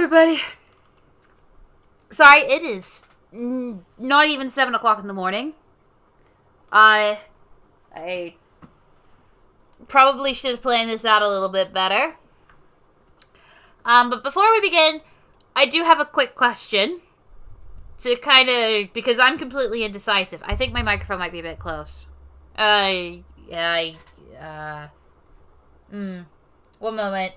everybody. Sorry, it is not even 7 o'clock in the morning. I probably should have planned this out a little bit better. But before we begin, I do have a quick question to kind of, because I'm completely indecisive. I think my microphone might be a bit close. One moment.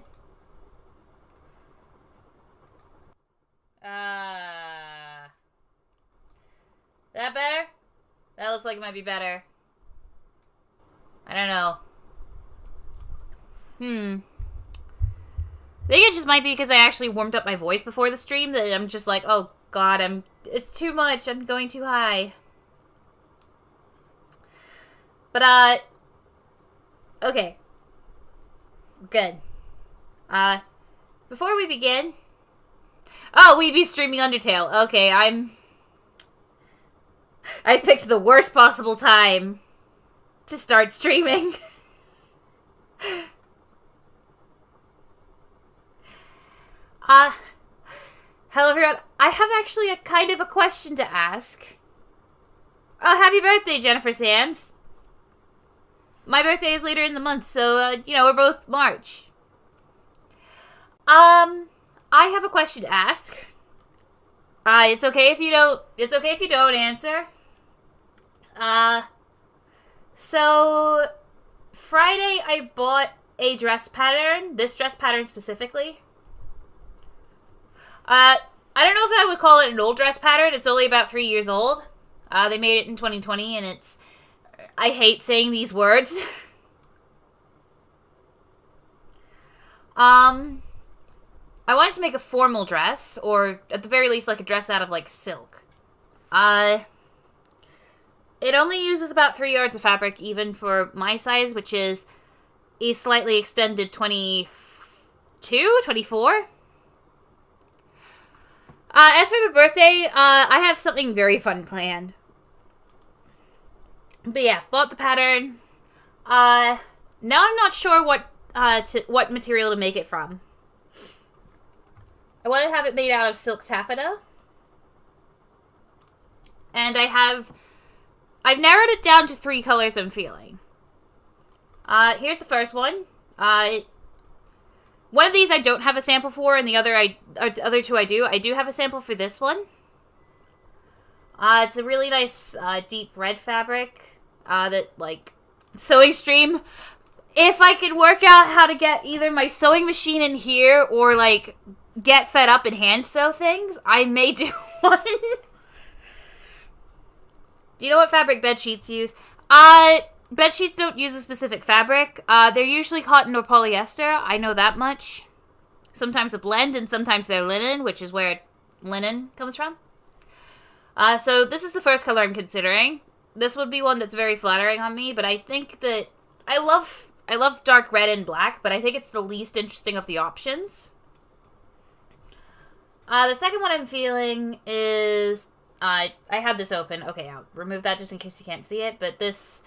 That better? That looks like it might be better. I don't know. I think it just might be because I actually warmed up my voice before the stream that I'm just like, oh god, it's too much, I'm going too high. But, okay. Good. Before we begin... Oh, we be streaming Undertale. Okay, I picked the worst possible time to start streaming. Hello everyone. I have actually a kind of a question to ask. Oh, happy birthday, Jennifer Sands. My birthday is later in the month, so, we're both March. I have a question to ask. It's okay if you don't answer. So, Friday I bought a dress pattern, this dress pattern specifically. I don't know if I would call it an old dress pattern. It's only about 3 years old. They made it in 2020, and I hate saying these words. I wanted to make a formal dress, or at the very least, like a dress out of, like, silk. It only uses about 3 yards of fabric, even for my size, which is a slightly extended 22, 24. As for my birthday, I have something very fun planned. But yeah, bought the pattern. Now I'm not sure what material to make it from. I want to have it made out of silk taffeta. And I've narrowed it down to 3 colors I'm feeling. Here's the first one. One of these I don't have a sample for, and the other two I do. I do have a sample for this one. It's a really nice, deep red fabric, that, like, sewing stream. If I could work out how to get either my sewing machine in here, or, like, get fed up and hand sew things, I may do one. Do you know what fabric bed sheets use? Bed sheets don't use a specific fabric. They're usually cotton or polyester. I know that much. Sometimes a blend, and sometimes they're linen, which is where linen comes from. So this is the first color I'm considering. This would be one that's very flattering on me, but I think that I love dark red and black, but I think it's the least interesting of the options. The second one I'm feeling is I had this open. Okay, I'll remove that just in case you can't see it, but this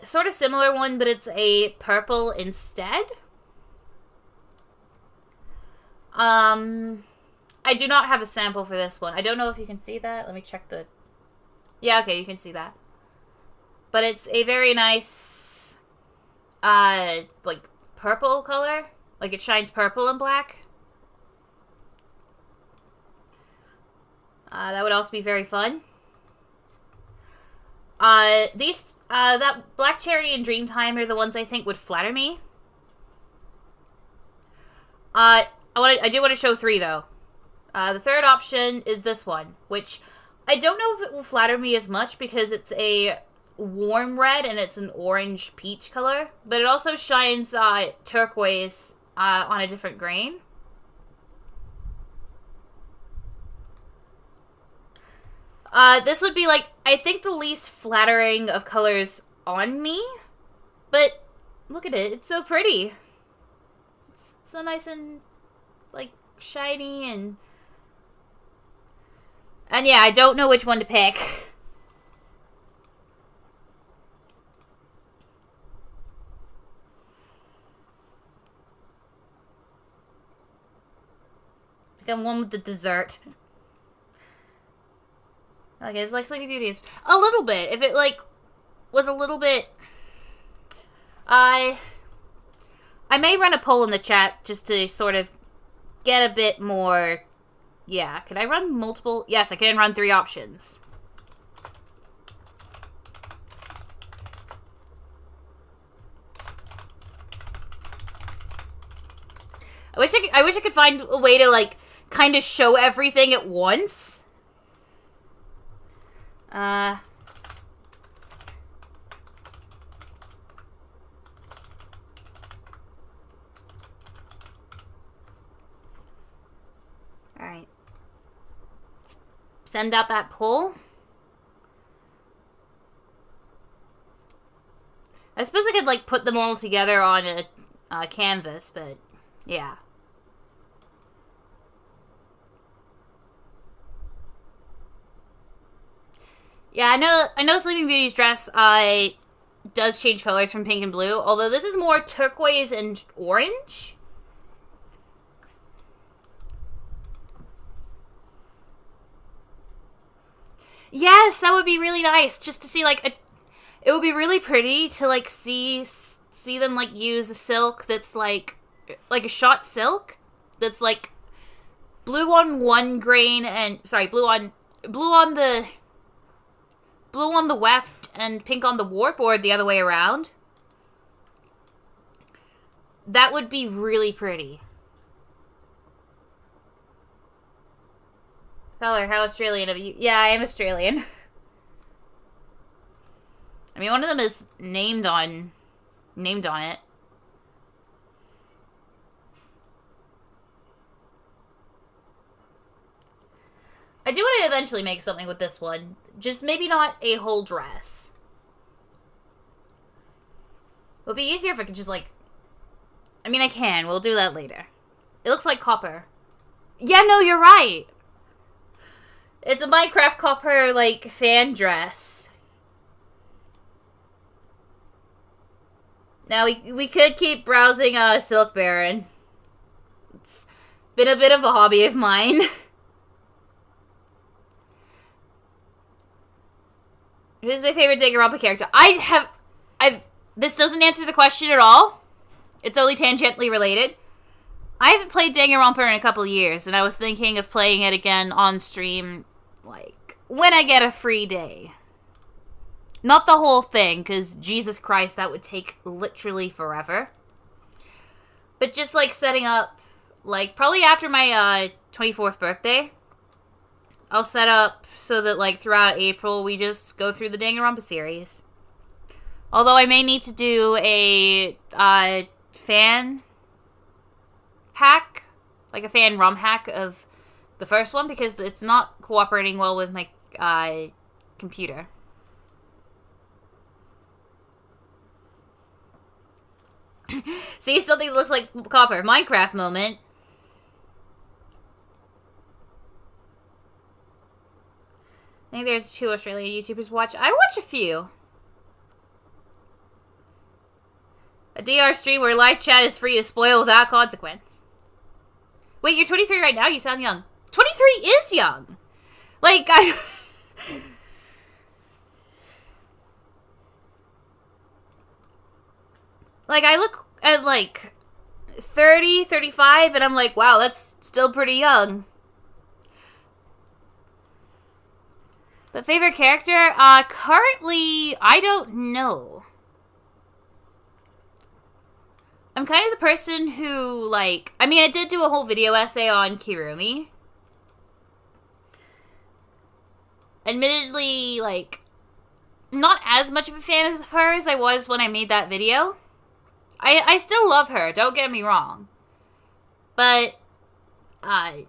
sort of similar one, but it's a purple instead. I do not have a sample for this one. I don't know if you can see that. Let me check the... Yeah, okay, you can see that. But it's a very nice, like, purple color. Like, it shines purple and black. That would also be very fun. That Black Cherry and Dreamtime are the ones I think would flatter me. I do want to show 3, though. The third option is this one, which I don't know if it will flatter me as much because it's a warm red and it's an orange peach color, but it also shines turquoise on a different grain. This would be, like, I think the least flattering of colors on me, but look at it, it's so pretty. It's so nice and, like, shiny and yeah, I don't know which one to pick. Got one with the dessert. Okay, it's like Sleeping Beauties. A little bit. If it, like, was a little bit... I may run a poll in the chat just to sort of get a bit more... Yeah, can I run multiple? Yes, I can run 3 options. I wish I could find a way to, like, kind of show everything at once. Alright. Let's send out that poll. I suppose I could, like, put them all together on a canvas, but yeah. Yeah, I know Sleeping Beauty's dress does change colors from pink and blue, although this is more turquoise and orange. Yes, that would be really nice, just to see, like, it would be really pretty to, like, see them, like, use a silk that's, like a shot silk that's, like, blue on one grain and, sorry, blue on the weft and pink on the warp, or the other way around. That would be really pretty. Feller, how Australian of you? Yeah, I am Australian. I mean, one of them is named on it. I do want to eventually make something with this one. Just maybe not a whole dress. It would be easier if I could just, like... I mean, I can. We'll do that later. It looks like copper. Yeah, no, you're right. It's a Minecraft copper, like, fan dress. Now, we could keep browsing Silk Baron. It's been a bit of a hobby of mine. Who's my favorite Danganronpa character? This doesn't answer the question at all. It's only tangentially related. I haven't played Danganronpa in a couple of years, and I was thinking of playing it again on stream, like, when I get a free day. Not the whole thing, because Jesus Christ, that would take literally forever. But just, like, setting up, like, probably after my 24th birthday, I'll set up so that, like, throughout April, we just go through the Danganronpa series. Although I may need to do a fan hack, like a fan ROM hack of the first one, because it's not cooperating well with my computer. See, something that looks like copper. Minecraft moment. I think there's 2 Australian YouTubers watch. I watch a few. A DR stream where live chat is free to spoil without consequence. Wait, you're 23 right now? You sound young. 23 is young! Like, Like, I look at, like, 30, 35, and I'm like, wow, that's still pretty young. But favorite character? Currently, I don't know. I'm kind of the person who, like... I mean, I did do a whole video essay on Kirumi. Admittedly, like, not as much of a fan of her as I was when I made that video. I still love her, don't get me wrong. But, a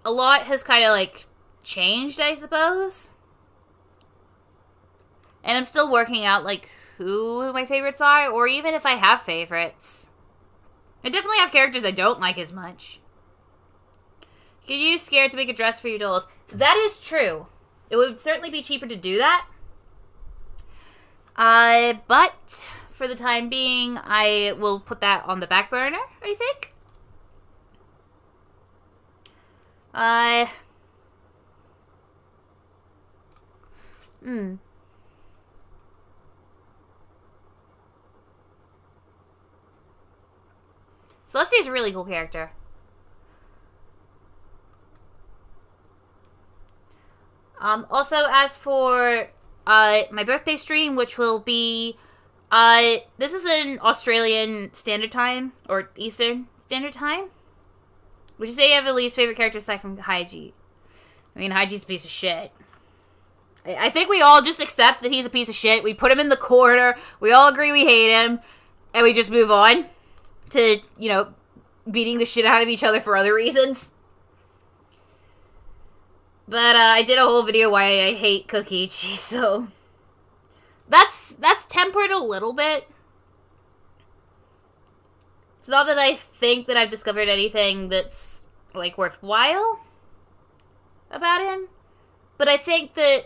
lot has kind of, like, changed, I suppose. And I'm still working out, like, who my favorites are, or even if I have favorites. I definitely have characters I don't like as much. You can use Scared to make a dress for your dolls. That is true. It would certainly be cheaper to do that. But for the time being, I will put that on the back burner, I think. Uh... Celestia's a really cool character. Also, as for my birthday stream, which will be this is in Australian Standard Time or Eastern Standard Time. Would you say you have a least favorite character aside from Haiji? I mean, Haiji's a piece of shit. I think we all just accept that he's a piece of shit. We put him in the corner. We all agree we hate him, and we just move on to, you know, beating the shit out of each other for other reasons. But I did a whole video why I hate Kokichi, so that's tempered a little bit. It's not that I think that I've discovered anything that's, like, worthwhile about him, but I think that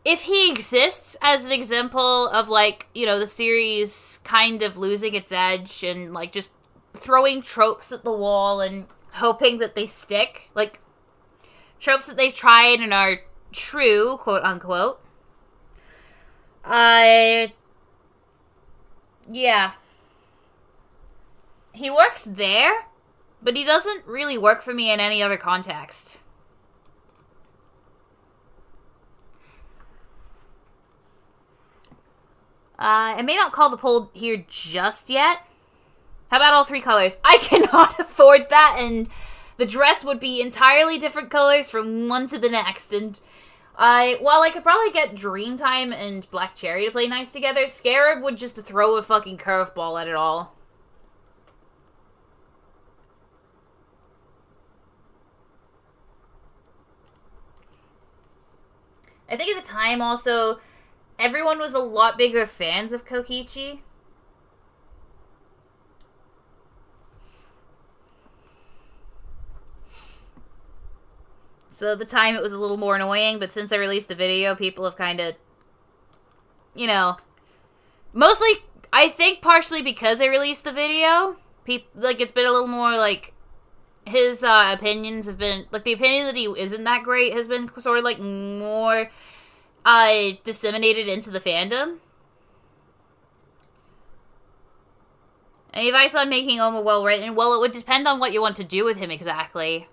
if he exists as an example of, like, you know, the series kind of losing its edge and, like, just throwing tropes at the wall and hoping that they stick, like, tropes that they've tried and are true, quote unquote. Yeah. He works there, but he doesn't really work for me in any other context. I may not call the poll here just yet. How about all 3 colors? I cannot afford that, and the dress would be entirely different colors from one to the next, and while I could probably get Dreamtime and Black Cherry to play nice together, Scarab would just throw a fucking curveball at it all. I think at the time, also, everyone was a lot bigger fans of Kokichi. So at the time, it was a little more annoying, but since I released the video, people have kind of, you know, mostly, I think partially because I released the video, like, it's been a little more, like, his opinions have been, like, the opinion that he isn't that great has been sort of, like, more disseminated into the fandom. Any advice on making Oma well written? Well, it would depend on what you want to do with him exactly.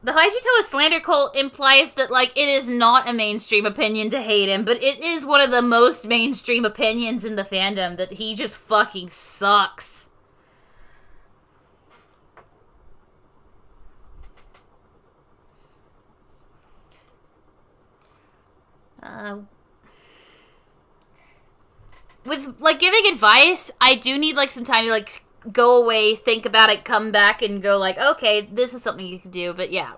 The Haijitoa slander cult implies that, like, it is not a mainstream opinion to hate him, but it is one of the most mainstream opinions in the fandom that he just fucking sucks. With, like, giving advice, I do need, like, some time to, like, go away, think about it, come back, and go like, okay, this is something you can do. But yeah,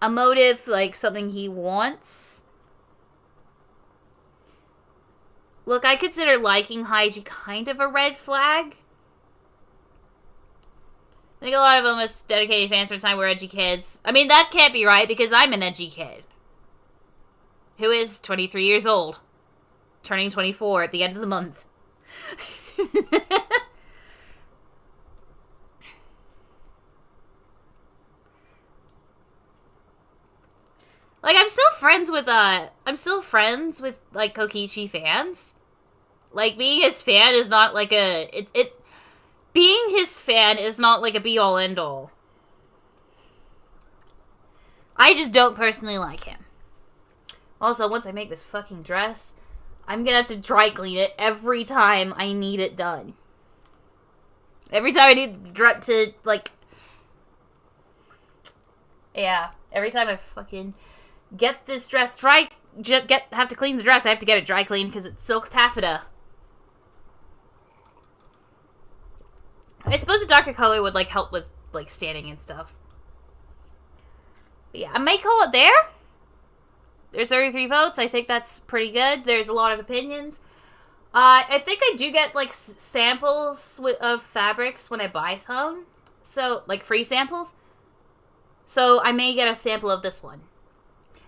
a motive, like something he wants. Look, I consider liking Haiji kind of a red flag. I think a lot of almost dedicated fans from the time were edgy kids. I mean, that can't be right because I'm an edgy kid. Who is 23 years old. Turning 24 at the end of the month. Like, I'm still friends with, like, Kokichi fans. Like, being his fan is not, like, being his fan is not, like, a be-all, end-all. I just don't personally like him. Also, once I make this fucking dress, I'm gonna have to dry clean it every time I need it done. Every time I need to, like... Yeah, every time I fucking... get this dress have to clean the dress, I have to get it dry cleaned because it's silk taffeta. I suppose a darker color would, like, help with, like, standing and stuff. But yeah, I may call it there. There's 33 votes. I think that's pretty good. There's a lot of opinions. I think I do get, like, samples of fabrics when I buy some. So, like, free samples. So I may get a sample of this one.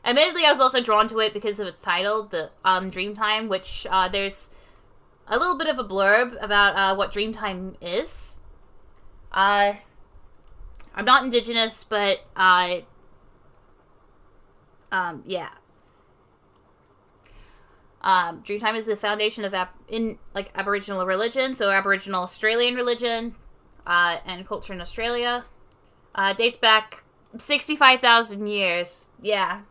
Admittedly, I was also drawn to it because of its title, the Dreamtime, which there's a little bit of a blurb about what Dreamtime is. I'm not indigenous, but yeah. Dreamtime is the foundation of Aboriginal religion, so Aboriginal Australian religion and culture in Australia. Dates back 65,000 years. Yeah.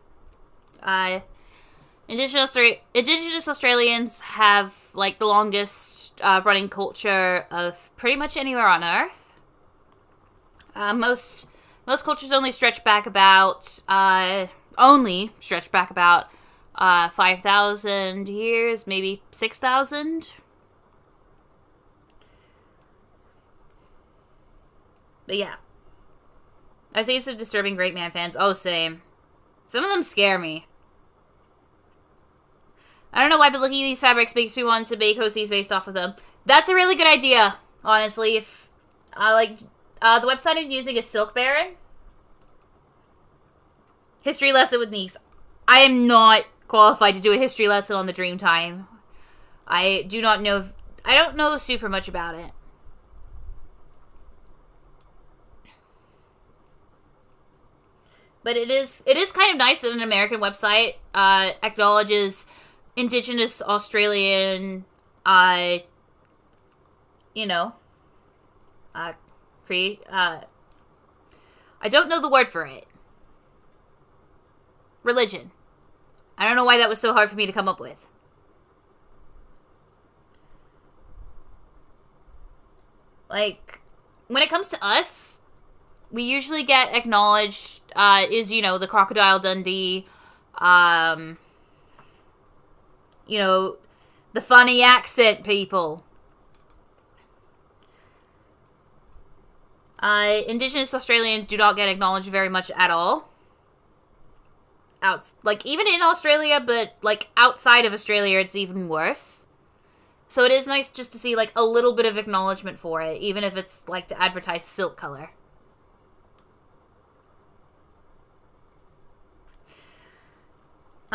Indigenous Australians have like the longest running culture of pretty much anywhere on Earth. Most cultures only stretch back about 5,000 years, maybe 6,000. But yeah. I see some disturbing Great Man fans. Oh, same. Some of them scare me. I don't know why, but looking at these fabrics makes me want to make cozies based off of them. That's a really good idea, honestly. If the website I'm using is Silk Baron. History lesson with niece. I am not qualified to do a history lesson on the Dreamtime. I don't know super much about it. But it is kind of nice that an American website acknowledges Indigenous Australian, I don't know the word for it. Religion. I don't know why that was so hard for me to come up with. Like, when it comes to us, we usually get acknowledged, the Crocodile Dundee, the funny accent people. Indigenous Australians do not get acknowledged very much at all. Even in Australia, but, outside of Australia, it's even worse. So it is nice just to see, a little bit of acknowledgement for it, even if it's, to advertise silk color.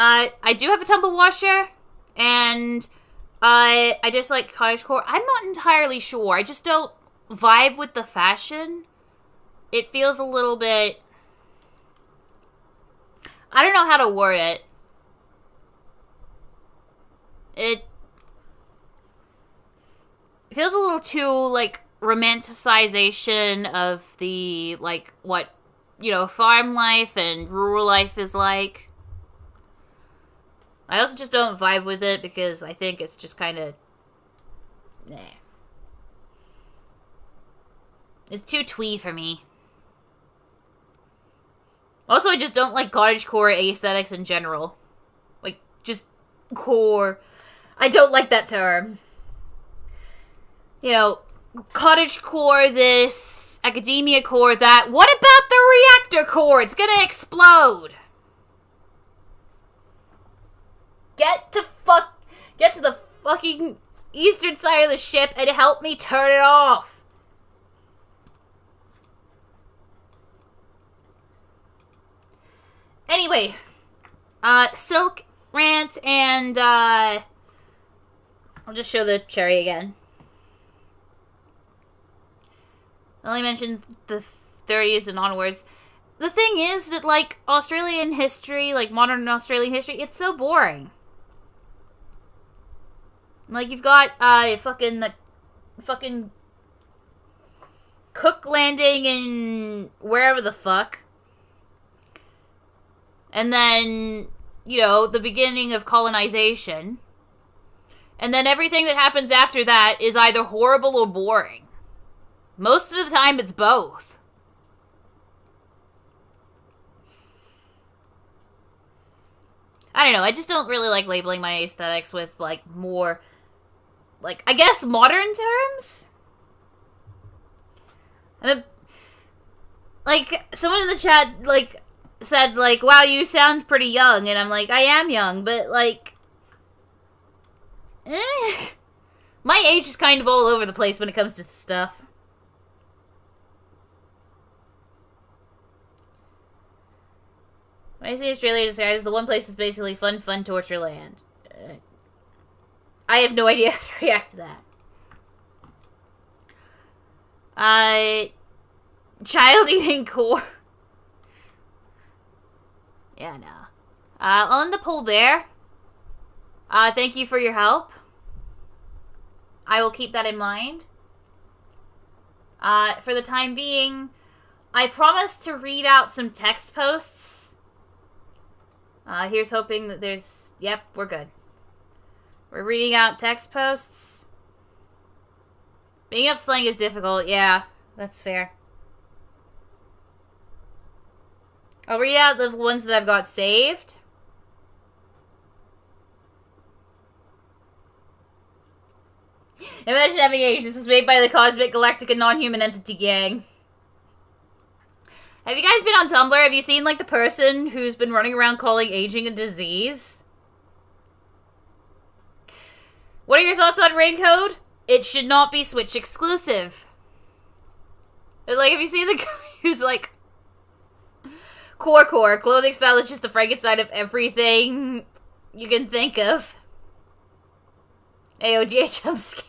I do have a tumble washer, and I just like cottagecore. I'm not entirely sure. I just don't vibe with the fashion. It feels a little bit... I don't know how to word it. It feels a little too, romanticization of the, what, farm life and rural life is like. I also just don't vibe with it because I think it's just kind of... It's too twee for me. Also, I just don't like cottagecore aesthetics in general. Just core. I don't like that term. Cottagecore this, academia core that. What about the reactor core? It's gonna explode! Get to the fucking eastern side of the ship and help me turn it off. Anyway, Silk Rant and, I'll just show the cherry again. I only mentioned the 30s and onwards. The thing is that, Australian history, modern Australian history, it's so boring. You've got, fucking Cook Landing in wherever the fuck. And then, the beginning of colonization. And then everything that happens after that is either horrible or boring. Most of the time, it's both. I don't know, I just don't really like labeling my aesthetics with, more... I guess modern terms? And someone in the chat, said, wow, you sound pretty young, and I'm I am young, but, my age is kind of all over the place when it comes to stuff. When I say Australia described as the one place that's basically fun torture land. I have no idea how to react to that. Child eating core. Yeah, no. I'll end the poll there. Thank you for your help. I will keep that in mind. For the time being, I promise to read out some text posts. Here's hoping that there's... Yep, we're good. We're reading out text posts. Being up slang is difficult. Yeah, that's fair. I'll read out the ones that I've got saved. Imagine having age. This was made by the Cosmic Galactica Non-Human Entity Gang. Have you guys been on Tumblr? Have you seen, like, the person who's been running around calling aging a disease? What are your thoughts on Raincode? It should not be Switch exclusive. But, like, have you seen the guy who's, like... Core, clothing style is just a Frankenstein of everything you can think of. AOGH jumpscare.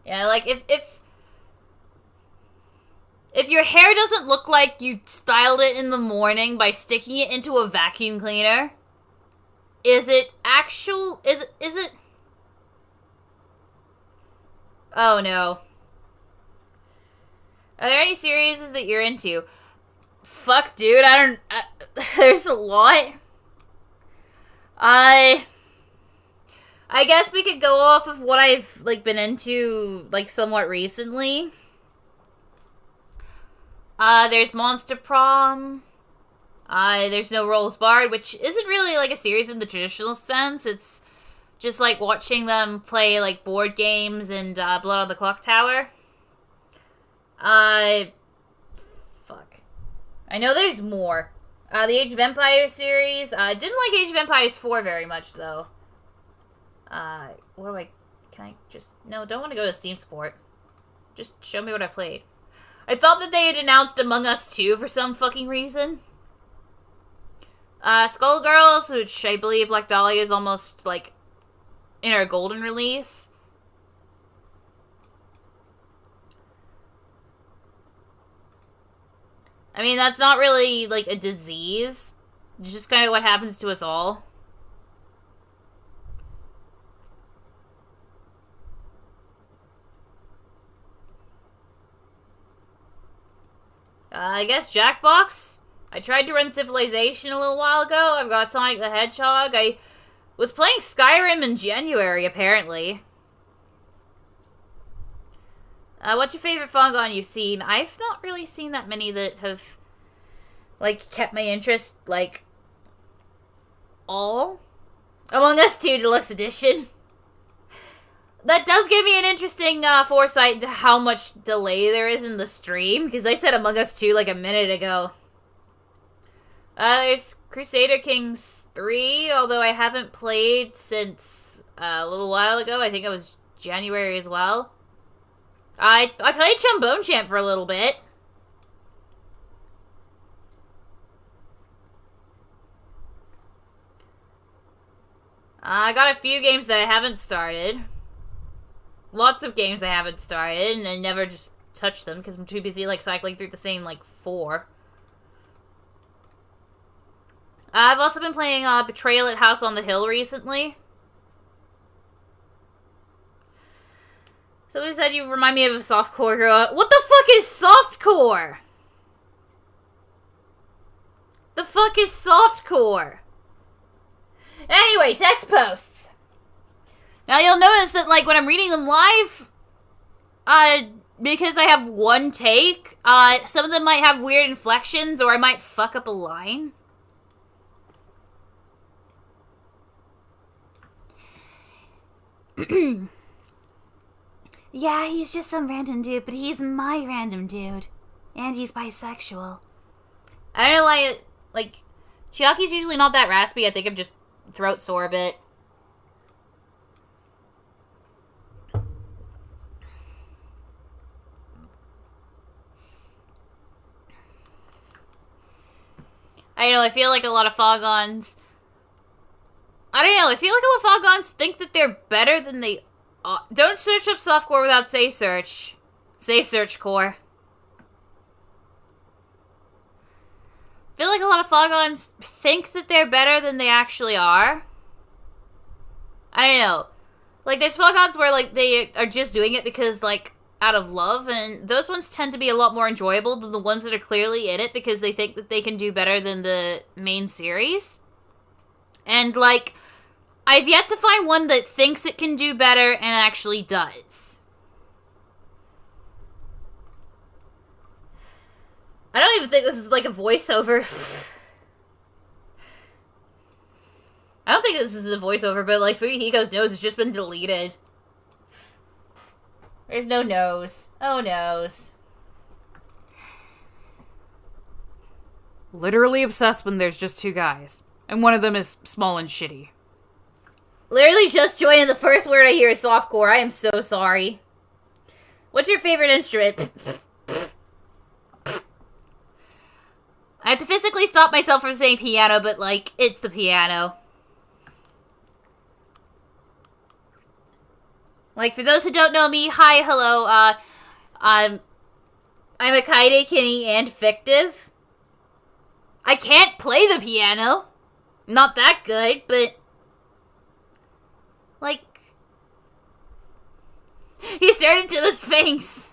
Yeah, like, if your hair doesn't look like you styled it in the morning by sticking it into a vacuum cleaner, is it... Oh, no. Are there any series that you're into? Fuck, dude, there's a lot. I guess we could go off of what I've, like, been into, like, somewhat recently. There's Monster Prom. There's No Rolls Barred, which isn't really, like, a series in the traditional sense. It's just, like, watching them play, like, board games and, Blood on the Clock Tower. Fuck. I know there's more. The Age of Empires series. Didn't like Age of Empires 4 very much, though. What do I... Can I just... No, don't want to go to Steam support. Just show me what I played. I thought that they had announced Among Us 2 for some fucking reason. Skullgirls, which I believe Black Dahlia is almost, like, in our golden release. I mean, that's not really, like, a disease. It's just kind of what happens to us all. I guess Jackbox. I tried to run Civilization a little while ago. I've got Sonic the Hedgehog. I was playing Skyrim in January, apparently. What's your favorite fangan you've seen? I've not really seen that many that have, like, kept my interest, like, all. Among Us 2 Deluxe Edition. That does give me an interesting foresight into how much delay there is in the stream, because I said Among Us 2 like a minute ago. There's Crusader Kings 3, although I haven't played since a little while ago. I think it was January as well. I played Trombone Champ for a little bit. I got a few games that I haven't started. Lots of games I haven't started, and I never just touched them because I'm too busy, like, cycling through the same, like, 4. I've also been playing Betrayal at House on the Hill recently. Somebody said you remind me of a softcore girl. What the fuck is softcore? The fuck is softcore? Anyway, text posts. Now you'll notice that, like, when I'm reading them live, because I have one take, some of them might have weird inflections, or I might fuck up a line. Yeah, he's just some random dude, but he's my random dude. And he's bisexual. I don't know why, like, Chiaki's usually not that raspy. I think I'm just throat sore a bit. I know, I feel like a lot of Fogons... I don't know, I feel like a lot of Fogons think that they're better than they are. Don't search up softcore without safe search. Safe search core. I feel like a lot of Fogons think that they're better than they actually are. I don't know. Like, there's Fogons where, like, they are just doing it because, like, out of love, and those ones tend to be a lot more enjoyable than the ones that are clearly in it because they think that they can do better than the main series. And, like, I've yet to find one that thinks it can do better and actually does. I don't even think this is, like, a voiceover. I don't think this is a voiceover, but, like, Fuyuhiko's nose has just been deleted. There's no nose. Oh, nose. Literally obsessed when there's just two guys. And one of them is small and shitty. Literally just joined, and the first word I hear is softcore. I am so sorry. What's your favorite instrument? I have to physically stop myself from saying piano, but, like, it's the piano. Like, for those who don't know me, hi, hello, I'm a kaide, kini, and fictive. I can't play the piano. Not that good, but... Like... He stared into the Sphinx.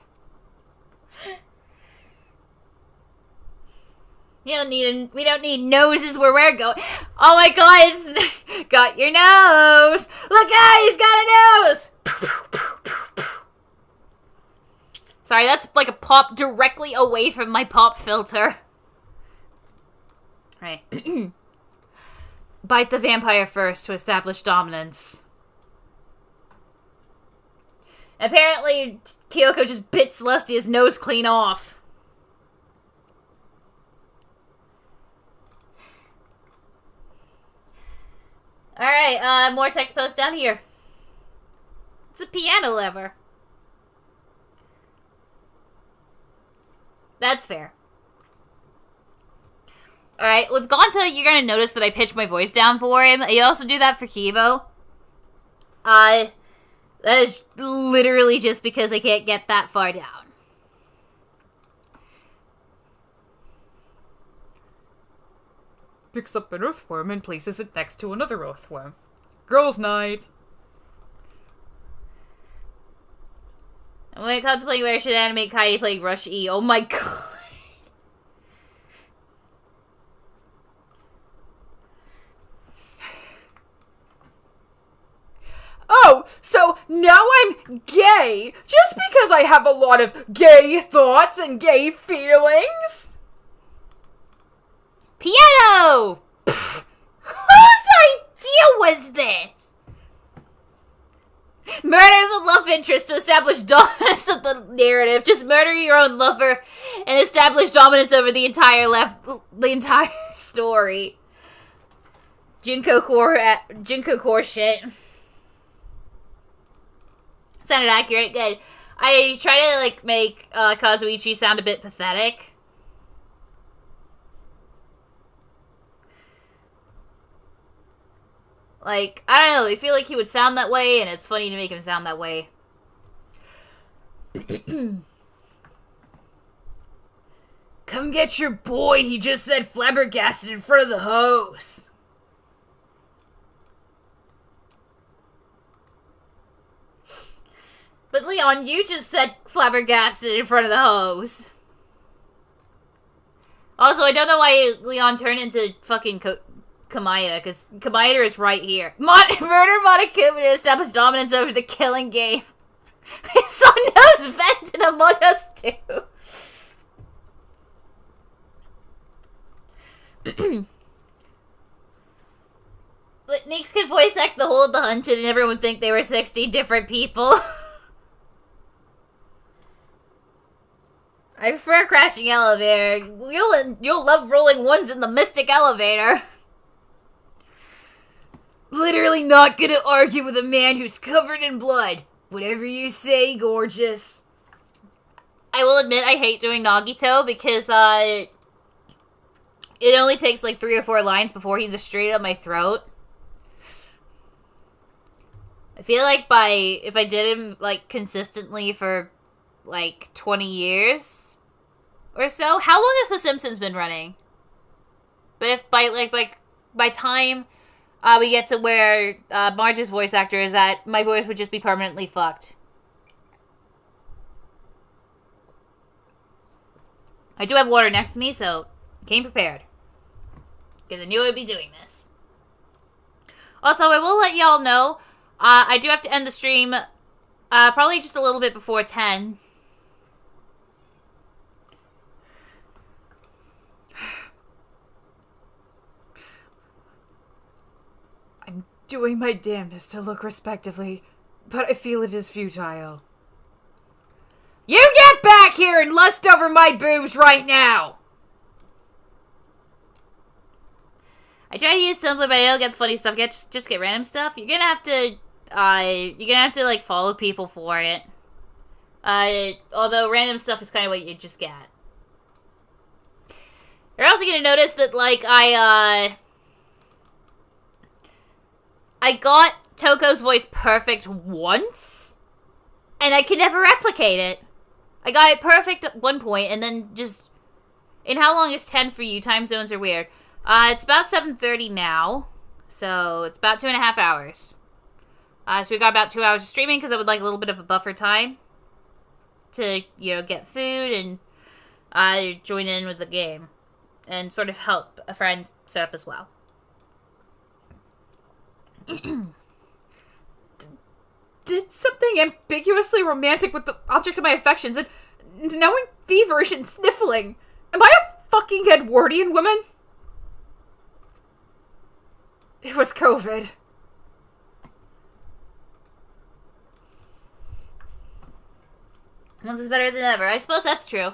We don't need noses where we're going. Oh my god, it's got your nose. Look out, he's got a nose. Sorry, that's like a pop directly away from my pop filter. Right. Bite the vampire first to establish dominance. Apparently, Kyoko just bit Celestia's nose clean off. Alright, more text posts down here. It's a piano lever. That's fair. Alright, with Gonta, you're gonna notice that I pitched my voice down for him. I also do that for Kibo. That is literally just because I can't get that far down. Picks up an earthworm and places it next to another earthworm. Girls' night! When contemplating where I should animate Kaide playing Rush E. Oh my god. Oh, so now I'm gay just because I have a lot of gay thoughts and gay feelings? Piano! Pfft. Whose idea was this? Murder the love interest to establish dominance of the narrative. Just murder your own lover and establish dominance over the entire story. Junko core shit. Sounded accurate. Good. I try to, like, make Kazuichi sound a bit pathetic. Like, I don't know, I feel like he would sound that way, and it's funny to make him sound that way. Come get your boy, he just said flabbergasted in front of the hose. But Leon, you just said flabbergasted in front of the hose. Also, I don't know why Leon turned into fucking Kamida, because Kamida is right here. Murder Monokuma to establish dominance over the killing game. I saw nose vent in Among Us too. But Neeks could voice act the whole of the Hunted and everyone would think they were 60 different people. I prefer crashing elevator. You'll love rolling ones in the Mystic elevator. Literally not gonna argue with a man who's covered in blood. Whatever you say, gorgeous. I will admit I hate doing Nagito because, it only takes like 3 or 4 lines before he's just straight up my throat. I feel like if I did him like consistently for like 20 years or so. How long has The Simpsons been running? But if by time we get to where Marge's voice actor is at, my voice would just be permanently fucked. I do have water next to me, so came prepared. Because I knew I would be doing this. Also, I will let y'all know, I do have to end the stream probably just a little bit before 10. I'm doing my damnedest to look respectively, but I feel it is futile. You get back here and lust over my boobs right now! I try to use something, but I don't get the funny stuff. Just get random stuff. You're gonna have to like follow people for it. Although random stuff is kind of what you just get. You're also gonna notice that like I got Toko's voice perfect once, and I can never replicate it. I got it perfect at one point, and then just... And how long is 10 for you? Time zones are weird. It's about 7:30 now, so it's about 2.5 hours. So we got about 2 hours of streaming, because I would like a little bit of a buffer time to, you know, get food and join in with the game. And sort of help a friend set up as well. Did something ambiguously romantic with the object of my affections, and now I'm feverish and sniffling. Am I a fucking Edwardian woman? It was COVID. This is better than ever. I suppose that's true.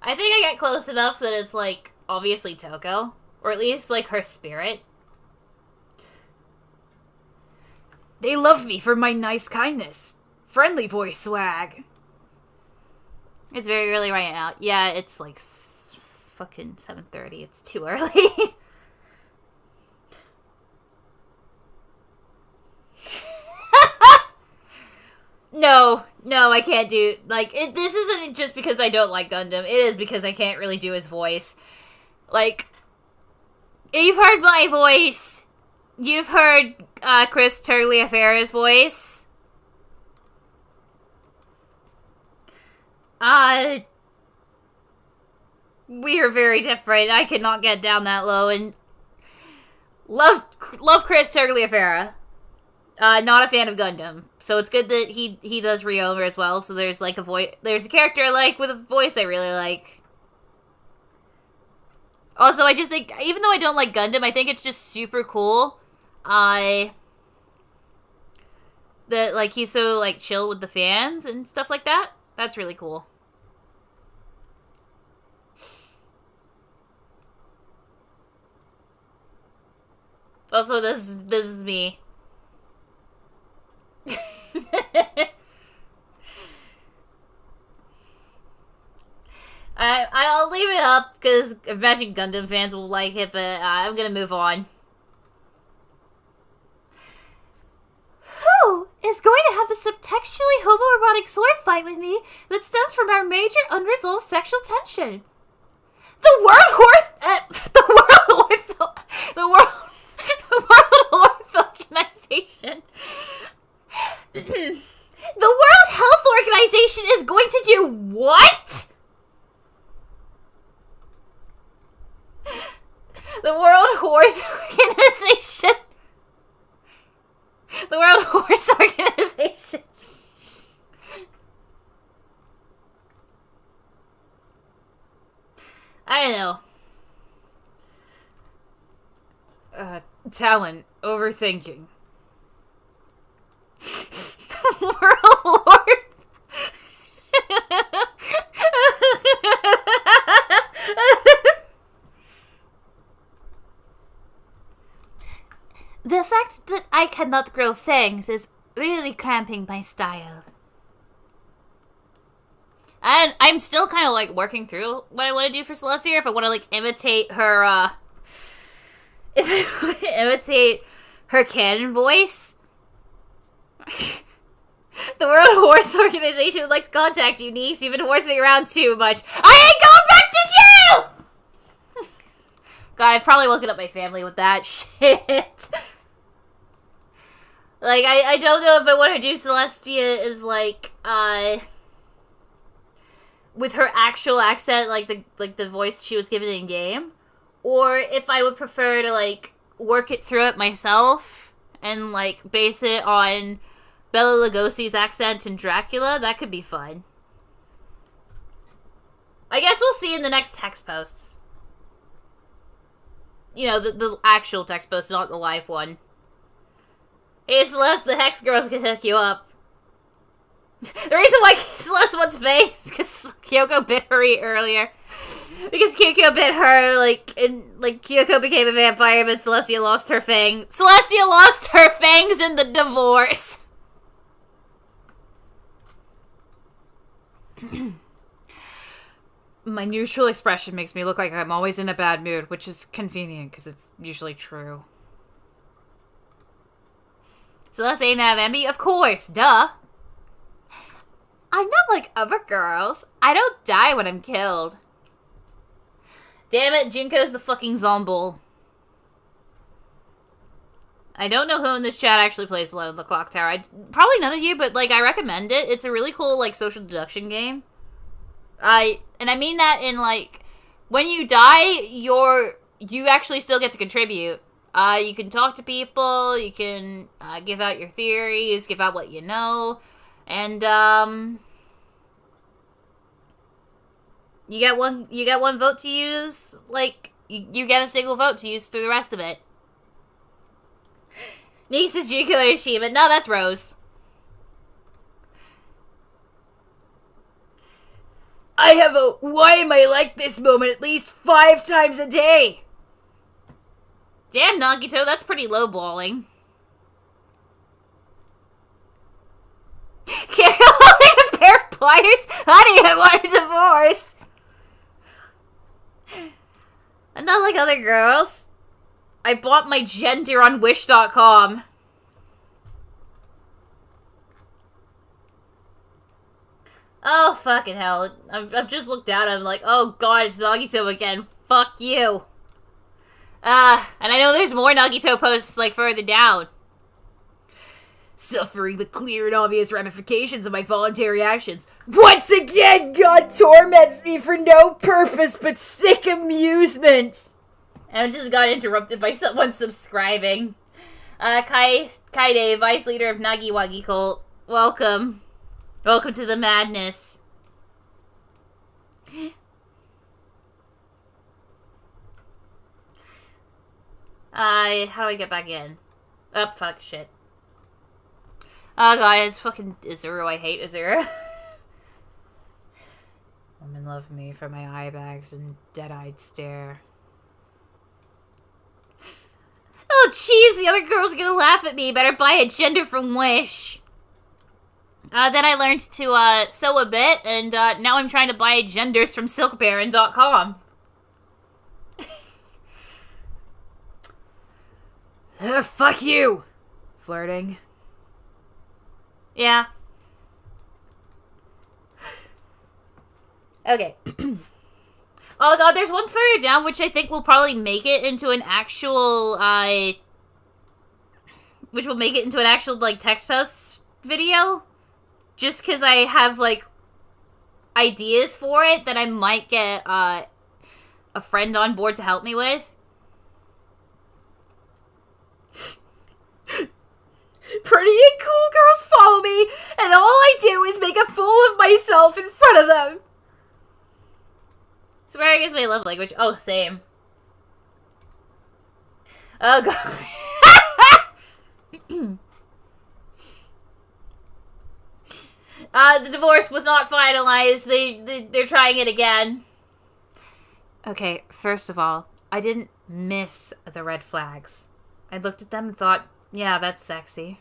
I think I get close enough that it's, like, obviously Toko. Or at least, like, her spirit. They love me for my nice kindness. Friendly boy swag. It's very early right now. Yeah, it's like fucking 7:30. It's too early. No, I can't do... Like, this isn't just because I don't like Gundam. It is because I can't really do his voice. Like, you've heard my voice... You've heard Chris Tagliaferra's voice. We are very different. I cannot get down that low, and love Chris Tagliaferra. Not a fan of Gundam, so it's good that he does Ryoma as well. So there's like there's a character I like with a voice I really like. Also, I just think, even though I don't like Gundam, I think it's just super cool. That, like, he's so, like, chill with the fans and stuff like that. That's really cool. Also, this is me. I'll leave it up, because I imagine Gundam fans will like it, but I'm gonna move on. Who is going to have a subtextually homoerotic sword fight with me that stems from our major unresolved sexual tension? The World Health Organization. The World Health Organization is going to do what? The World Health Organization. The World Horse Organization. I don't know. Talent. Overthinking. World Horse. The fact that I cannot grow fangs is really cramping my style. And I'm still kind of, like, working through what I want to do for Celestia. If I want to, like, imitate her, if I want to imitate her canon voice. The World Horse Organization would like to contact you, niece. You've been horsing around too much. I ain't going back to jail! God, I've probably woken up my family with that shit. Like, I don't know if I want to do Celestia is, like, with her actual accent, like the voice she was given in game. Or if I would prefer to, like, work it through it myself and, like, base it on Bela Lugosi's accent in Dracula. That could be fun. I guess we'll see in the next text posts. You know, the actual text post, not the live one. Hey, Celeste, the Hex Girls can hook you up. The reason why Celeste wants Faye is because Kyoko bit her earlier. Because Kyoko bit her, and Kyoko became a vampire, but Celestia lost her fang. Celestia lost her fangs in the divorce. My neutral expression makes me look like I'm always in a bad mood, which is convenient, because it's usually true. Celeste ain't have envy? Of course, duh. I'm not like other girls. I don't die when I'm killed. Damn it, Junko's the fucking zombie. I don't know who in this chat actually plays Blood on the Clock Tower. Probably none of you, but, like, I recommend it. It's a really cool, like, social deduction game. And I mean that in, like, when you die, you actually still get to contribute. You can talk to people, you can, give out your theories, give out what you know, and, you get one vote to use, like, you get a single vote to use through the rest of it. Niece is Juko and Ashima. No, that's Rose. I have a why am I like this moment at least 5 times a day. Damn, Nagito, that's pretty lowballing. Can't holding a pair of pliers? Honey, I want a divorce. I'm not like other girls. I bought my gender on Wish.com. Oh, fucking hell. I've just looked down and I'm like, oh god, it's Nagito again. Fuck you. And I know there's more Nagito posts, like, further down. Suffering the clear and obvious ramifications of my voluntary actions. Once again, God torments me for no purpose but sick amusement. And I just got interrupted by someone subscribing. Kaide, vice leader of Nagiwagi cult. Welcome. Welcome to the madness. How do I get back in? Oh, fuck, shit. Oh, guys, fucking Izuru. I hate Izuru. Women love me for my eye bags and dead-eyed stare. Oh, jeez, the other girl's gonna laugh at me. Better buy a gender from Wish. Then I learned to, sew a bit, and, now I'm trying to buy genders from silkbaron.com. Fuck you! Flirting. Yeah. Okay. Oh god, there's one further down which I think will probably make it into an actual, which will make it into an actual, like, text post video. Just because I have, like, ideas for it that I might get, a friend on board to help me with. Pretty and cool girls follow me, and all I do is make a fool of myself in front of them. Swearing is my love language. Oh, same. Oh, God. The divorce was not finalized. They're trying it again. Okay, first of all, I didn't miss the red flags. I looked at them and thought, yeah, that's sexy.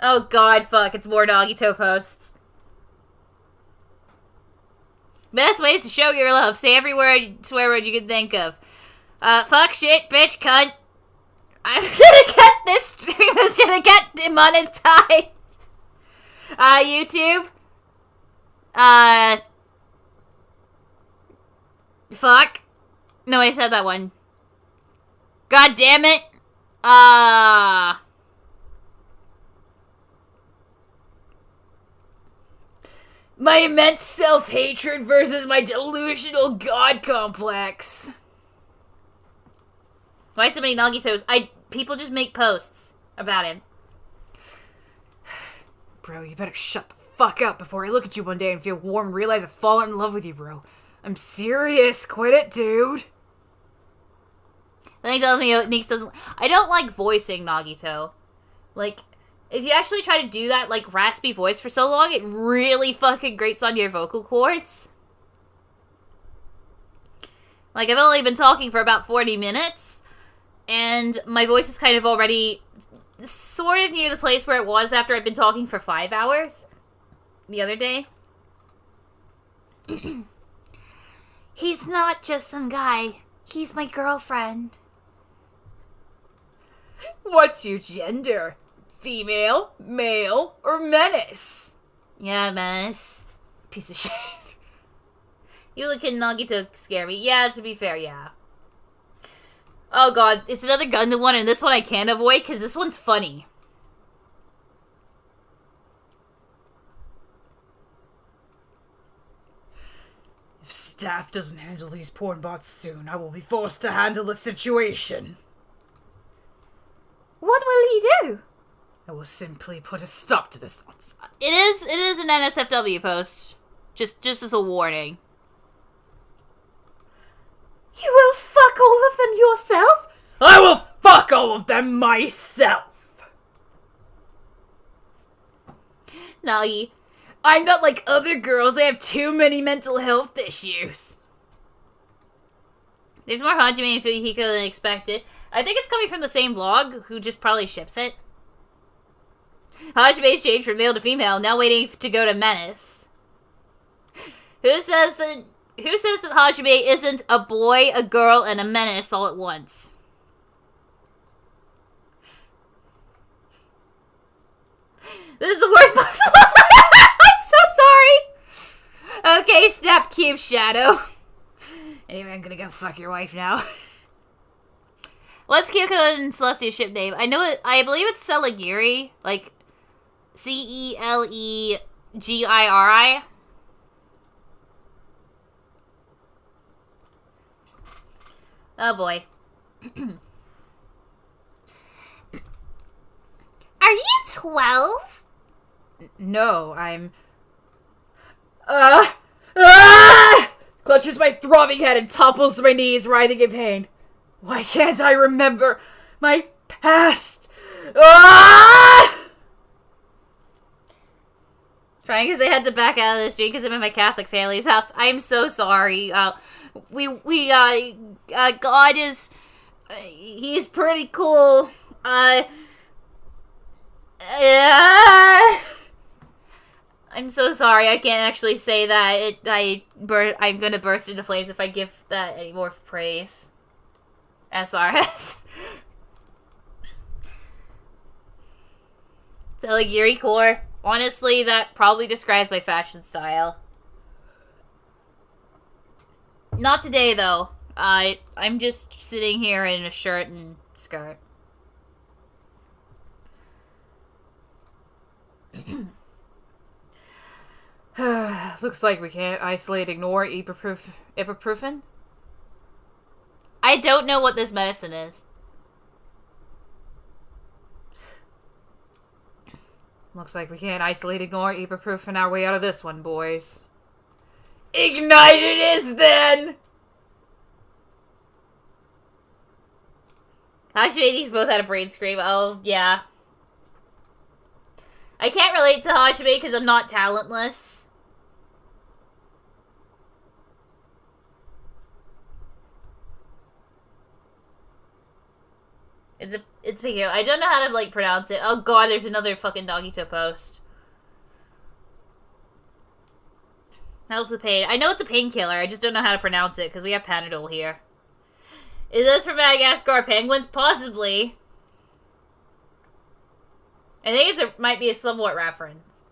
Oh, God, fuck. It's more Nagito posts. Best ways to show your love. Say every word, swear word you can think of. Fuck, shit, bitch, cunt. I'm gonna get this stream is gonna get demonetized. YouTube. Fuck. No, I said that one. God damn it. My immense self-hatred versus my delusional god complex. Why so many Nagitos? People just make posts about him. Bro, you better shut the fuck up before I look at you one day and feel warm and realize I've fallen in love with you, bro. I'm serious. Quit it, dude. Then he tells me Neeks doesn't... I don't like voicing Nagito. Like, if you actually try to do that, like, raspy voice for so long, it really fucking grates on your vocal cords. Like, I've only been talking for about 40 minutes, and my voice is kind of already sort of near the place where it was after I'd been talking for 5 hours the other day. He's not just some guy. He's my girlfriend. What's your gender? Female, male, or menace? Yeah, menace. Piece of shit. You look at Nagito scare me. Yeah, to be fair, yeah. Oh god, it's another Gundam one, and this one I can't avoid, because this one's funny. If staff doesn't handle these porn bots soon, I will be forced to handle the situation. What will he do? I will simply put a stop to this nonsense. It is an NSFW post. Just as a warning. You will fuck all of them yourself? I will fuck all of them myself! Nagi. I'm not like other girls. I have too many mental health issues. There's more Hajime and Fuyuhiko than expected. I think it's coming from the same blog, who just probably ships it. Hajime's changed from male to female, now waiting to go to menace. Who says that Hajime isn't a boy, a girl, and a menace all at once? This is the worst possible. I'm so sorry. Okay, snap cube shadow. Anyway, I'm gonna go fuck your wife now. What's Kyoko and Celestia's ship name? I know it. I believe it's Celigiri, like Celegiri. Oh boy. Are you 12? No, I'm... Clutches my throbbing head and topples to my knees, writhing in pain. Why can't I remember my past? Trying because I had to back out of this stream because I'm in my Catholic family's house. I'm so sorry. God is... he's pretty cool. I'm so sorry. I can't actually say that. I'm gonna burst into flames if I give that any more praise. SRS. Celigiri core. Honestly, that probably describes my fashion style. Not today, though. I'm just sitting here in a shirt and skirt. Looks like we can't isolate, ignore ibuprofen. I don't know what this medicine is. Looks like we can't isolate, ignore ibuprofen our way out of this one, boys. Ignite it is, then! Hashime's both had a brain scream. Oh, yeah. I can't relate to Hajime because I'm not talentless. It's big. I don't know how to, like, pronounce it. Oh god, there's another fucking Nagito post. Helps with pain. I know it's a painkiller, I just don't know how to pronounce it, because we have Panadol here. Is this for Madagascar penguins? Possibly. I think might be a somewhat reference.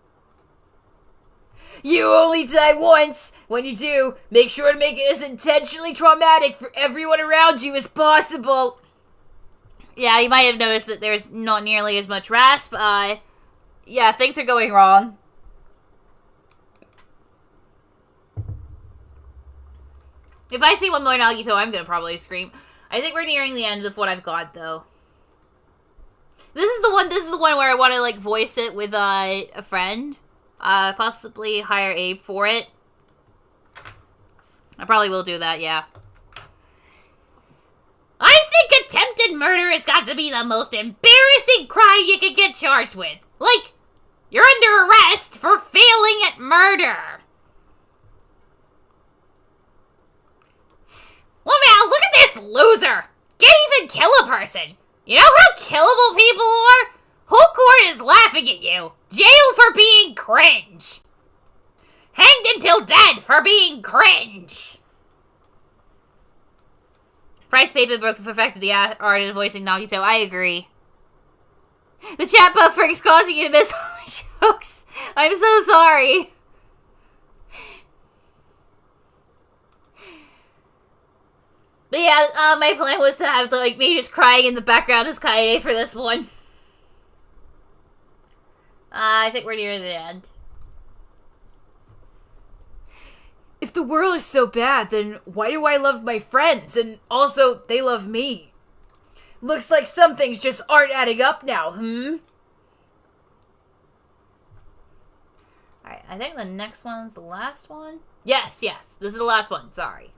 You only die once! When you do, make sure to make it as intentionally traumatic for everyone around you as possible! Yeah, you might have noticed that there's not nearly as much rasp. Yeah, things are going wrong. If I see one more Nagito, I'm gonna probably scream. I think we're nearing the end of what I've got, though. This is the one where I want to, like, voice it with, a friend. Possibly hire Abe for it. I probably will do that, yeah. I think attempted murder has got to be the most embarrassing crime you could get charged with. Like, you're under arrest for failing at murder. Well, now, look at this loser! Can't even kill a person! You know how killable people are? Whole court is laughing at you! Jail for being cringe! Hanged until dead for being cringe! Price paper book perfected the art of voicing Nagito. I agree. The chat buffer is causing you to miss all my jokes. I'm so sorry. But yeah, my plan was to have, like, me just crying in the background as Kaede for this one. I think we're near the end. If the world is so bad, then why do I love my friends? And also, they love me. Looks like some things just aren't adding up now, Alright, I think the next one's the last one. Yes, this is the last one, sorry.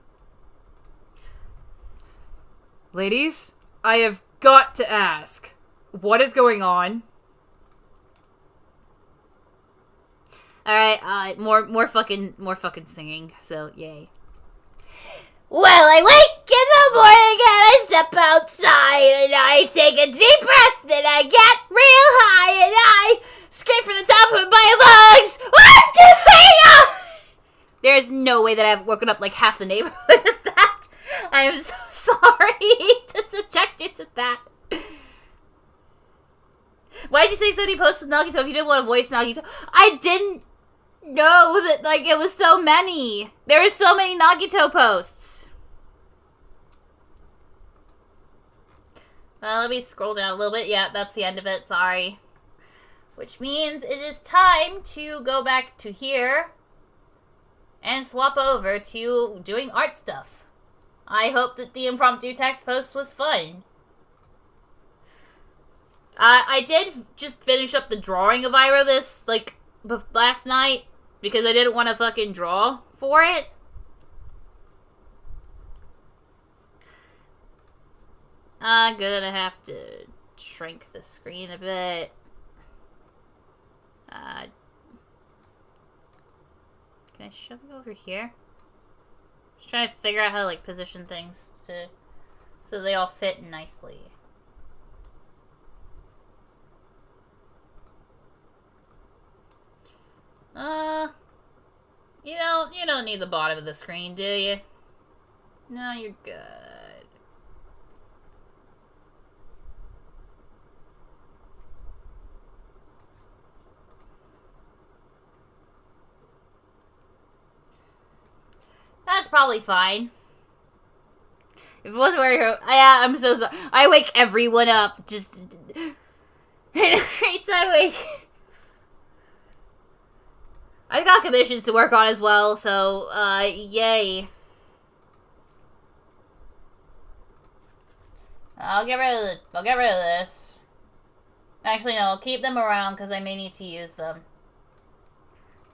Ladies, I have got to ask, what is going on? Alright, more fucking singing, so yay. Well, I wake in the morning and I step outside and I take a deep breath and I get real high and I scream from the top of my lungs, what's going on? There's no way that I've woken up like half the neighborhood with that. I am so sorry to subject you to that. Why did you say Sony post with Nagito if you didn't want to voice Nagito? I didn't know that, like, it was so many. There were so many Nagito posts. Let me scroll down a little bit. Yeah, that's the end of it. Sorry. Which means it is time to go back to here and swap over to doing art stuff. I hope that the impromptu text post was fun. I did just finish up the drawing of Iroh this, like, last night, because I didn't want to fucking draw for it. I'm gonna have to shrink the screen a bit. Can I shove it over here? Just trying to figure out how to, like, position things so they all fit nicely. You don't need the bottom of the screen, do you? No, you're good. That's probably fine. If it wasn't where you're... I'm so sorry. I wake everyone up. Just... I wake... I've got commissions to work on as well, so, yay. I'll get rid of this. Actually, no, I'll keep them around because I may need to use them.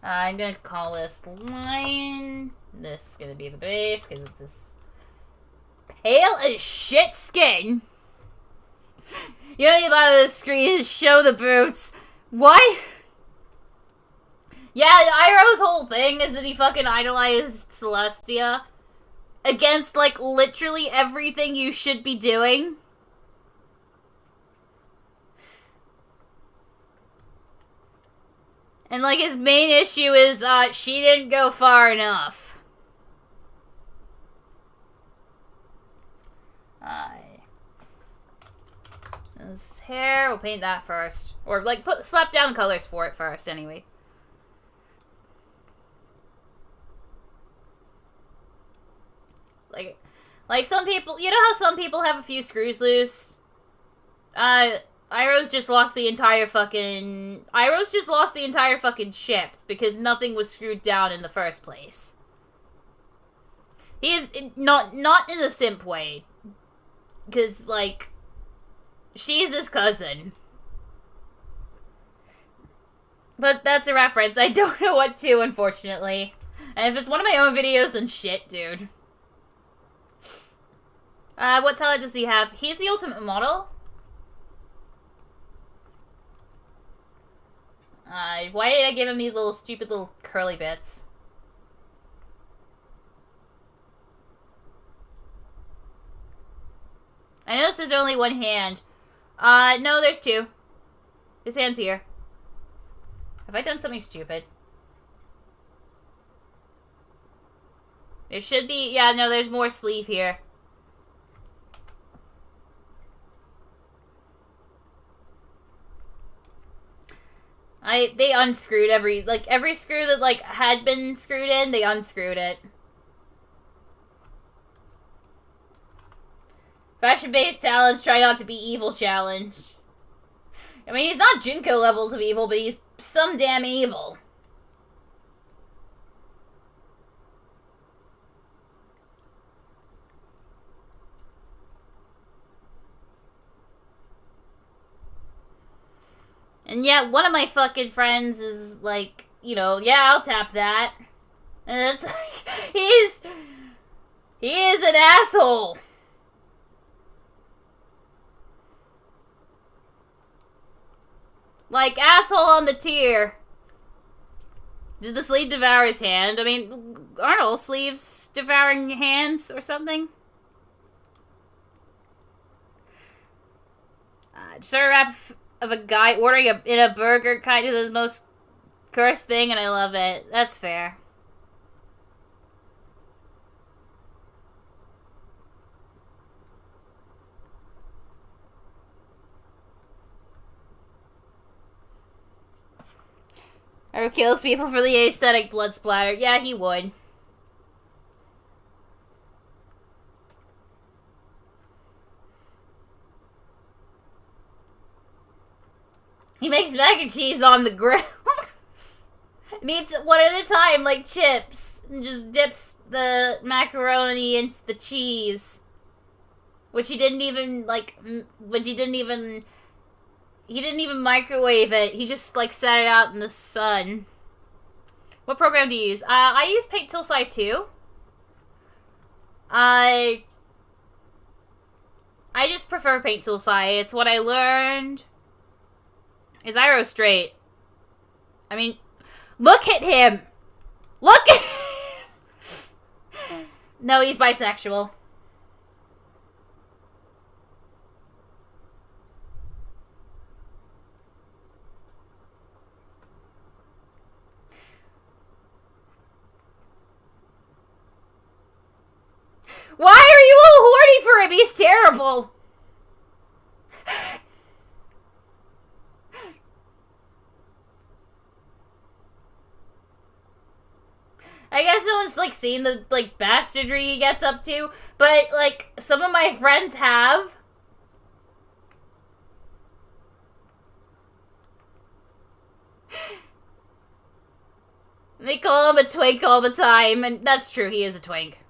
I'm gonna call this line. This is gonna be the base because it's this pale as shit skin. You don't need a lot of the screen to show the boots. What? Yeah, Iroh's whole thing is that he fucking idolized Celestia against, like, literally everything you should be doing. And, like, his main issue is, she didn't go far enough. His hair, we'll paint that first. Or, like, slap down colors for it first, anyway. Like some people, you know how some people have a few screws loose? Airou's just lost the entire fucking ship because nothing was screwed down in the first place. He is not in a simp way. Because, like, she's his cousin. But that's a reference. I don't know what to, unfortunately. And if it's one of my own videos, then shit, dude. What talent does he have? He's the ultimate model. Why did I give him these little stupid little curly bits? I noticed there's only one hand. No, there's two. His hand's here. Have I done something stupid? There should be... Yeah, no, there's more sleeve here. They unscrewed every screw that, like, had been screwed in, they unscrewed it. Fashion-based challenge, try not to be evil challenge. I mean, he's not Junko levels of evil, but he's some damn evil. And yet, one of my fucking friends is like, you know, yeah, I'll tap that. And it's like, he is an asshole. Like, asshole on the tier. Did the sleeve devour his hand? I mean, aren't all sleeves devouring hands or something? Just a rap of a guy ordering in a burger kind of the most cursed thing, and I love it. That's fair. Or kills people for the aesthetic blood splatter. Yeah, he would. He makes mac and cheese on the grill. Needs one at a time, like chips. And just dips the macaroni into the cheese. Which he didn't even, like... He didn't even microwave it. He just, like, set it out in the sun. What program do you use? I use Paint Tool Sci 2. I just prefer Paint Tool Sci. It's what I learned. Is airou straight? I mean, look at him! Look at him! No, he's bisexual. Why are you all horny for him? He's terrible! I guess no one's, like, seen the, like, bastardry he gets up to, but, like, some of my friends have. They call him a twink all the time, and that's true, he is a twink.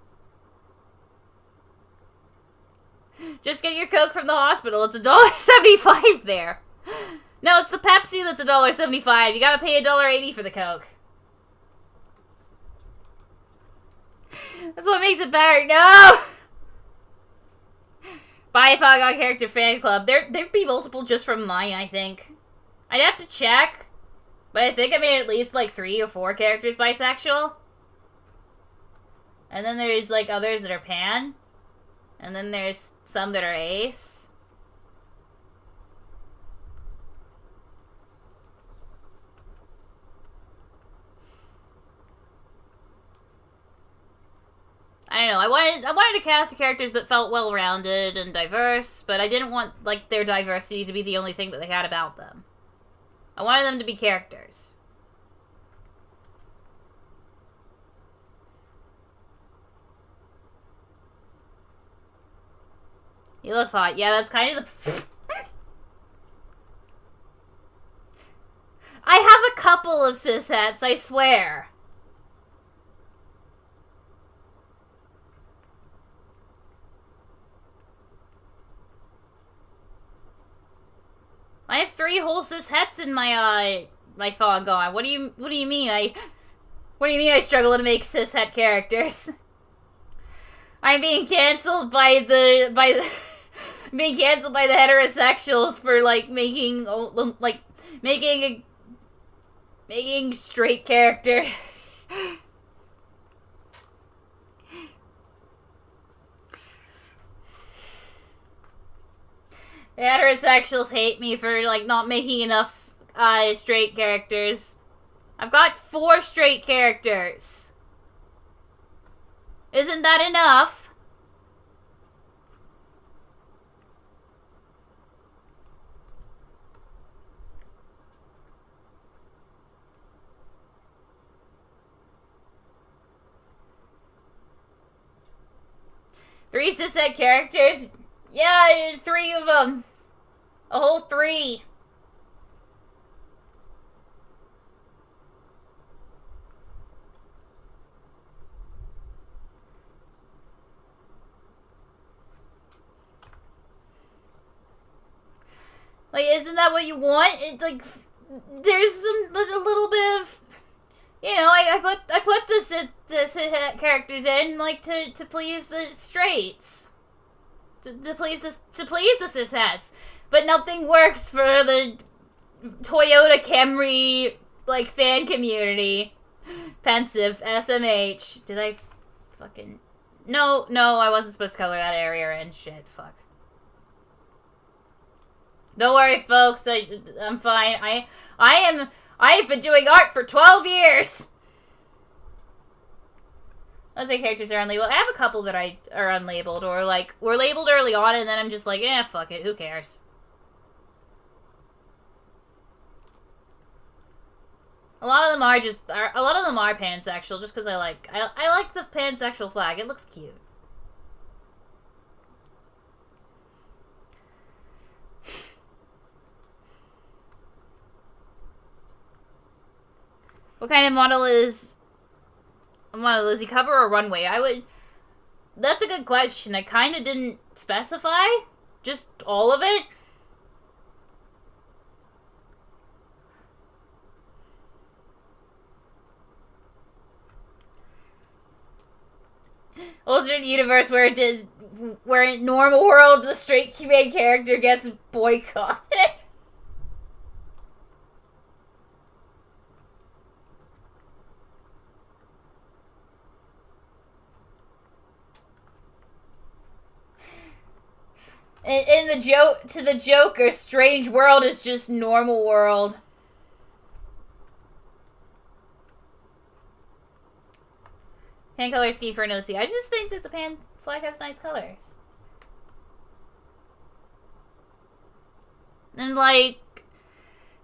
Just get your Coke from the hospital, it's $1.75 there. No, it's the Pepsi that's $1.75. You gotta pay $1.80 for the Coke. That's what makes it better. No! Buy a Fangan character fan club. There'd be multiple just from mine, I think. I'd have to check. But I think I made at least, like, 3 or 4 characters bisexual. And then there's, like, others that are pan. And then there's some that are ace. I know. I wanted to cast characters that felt well-rounded and diverse, but I didn't want, like, their diversity to be the only thing that they had about them. I wanted them to be characters. He looks hot. Yeah, that's kind of the... I have a couple of cishets, I swear. I have 3 whole cishets in my fangan. What do you mean? What do you mean I struggle to make cishet characters? I'm being canceled by the being canceled by the heterosexuals for like making straight character. The heterosexuals hate me for like not making enough straight characters. I've got 4 straight characters. Isn't that enough? Three cishet characters? Yeah, 3 of them. A whole 3. Like, isn't that what you want? It's like, there's a little bit of, you know, I put the characters in like to please the straights, to please the cishets, but nothing works for the Toyota Camry like fan community. Pensive SMH. Did I fucking no? I wasn't supposed to color that area in. Shit, fuck. Don't worry, folks. I'm fine. I've been doing art for 12 years. Let's say characters are unlabeled. I have a couple that are unlabeled or like were labeled early on, and then I'm just like, fuck it. Who cares? A lot of them are pansexual, just because I like the pansexual flag. It looks cute. What kind of model is he, cover or runway? That's a good question. I kind of didn't specify. Just all of it. Alternate universe where in normal world the straight main character gets boycotted. In the Joker, strange world is just normal world. Pan color scheme for an OC. I just think that the pan flag has nice colors. And like,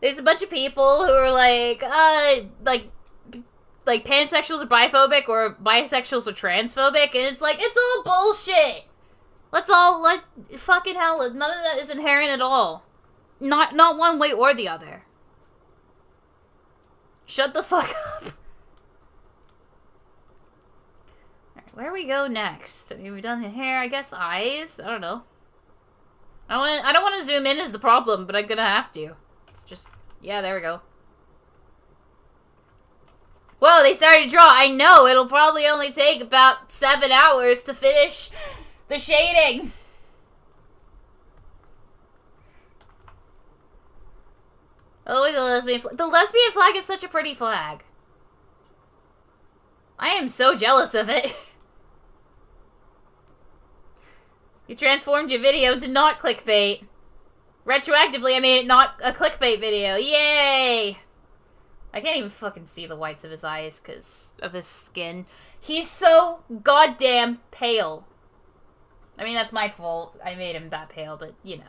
there's a bunch of people who are like pansexuals are biphobic or bisexuals are transphobic, and it's like, it's all bullshit. Fucking hell, none of that is inherent at all. Not one way or the other. Shut the fuck up. Alright, where we go next? I mean, we've done hair, I guess eyes? I don't know. I don't want to zoom in is the problem, but I'm gonna have to. It's just, yeah, there we go. Whoa, they started to draw. I know, it'll probably only take about 7 hours to finish the shading. Oh, the lesbian flag. The lesbian flag is such a pretty flag. I am so jealous of it. You transformed your video to not clickbait. Retroactively, I made it not a clickbait video. Yay! I can't even fucking see the whites of his eyes because of his skin. He's so goddamn pale. I mean, that's my fault. I made him that pale, but, you know.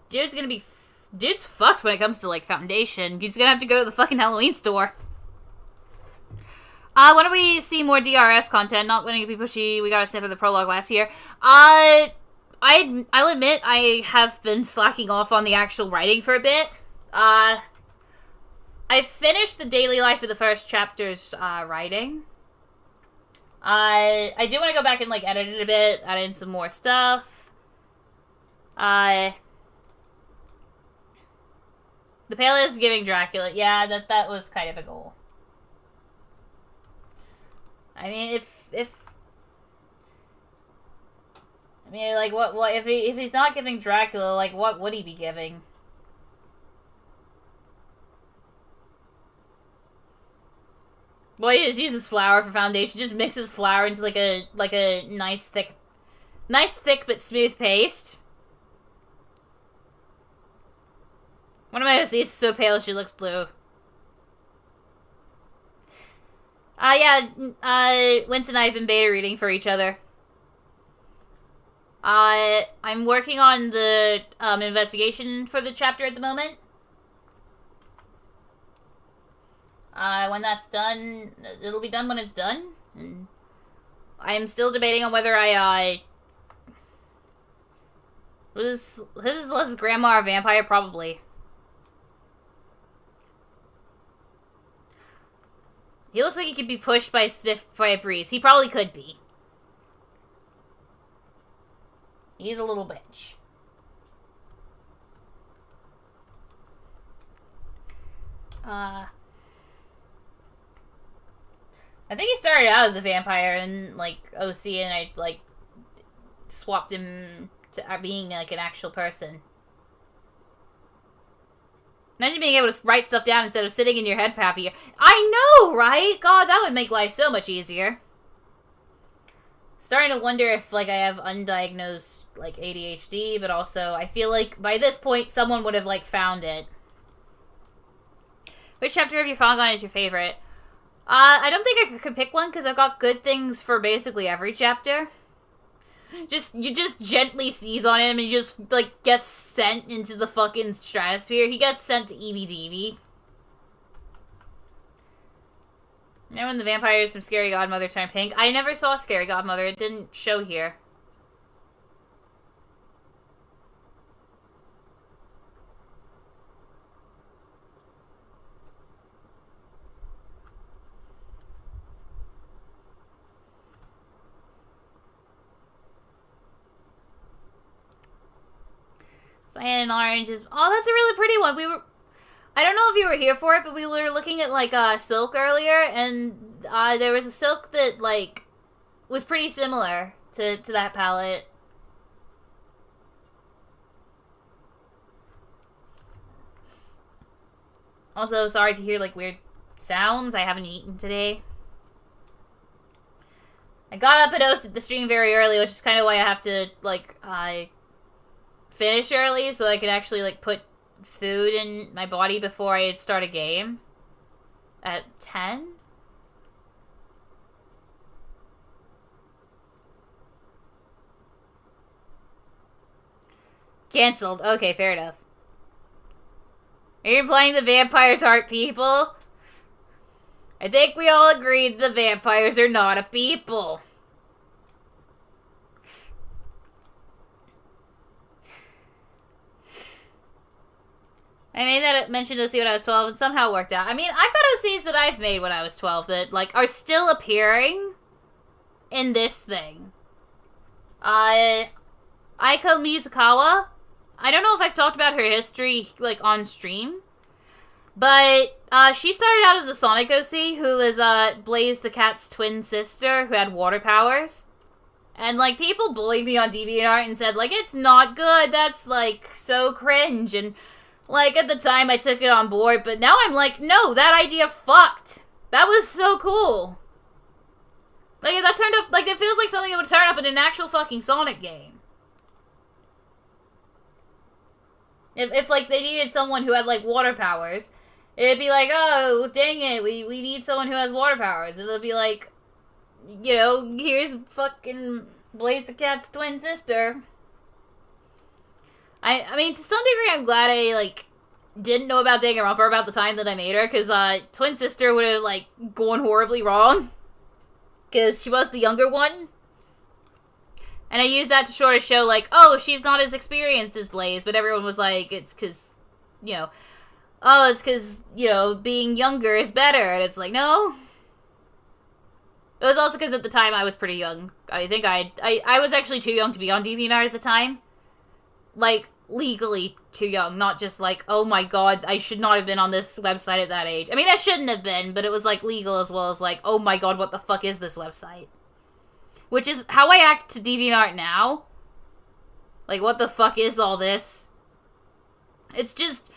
Dude's fucked when it comes to, like, foundation. He's gonna have to go to the fucking Halloween store. Why don't we see more DRS content? Not wanting to be pushy, we got a snip of the prologue last year. I'll admit I have been slacking off on the actual writing for a bit. I finished the daily life of the first chapter's writing. I do want to go back and, like, edit it a bit, add in some more stuff. The pale is giving Dracula. Yeah, that was kind of a goal. I mean, if he's not giving Dracula, like, what would he be giving? Well, he just uses flour for foundation. Just mixes flour into like a nice thick but smooth paste. One of my OCs is so pale she looks blue. Wince and I have been beta reading for each other. I'm working on the investigation for the chapter at the moment. When that's done, it'll be done when it's done. And I'm still debating on whether was his grandma a vampire? Probably. He looks like he could be pushed by a breeze. He probably could be. He's a little bitch. I think he started out as a vampire in, like, OC, and I, like, swapped him to being, like, an actual person. Imagine being able to write stuff down instead of sitting in your head for half a year. I know, right? God, that would make life so much easier. Starting to wonder if, like, I have undiagnosed, like, ADHD, but also I feel like by this point someone would have, like, found it. Which chapter of your fangan is your favorite? I don't think I could pick one because I've got good things for basically every chapter. You just gently seize on him and he just, like, gets sent into the fucking stratosphere. He gets sent to EBDB. Now when the vampires from Scary Godmother turn pink. I never saw Scary Godmother. It didn't show here. Cyan and orange is... Oh, that's a really pretty one. I don't know if you were here for it, but we were looking at, like, silk earlier, and there was a silk that, like, was pretty similar to that palette. Also, sorry if you hear, like, weird sounds. I haven't eaten today. I got up and hosted the stream very early, which is kind of why I have to, like, finish early so I could actually, like, put food in my body before I start a game at 10. Cancelled. Okay, fair enough. Are you playing the Vampire's Heart, people? I think we all agreed the vampires are not a people. I made that mention to see when I was 12 and somehow worked out. I mean, I've got OCs that I've made when I was 12 that, like, are still appearing in this thing. Aiko Mizukawa. I don't know if I've talked about her history, like, on stream. But, she started out as a Sonic OC who was, Blaze the Cat's twin sister who had water powers. And, like, people bullied me on DeviantArt and said, like, it's not good, that's, like, so cringe, and... Like, at the time, I took it on board, but now I'm like, no, that idea fucked. That was so cool. Like, if that turned up, like, it feels like something that would turn up in an actual fucking Sonic game. If like, they needed someone who had, like, water powers, It'd be like, oh, dang it, we need someone who has water powers. It'll be like, you know, here's fucking Blaze the Cat's twin sister. I mean, to some degree, I'm glad I, like, didn't know about Danganronpa about the time that I made her, because, twin sister would have, like, gone horribly wrong. Because she was the younger one. And I used that to sort of show, like, oh, she's not as experienced as Blaze, but everyone was like, it's because, you know, oh, it's because, you know, being younger is better. And it's like, no. It was also because at the time I was pretty young. I think I was actually too young to be on DeviantArt at the time. Like, legally too young. Not just like, oh my god, I should not have been on this website at that age. I mean, I shouldn't have been, but it was, like, legal as well as, like, oh my god, what the fuck is this website? Which is how I act to DeviantArt now. Like, what the fuck is all this? It's just...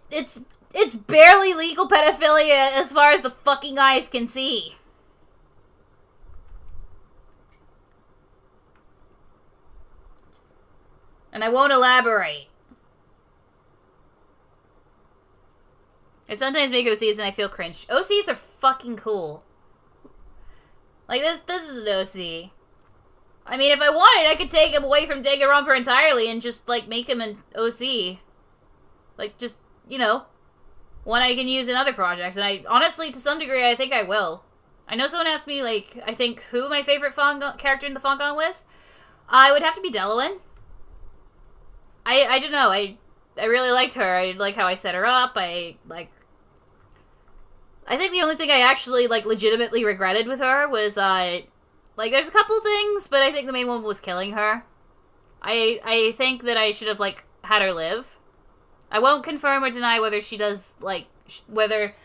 It's barely legal pedophilia as far as the fucking eyes can see. And I won't elaborate. I sometimes make OCs and I feel cringe. OCs are fucking cool. Like, this is an OC. I mean, if I wanted, I could take him away from Danganronpa entirely and just, like, make him an OC. Like, just, you know, one I can use in other projects. And I, honestly, to some degree, I think I will. I know someone asked me, like, I think who my favorite character in the fangan was. I would have to be Delawin. I don't know. I really liked her. I like how I set her up. I think the only thing I actually, like, legitimately regretted with her was, like, there's a couple things, but I think the main one was killing her. I think that I should have, like, had her live. I won't confirm or deny whether she does, like, whether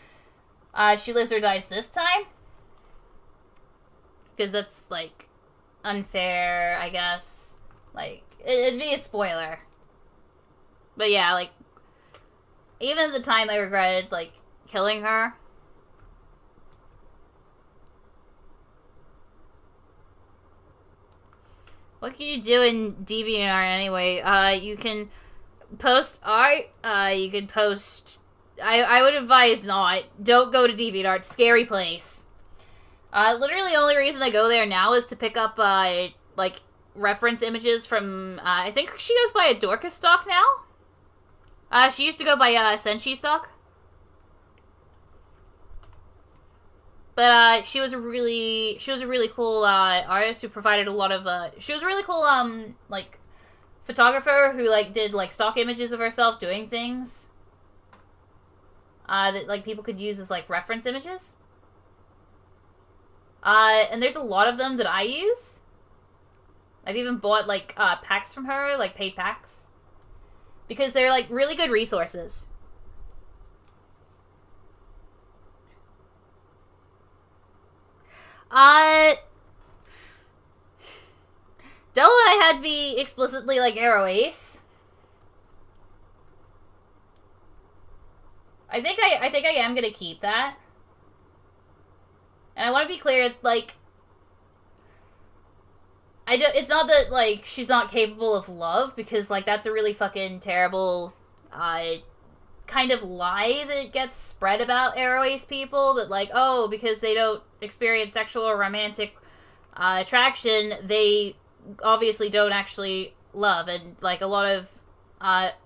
she lives or dies this time. Because that's, like, unfair, I guess. Like, it'd be a spoiler. But yeah, like, even at the time I regretted, like, killing her. What can you do in DeviantArt anyway? You can post art, you can post... I would advise not. Don't go to DeviantArt. Scary place. Literally the only reason I go there now is to pick up, like, reference images from, I think she goes by a Dorcas stock now? She used to go by, Senshi stock. But, she was a really cool, artist who provided a lot of, she was a really cool, like, photographer who, like, did, like, stock images of herself doing things. That, like, people could use as, like, reference images. And there's a lot of them that I use. I've even bought, like, packs from her, like, paid packs. Because they're, like, really good resources. Della and I had be explicitly, like, airou ace. I think I am gonna keep that. And I want to be clear, like, it's not that, like, she's not capable of love, because, like, that's a really fucking terrible, kind of lie that gets spread about airou ace people, that, like, oh, because they don't experience sexual or romantic, attraction, they obviously don't actually love, and, like, a lot of,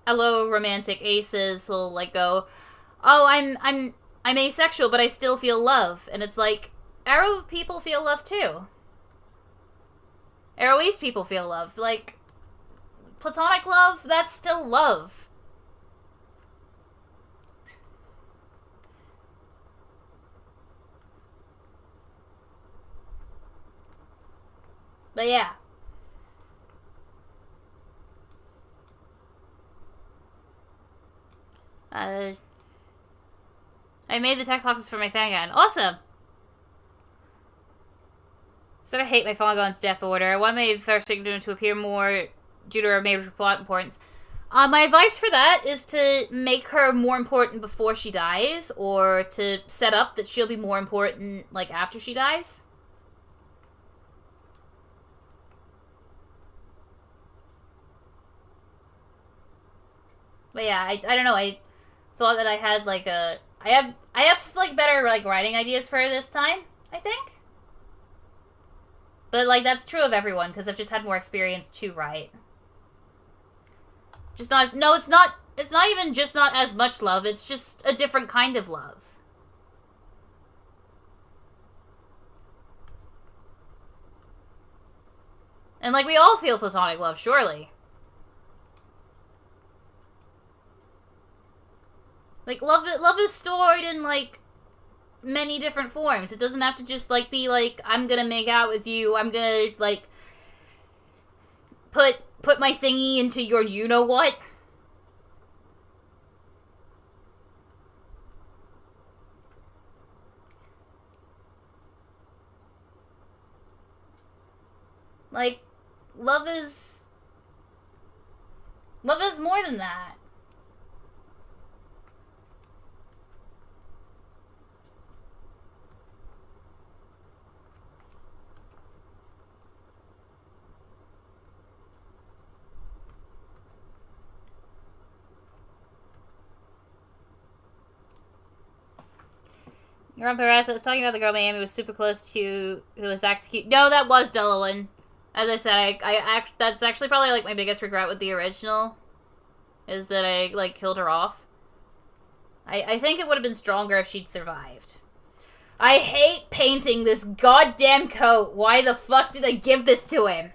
hello romantic aces will, like, go, oh, I'm asexual, but I still feel love, and it's like, airou people feel love too. Airou ace people feel love. Like, platonic love, that's still love. But yeah. I made the text boxes for my fangan. Awesome! Sort of hate my fangan's death order. I want my first victim to appear more due to her major plot importance. My advice for that is to make her more important before she dies, or to set up that she'll be more important, like, after she dies. But yeah, I don't know, I thought that I had, like, I have like better like writing ideas for her this time, I think. But like that's true of everyone because I've just had more experience to write. Just not as, no, it's not even just not as much love, it's just a different kind of love. And like we all feel platonic love, surely. Like love is stored in like many different forms. It doesn't have to just like be like I'm gonna make out with you. I'm gonna like put my thingy into your you know what. Like love is more than that. Grandpa Perez, I was talking about the girl Miami was super close to who was executed. No, that was Delawan. As I said, that's actually probably like my biggest regret with the original, is that I like killed her off. I think it would have been stronger if she'd survived. I hate painting this goddamn coat. Why the fuck did I give this to him?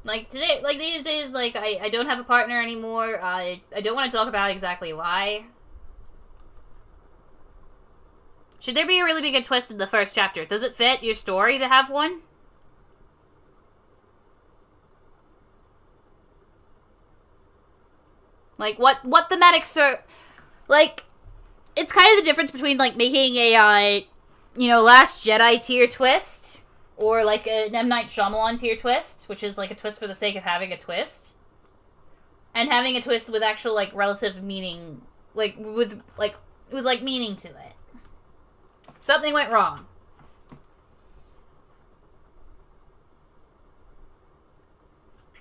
Like, today, like, these days, like, I don't have a partner anymore. I don't want to talk about exactly why. Should there be a really big twist in the first chapter? Does it fit your story to have one? Like, what thematics are... Like, it's kind of the difference between, like, making a, you know, Last Jedi tier twist... Or, like, an M. Night Shyamalan tier twist, which is, like, a twist for the sake of having a twist. And having a twist with actual, like, relative meaning, like, with meaning to it. Something went wrong.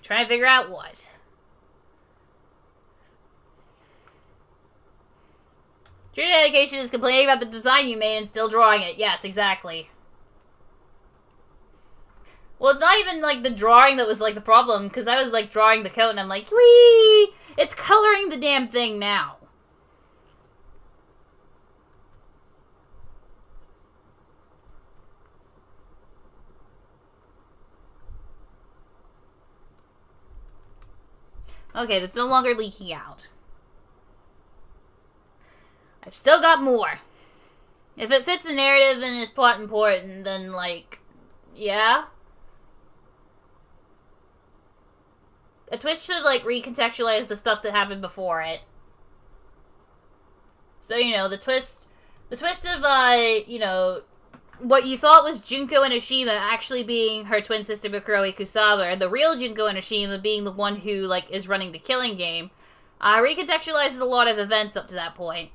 Trying to figure out what. True dedication is complaining about the design you made and still drawing it. Yes, exactly. Well, it's not even, like, the drawing that was, like, the problem, because I was, like, drawing the coat, and I'm like, whee! It's coloring the damn thing now. Okay, that's no longer leaking out. I've still got more. If it fits the narrative and is plot important, then, like, yeah. A twist should, like, recontextualize the stuff that happened before it. So, you know, the twist of, you know, what you thought was Junko Enoshima actually being her twin sister Bukuro Kusaba, and the real Junko Enoshima being the one who, like, is running the killing game, recontextualizes a lot of events up to that point.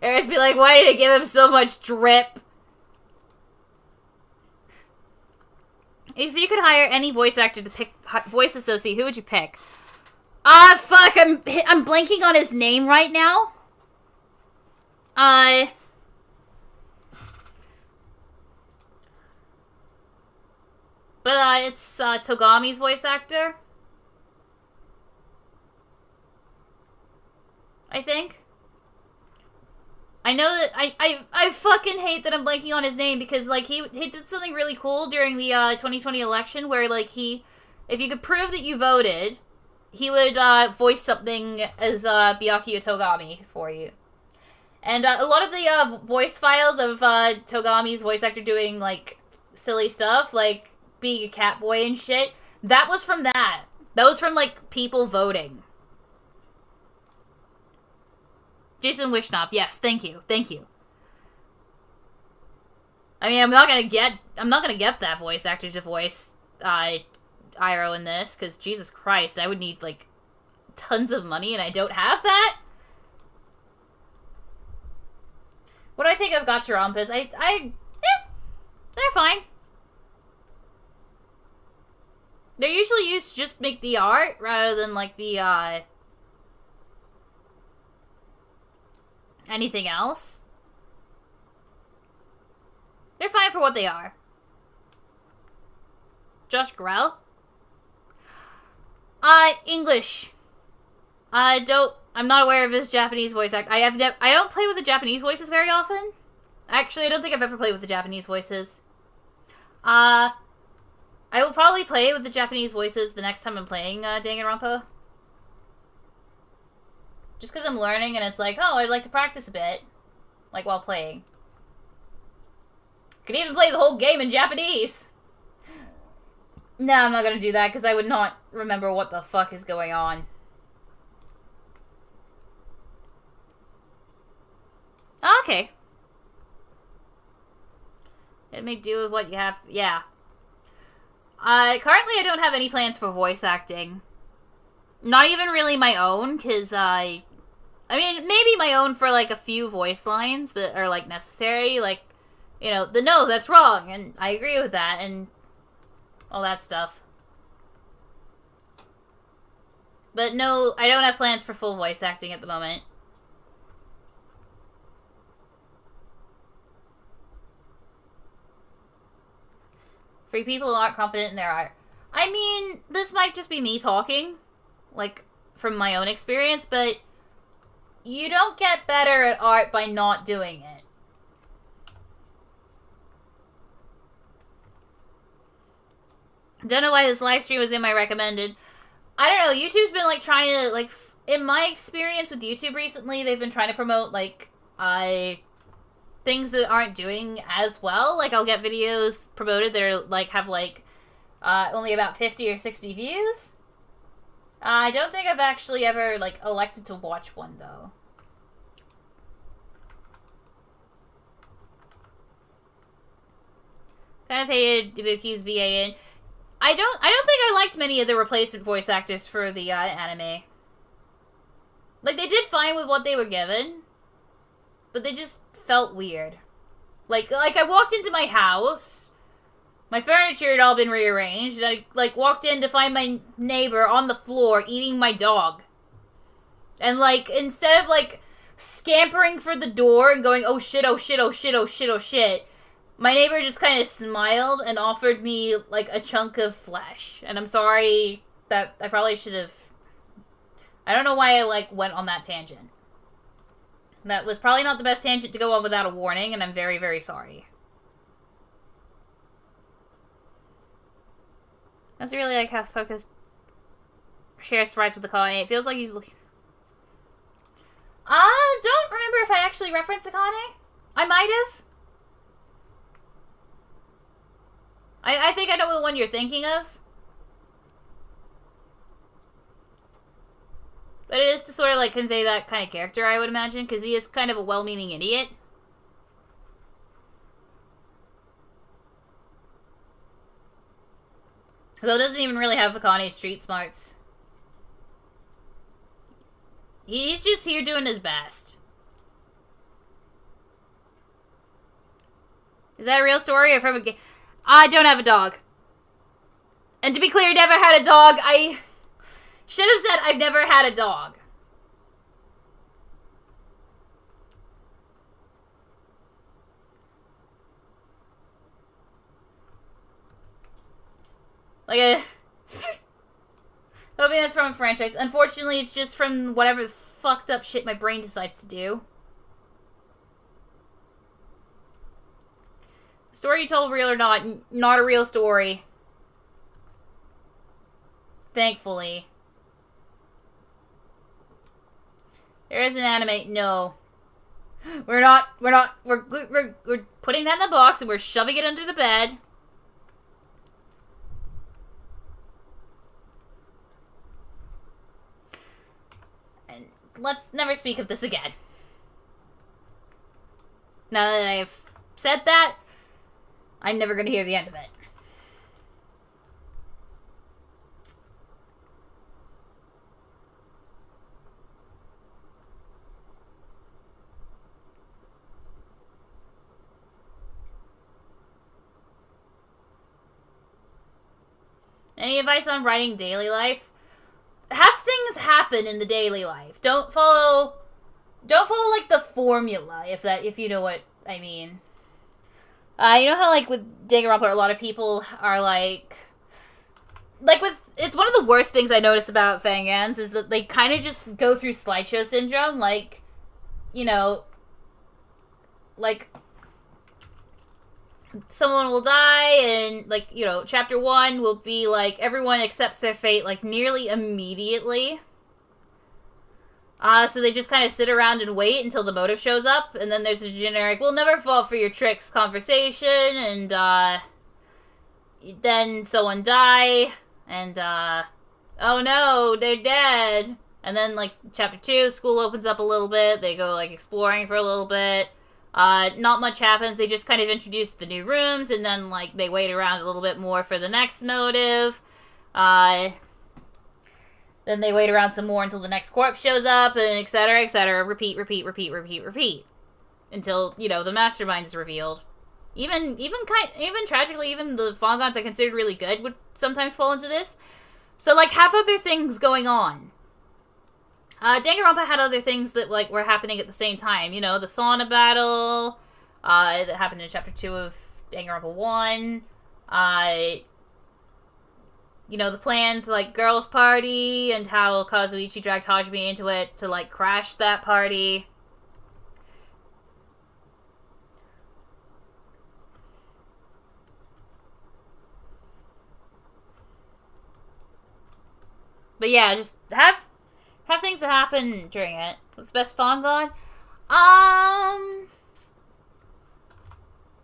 Eris be like, why did it give him so much drip? If you could hire any voice actor to pick voice associate, who would you pick? Fuck, I'm blanking on his name right now. But it's Togami's voice actor, I think. I know that I fucking hate that I'm blanking on his name because, like, he did something really cool during the 2020 election where, like, if you could prove that you voted, he would voice something as Byakuya Togami for you. And a lot of the voice files of Togami's voice actor doing, like, silly stuff, like being a cat boy and shit, that was from that. That was from, like, people voting. Jason Wishnop, yes, thank you. I mean, I'm not gonna get that voice actor to voice Airou in this, because Jesus Christ, I would need, like, tons of money, and I don't have that. What do I think of Gacharampus? They're fine. They're usually used to just make the art rather than like the anything else. They're fine for what they are. Josh Grell? English. I'm not aware of his Japanese voice act. I don't play with the Japanese voices very often. Actually, I don't think I've ever played with the Japanese voices. I will probably play with the Japanese voices the next time I'm playing Danganronpa. Just because I'm learning and it's like, oh, I'd like to practice a bit. Like, while playing. Could even play the whole game in Japanese. No, I'm not gonna do that because I would not remember what the fuck is going on. Okay. It make do with what you have. Yeah. Currently I don't have any plans for voice acting. Not even really my own, because I mean, maybe my own for, like, a few voice lines that are, like, necessary. Like, you know, no, that's wrong, and I agree with that, and all that stuff. But no, I don't have plans for full voice acting at the moment. For people who aren't confident in their art. I mean, this might just be me talking, like, from my own experience, but you don't get better at art by not doing it. Don't know why this live stream was in my recommended. I don't know, YouTube's been, like, trying to, like, in my experience with YouTube recently, they've been trying to promote, like, things that aren't doing as well. Like, I'll get videos promoted that are, like, have, like, only about 50 or 60 views. I don't think I've actually ever, like, elected to watch one, though. Kind of hated Ibuki's VA in. I don't think I liked many of the replacement voice actors for the anime. Like, they did fine with what they were given, but they just felt weird. Like I walked into my house, my furniture had all been rearranged, and I, like, walked in to find my neighbor on the floor eating my dog. And, like, instead of, like, scampering for the door and going, oh shit, oh shit, oh shit, oh shit, oh shit, my neighbor just kind of smiled and offered me, like, a chunk of flesh. And I'm sorry that I probably should have... I don't know why I, like, went on that tangent. That was probably not the best tangent to go on without a warning, and I'm very, very sorry. That's really like how Soka shares sprites with the Akane. It feels like he's looking... don't remember if I actually referenced Akane. I might have. I think I know the one you're thinking of. But it is to sort of, like, convey that kind of character, I would imagine, because he is kind of a well-meaning idiot. Though doesn't even really have Akane's street smarts. He's just here doing his best. Is that a real story or from a game? I don't have a dog. And to be clear, never had a dog. I should have said I've never had a dog. Like a... Hoping that's from a franchise. Unfortunately, it's just from whatever the fucked up shit my brain decides to do. Story you told, real or not? Not a real story. Thankfully. There is an anime. No. We're putting that in the box and we're shoving it under the bed. And let's never speak of this again. Now that I've said that, I'm never going to hear the end of it. any advice on writing daily life? Have things happen in the daily life. Don't follow like the formula, if you know what I mean. You know how like with Danganronpa, a lot of people are like it's one of the worst things I notice about fangans is that they kind of just go through slideshow syndrome, like, you know, like someone will die and, like, you know, chapter 1 will be like everyone accepts their fate like nearly immediately. So they just kind of sit around and wait until the motive shows up, and then there's the generic, we'll never fall for your tricks conversation, and, then someone die, and, oh no, they're dead. And then, like, chapter 2, school opens up a little bit, they go, like, exploring for a little bit. Not much happens, they just kind of introduce the new rooms, and then, like, they wait around a little bit more for the next motive. Then they wait around some more until the next corpse shows up, and etc., etc. Repeat. Until, you know, the mastermind is revealed. Even tragically, even the fangans I considered really good would sometimes fall into this. So, like, have other things going on. Danganronpa had other things that, like, were happening at the same time. You know, the sauna battle, that happened in chapter 2 of Danganronpa 1. You know, the planned, like, girls' party, and how Kazuichi dragged Hajime into it to, like, crash that party. But yeah, just have things that happen during it. What's the best fangan? I'll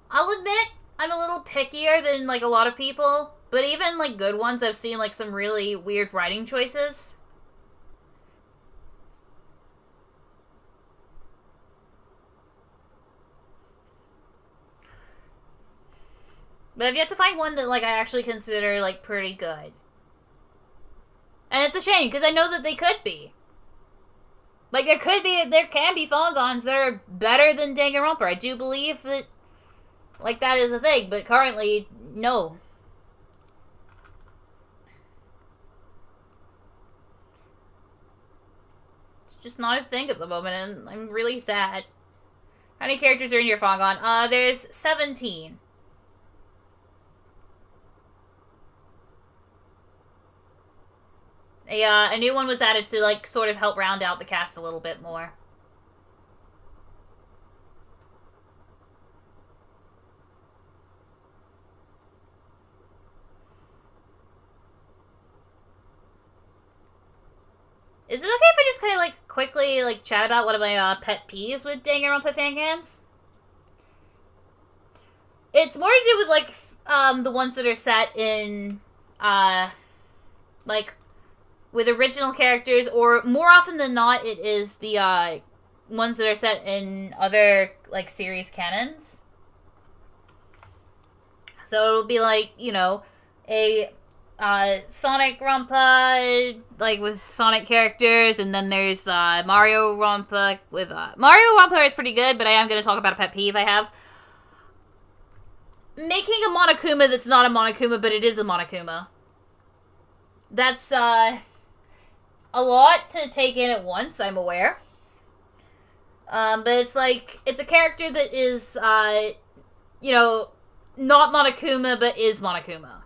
admit, I'm a little pickier than, like, a lot of people. But even, like, good ones, I've seen, like, some really weird writing choices. But I've yet to find one that, like, I actually consider, like, pretty good. And it's a shame, because I know that they could be. Like, there can be fangans that are better than Danganronpa. I do believe that, like, that is a thing, but currently, no. It's just not a thing at the moment, and I'm really sad. How many characters are in your fangan? There's 17. A new one was added to, like, sort of help round out the cast a little bit more. Is it okay if I just kind of, like, quickly, like, chat about one of my, pet peeves with Danganronpa fangans? It's more to do with, like, the ones that are set in, like, with original characters, or more often than not, it is the, ones that are set in other, like, series canons. So it'll be, like, you know, a Sonic Rampa, like, with Sonic characters, and then there's, Mario Rampa with, Mario Rampa is pretty good, but I am going to talk about a pet peeve I have. Making a Monokuma that's not a Monokuma, but it is a Monokuma. That's, a lot to take in at once, I'm aware. But it's, like, it's a character that is, you know, not Monokuma, but is Monokuma.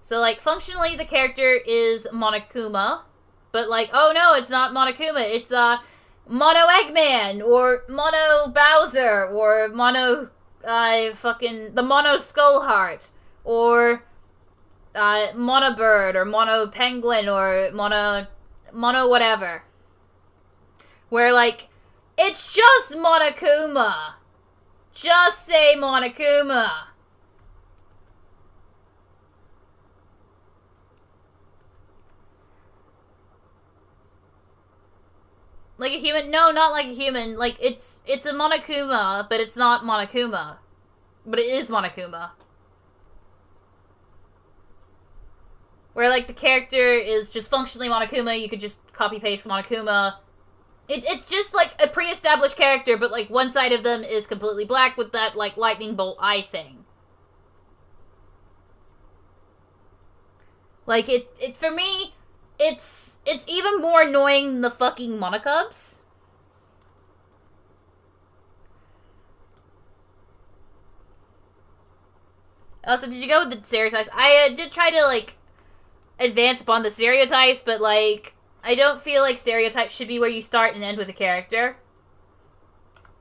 So, like, functionally, the character is Monokuma, but, like, oh no, it's not Monokuma, it's, Mono Eggman, or Mono Bowser, or Mono, the Mono Skullheart, or, Mono Bird, or Mono Penguin, or Mono whatever. Where, like, it's just Monokuma. Just say Monokuma. Like a human? No, not like a human. Like, it's a Monokuma, but it's not Monokuma. But it is Monokuma. Where, like, the character is just functionally Monokuma, you could just copy-paste Monokuma. It's just, like, a pre-established character, but, like, one side of them is completely black with that, like, lightning bolt eye thing. Like, for me, it's even more annoying than the fucking monocubs. Also, did you go with the stereotypes? I did try to, like, advance upon the stereotypes, but, like, I don't feel like stereotypes should be where you start and end with a character.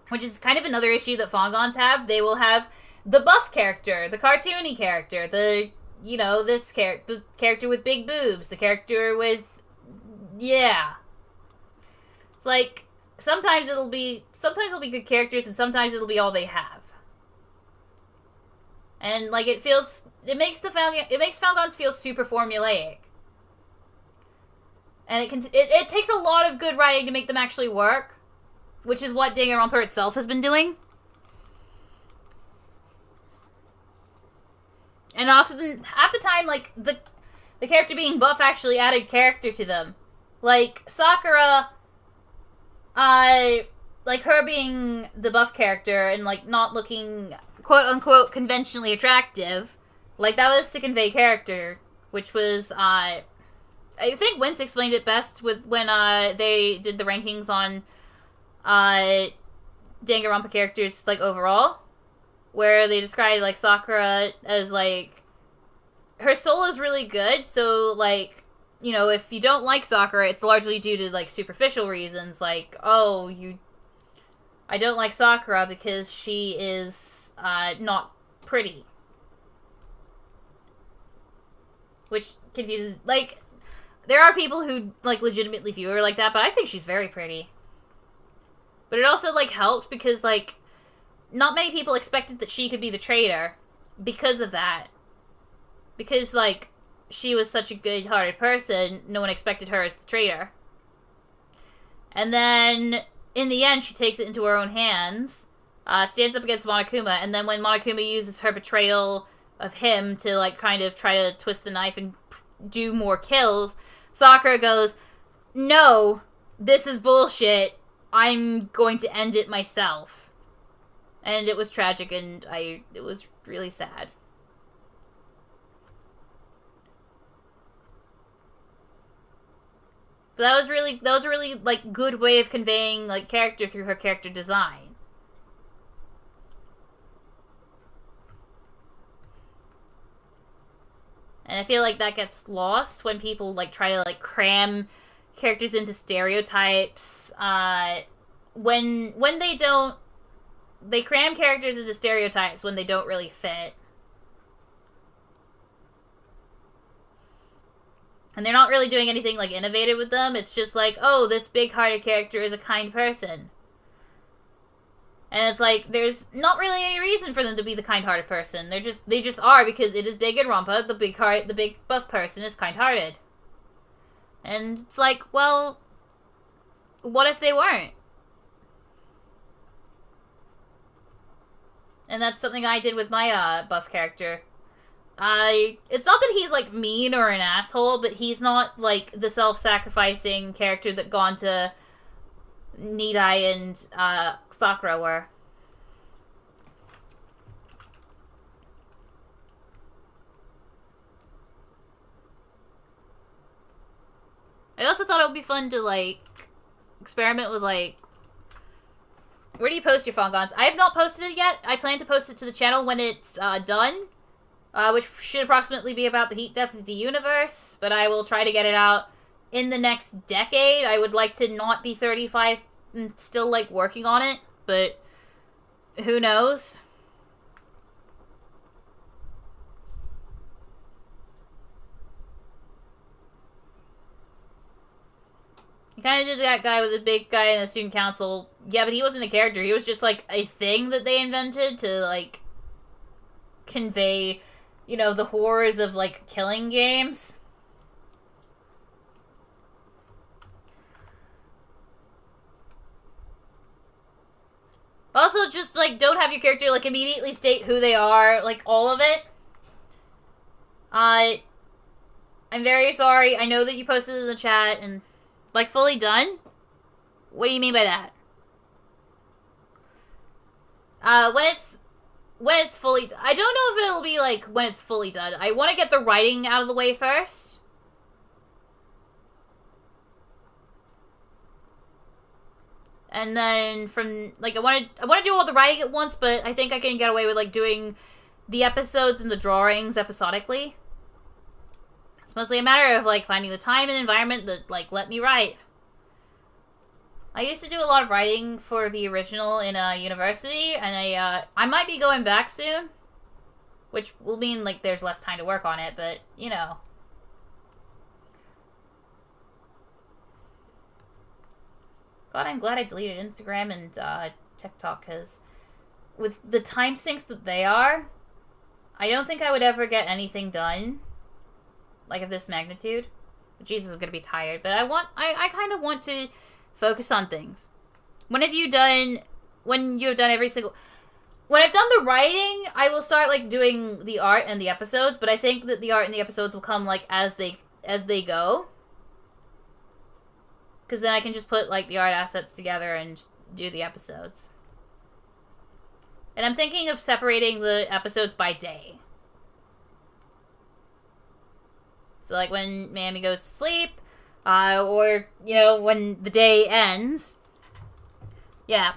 Which is kind of another issue that Fangans have. They will have the buff character, the cartoony character, the, you know, the character with big boobs, the character with, yeah. It's like, sometimes it'll be good characters, and sometimes it'll be all they have. And, like, it makes Fangans feel super formulaic. And it takes a lot of good writing to make them actually work, which is what Danganronpa itself has been doing. And half the time, like, the character being buff actually added character to them. Like, Sakura, like, her being the buff character and, like, not looking quote-unquote conventionally attractive, like, that was to convey character, which was, I think Wince explained it best when they did the rankings on Danganronpa characters, like, overall, where they described, like, Sakura as, like, her soul is really good, so, like, you know, if you don't like Sakura, it's largely due to, like, superficial reasons, like, oh, I don't like Sakura because she is not pretty. Which confuses, like, there are people who, like, legitimately view her like that, but I think she's very pretty. But it also, like, helped because, like, not many people expected that she could be the traitor because of that. Because, like, she was such a good-hearted person, no one expected her as the traitor. And then, in the end, she takes it into her own hands, stands up against Monokuma, and then when Monokuma uses her betrayal of him to, like, kind of try to twist the knife and do more kills, Sakura goes, no, this is bullshit, I'm going to end it myself. And it was tragic, and it was really sad. But that was a really, like, good way of conveying, like, character through her character design. And I feel like that gets lost when people, like, try to, like, cram characters into stereotypes. When they don't... They cram characters into stereotypes when they don't really fit. And they're not really doing anything, like, innovative with them. It's just like, oh, this big-hearted character is a kind person. And it's like, there's not really any reason for them to be the kind-hearted person. They just are, because it is Danganronpa, the big buff person is kind-hearted. And it's like, well, what if they weren't? And that's something I did with my, buff character. It's not that he's, like, mean or an asshole, but he's not, like, the self-sacrificing character that Gonta, Nidai, and, Sakura were. I also thought it would be fun to, like, experiment with, like, where do you post your Fangans? I have not posted it yet. I plan to post it to the channel when it's, done. Which should approximately be about the heat death of the universe, but I will try to get it out in the next decade. I would like to not be 35 and still, like, working on it, but who knows? You kind of did that guy with the big guy in the student council. Yeah, but he wasn't a character. He was just, like, a thing that they invented to, like, convey, you know, the horrors of, like, killing games. Also, just, like, don't have your character, like, immediately state who they are, like, all of it. I'm very sorry. I know that you posted in the chat and, like, fully done? What do you mean by that? when it's fully... I don't know if it'll be, like, when it's fully done. I want to get the writing out of the way first. And then from, like, I want to do all the writing at once, but I think I can get away with, like, doing the episodes and the drawings episodically. It's mostly a matter of, like, finding the time and environment that, like, let me write. I used to do a lot of writing for the original in university, and I might be going back soon, which will mean, like, there's less time to work on it, but, you know. God, I'm glad I deleted Instagram and TikTok, because with the time sinks that they are, I don't think I would ever get anything done, like, of this magnitude. Jesus, I'm gonna be tired, but I kind of want to focus on things. When you've done every single... When I've done the writing, I will start, like, doing the art and the episodes, but I think that the art and the episodes will come, like, as they go. Because then I can just put, like, the art assets together and do the episodes. And I'm thinking of separating the episodes by day. So, like, when Mammy goes to sleep, or, you know, when the day ends. Yeah.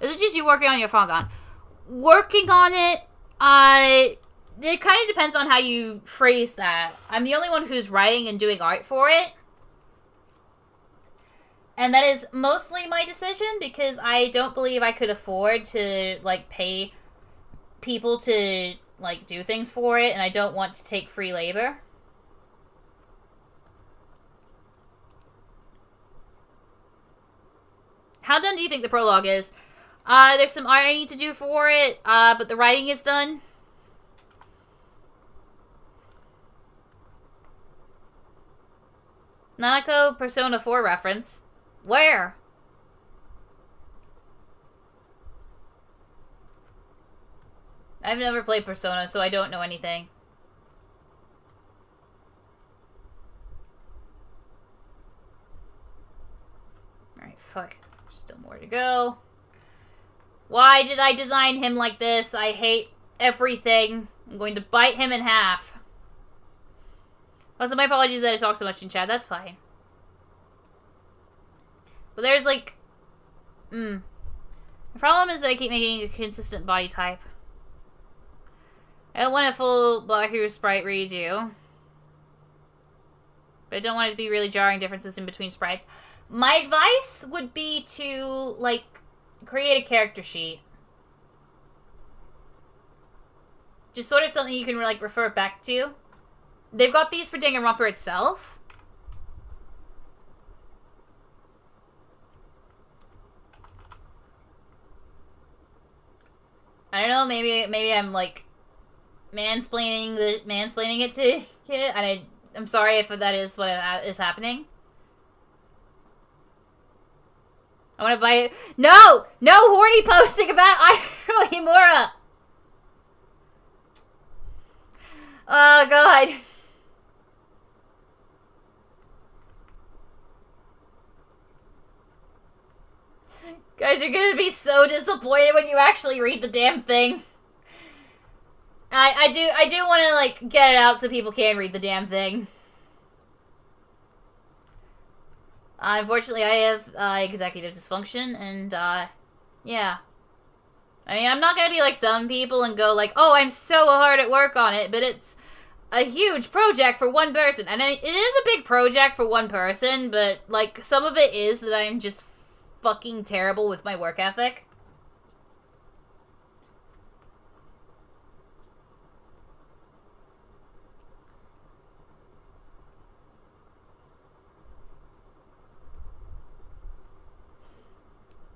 This is just you working on your fangan. Working on it, it kind of depends on how you phrase that. I'm the only one who's writing and doing art for it. And that is mostly my decision, because I don't believe I could afford to, like, pay people to, like, do things for it, and I don't want to take free labor. How done do you think the prologue is? There's some art I need to do for it, but the writing is done. Nanako Persona 4 reference. Where? I've never played Persona, so I don't know anything. Alright, fuck. Still more to go. Why did I design him like this? I hate everything. I'm going to bite him in half. Also, my apologies that I talk so much in chat. That's fine. But there's, like... The problem is that I keep making a consistent body type. I don't want a full Black Hero sprite redo. But I don't want it to be really jarring differences in between sprites. My advice would be to, like, create a character sheet. Just sort of something you can, like, refer back to. They've got these for Danganronpa itself. I don't know, maybe I'm, like, mansplaining it to kid, and I'm sorry if that is what is happening. I want to bite it. No! No horny posting about airou himura! Oh, God. Guys, you're gonna be so disappointed when you actually read the damn thing. I do want to, like, get it out so people can read the damn thing. Unfortunately, I have executive dysfunction, and, yeah. I mean, I'm not gonna be like some people and go like, oh, I'm so hard at work on it, but it's a huge project for one person. And it is a big project for one person, but, like, some of it is that I'm just fucking terrible with my work ethic.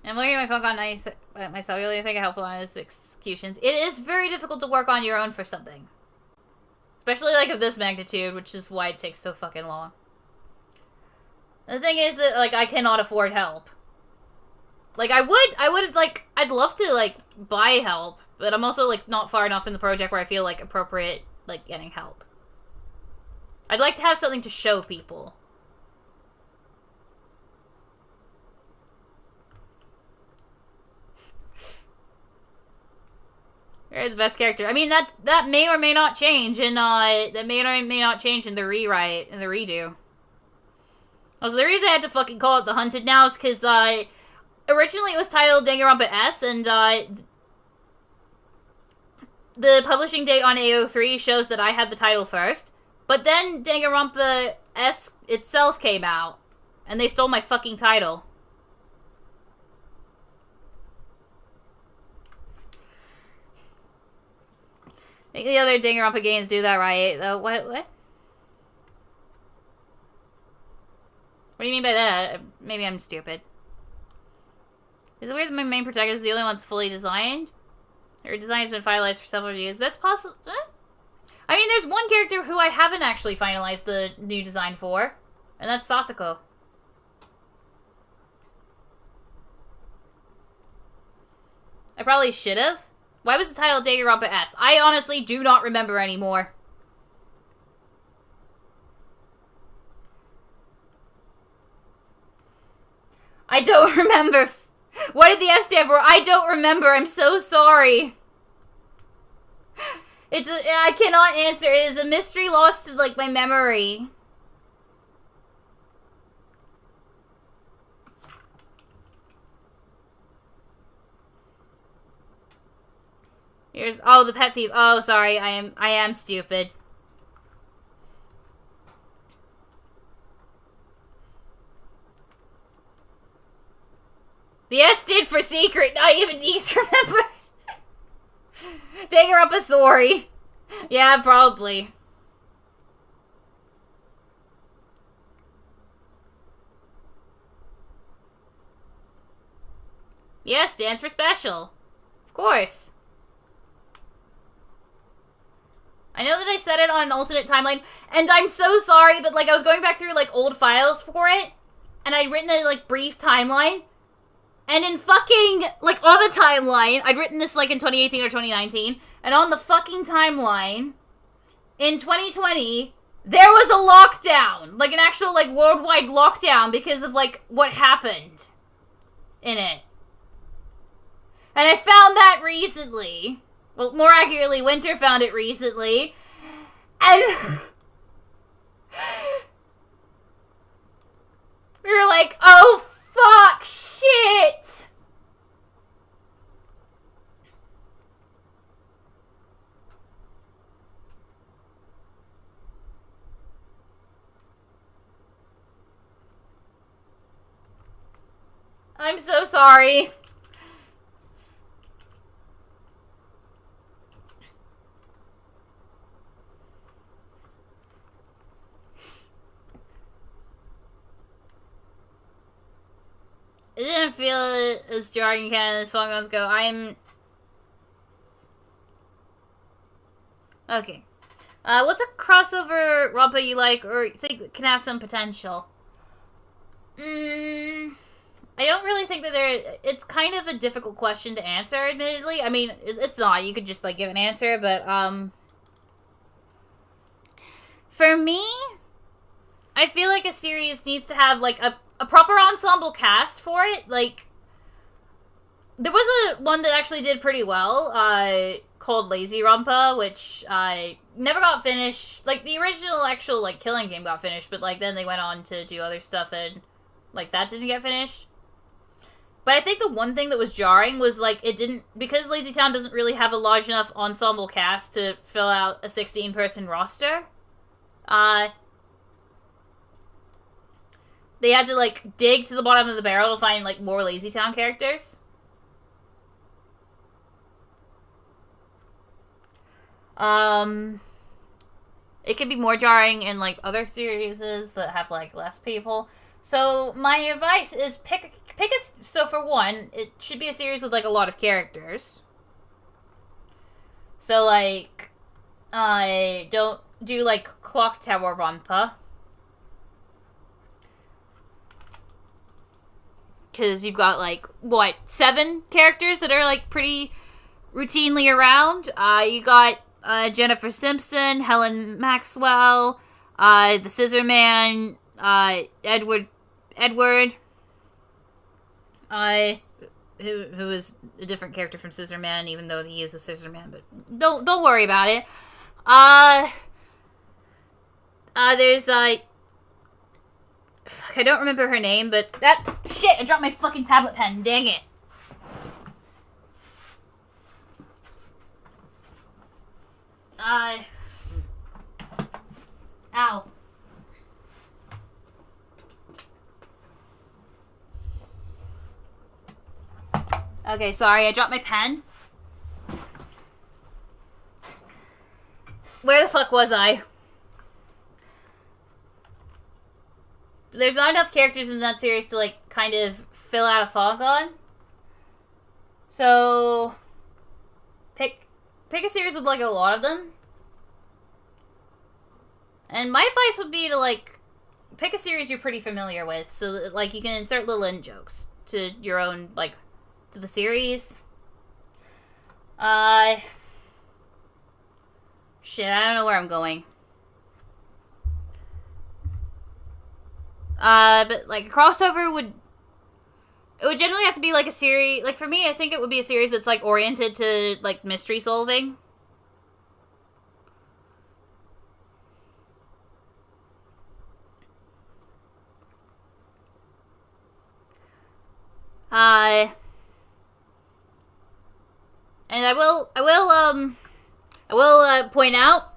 I'm looking at my phone on myself. The only thing I help on is executions. It is very difficult to work on your own for something. Especially, like, of this magnitude, which is why it takes so fucking long. The thing is that, like, I cannot afford help. Like, I'd love to, like, buy help, but I'm also, like, not far enough in the project where I feel, like, appropriate, like, getting help. I'd like to have something to show people. They're the best character. I mean, that may or may not change in, that may or may not change in the rewrite, in the redo. Also, the reason I had to fucking call it The Hunted now is because, originally it was titled Danganronpa S, and, the publishing date on AO3 shows that I had the title first. But then Danganronpa S itself came out, and they stole my fucking title. I think the other Danganronpa games do that right, though. What? What do you mean by that? Maybe I'm stupid. Is it weird that my main protagonist is the only one that's fully designed? Her design has been finalized for several years. That's possible. I mean, there's one character who I haven't actually finalized the new design for, and that's Satoko. I probably should have. Why was the title Danganronpa S? I honestly do not remember anymore. I don't remember. What did the S stand for? I don't remember. I'm so sorry. I cannot answer. It is a mystery lost to, like, my memory. Here's, oh, the pet thief. Oh, sorry. I am stupid. The S stood for secret. Not even East remembers. Danganronpa, sorry. Yeah, probably. The S stands for special. Of course. I know that I said it on an alternate timeline, and I'm so sorry, but, like, I was going back through, like, old files for it, and I'd written a, like, brief timeline, and in fucking, like, on the timeline, I'd written this, like, in 2018 or 2019, and on the fucking timeline, in 2020, there was a lockdown, like, an actual, like, worldwide lockdown because of, like, what happened in it. And I found that recently. Well, more accurately, Winter found it recently. And we were like, oh, fuck, shit. I'm so sorry. It didn't feel as jarring kind as phone calls go. Okay. What's a crossover Rampa you like or think can have some potential? I don't really think that it's kind of a difficult question to answer, admittedly. I mean, it's not. You could just, like, give an answer, but, for me, I feel like a series needs to have, like, a proper ensemble cast for it. Like, there was one that actually did pretty well, called Lazy Rumpa, which, never got finished. Like, the original actual, like, Killing game got finished, but, like, then they went on to do other stuff, and, like, that didn't get finished. But I think the one thing that was jarring was, like, it didn't, because Lazy Town doesn't really have a large enough ensemble cast to fill out a 16-person roster, they had to, like, dig to the bottom of the barrel to find, like, more Lazy Town characters. It could be more jarring in, like, other series that have, like, less people. So, my advice is so for one, it should be a series with, like, a lot of characters. So, like, don't do, like, Clock Tower Rampa. Because you've got, like, what, 7 characters that are, like, pretty routinely around. You got Jennifer Simpson, Helen Maxwell, the Scissor Man, Edward, who is a different character from Scissor Man, even though he is a Scissor Man. But don't worry about it. There's I don't remember her name, but that shit. I dropped my fucking tablet pen. Dang it. Ow. Okay, sorry, I dropped my pen. Where the fuck was I? There's not enough characters in that series to, like, kind of fill out a fangan. So, pick a series with, like, a lot of them. And my advice would be to, like, pick a series you're pretty familiar with, so that, like, you can insert little in-jokes to your own, like, to the series. Shit, I don't know where I'm going. But, like, a crossover would... It would generally have to be, like, a series... Like, for me, I think it would be a series that's, like, oriented to, like, mystery solving. And I will point out,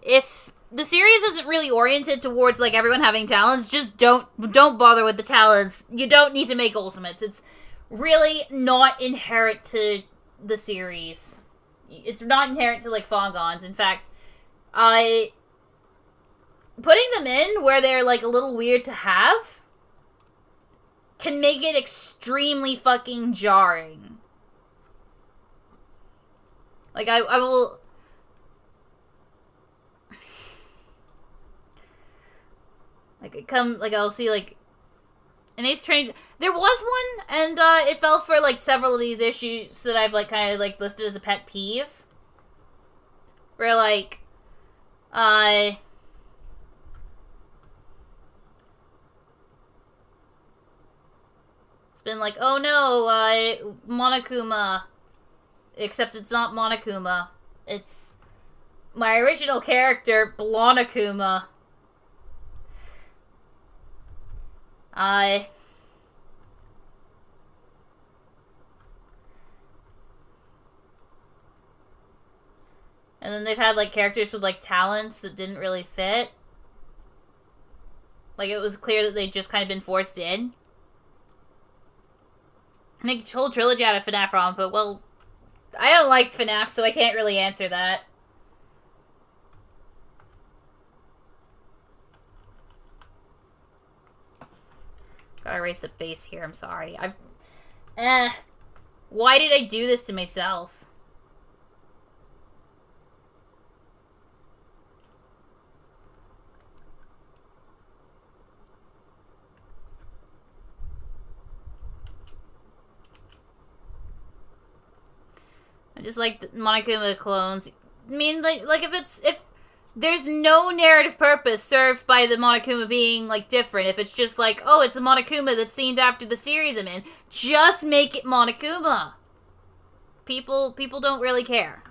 if the series isn't really oriented towards, like, everyone having talents, just don't bother with the talents. You don't need to make ultimates. It's really not inherent to the series. It's not inherent to, like, fangans. In fact, putting them in where they're, like, a little weird to have can make it extremely fucking jarring. Like, I will... Like, I'll see, like, an Ace Attorney... There was one, and, it fell for, like, several of these issues that I've, like, kind of, like, listed as a pet peeve. Where, like, it's been like, oh no, Monokuma... Except it's not Monokuma. It's my original character, Blonokuma. And then they've had, like, characters with, like, talents that didn't really fit. Like, it was clear that they'd just kind of been forced in. I think the whole trilogy out of FNAF ROM, but, well... I don't like FNAF, so I can't really answer that. Gotta erase the base here, I'm sorry. Why did I do this to myself? I just like the Monokuma clones. I mean, like if there's no narrative purpose served by the Monokuma being, like, different, if it's just like, oh, it's a Monokuma that's themed after the series I'm in, just make it Monokuma. People don't really care.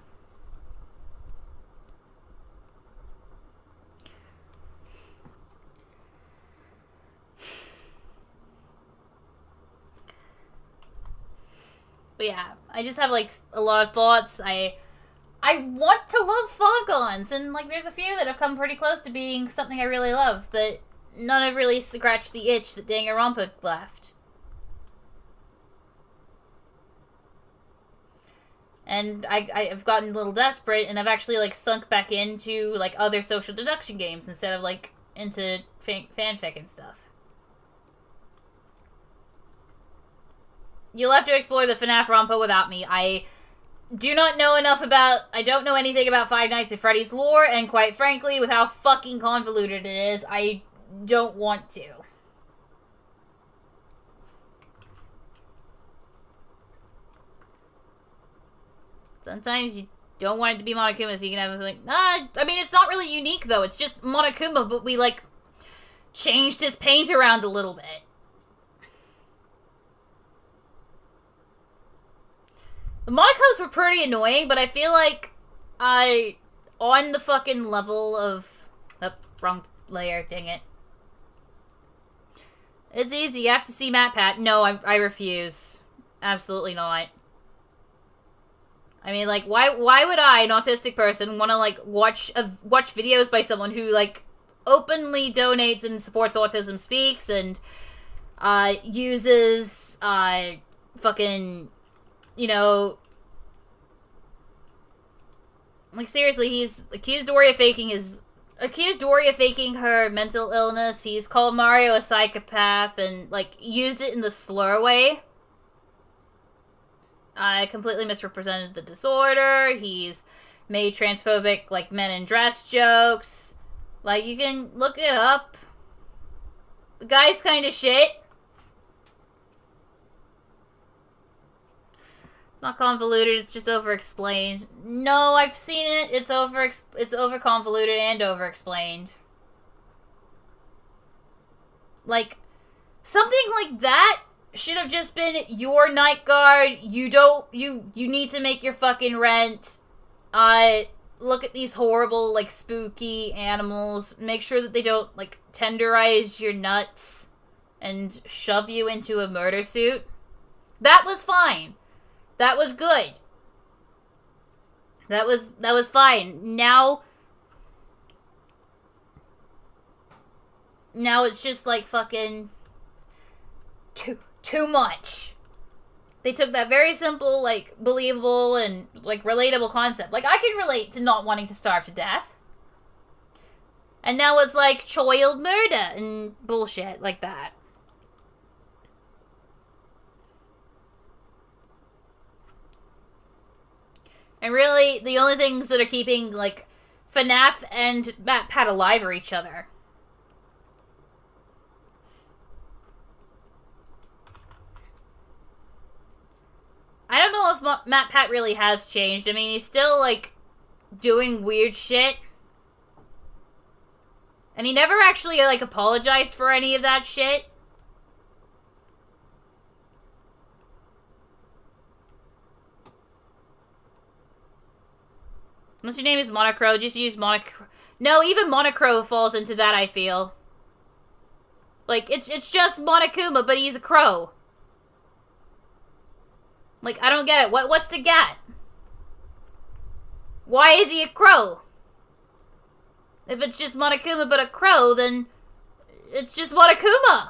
But yeah, I just have, like, a lot of thoughts. I want to love fangans, and, like, there's a few that have come pretty close to being something I really love, but none have really scratched the itch that Danganronpa left. And I've gotten a little desperate, and I've actually, like, sunk back into, like, other social deduction games instead of, like, into fanfic and stuff. You'll have to explore the FNAF Rompo without me. I don't know anything about Five Nights at Freddy's lore, and quite frankly, with how fucking convoluted it is, I don't want to. Sometimes you don't want it to be Monokuma, so you can have, like, I mean, it's not really unique, though. It's just Monokuma, but we, like, changed his paint around a little bit. The Monocos were pretty annoying, but I feel like on the fucking level of... Oh, wrong layer, dang it. It's easy, you have to see MatPat. No, I refuse. Absolutely not. I mean, like, why would I, an autistic person, want to, like, watch videos by someone who, like, openly donates and supports Autism Speaks and, uses, fucking, you know... Like, seriously, he's accused Dory of faking her mental illness. He's called Mario a psychopath and, like, used it in the slur way. Completely misrepresented the disorder. He's made transphobic, like, men in dress jokes. Like, you can look it up. The guy's kind of shit. It's not convoluted, it's just over-explained. No, I've seen it. It's over-convoluted and over-explained. Like, something like that should have just been your night guard. You need to make your fucking rent. Look at these horrible, like, spooky animals. Make sure that they don't, like, tenderize your nuts and shove you into a murder suit. That was fine. That was good. That was fine. Now it's just, like, fucking too much. They took that very simple, like, believable and, like, relatable concept. Like, I can relate to not wanting to starve to death. And now it's, like, child murder and bullshit like that. And really, the only things that are keeping, like, FNAF and MatPat alive are each other. I don't know if MatPat really has changed. I mean, he's still, like, doing weird shit. And he never actually, like, apologized for any of that shit. Unless your name is Monocro, just use Monocro. No, even Monocro falls into that, I feel. Like, it's just Monokuma, but he's a crow. Like, I don't get it. What's to get? Why is he a crow? If it's just Monokuma but a crow, then it's just Monokuma.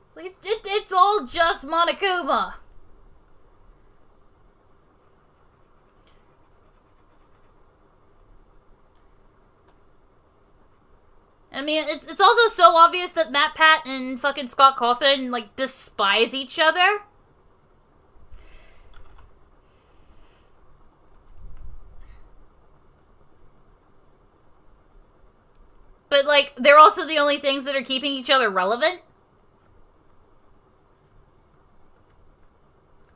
It's like, it's all just Monokuma. I mean, it's also so obvious that MatPat and fucking Scott Cawthon, like, despise each other. But, like, they're also the only things that are keeping each other relevant.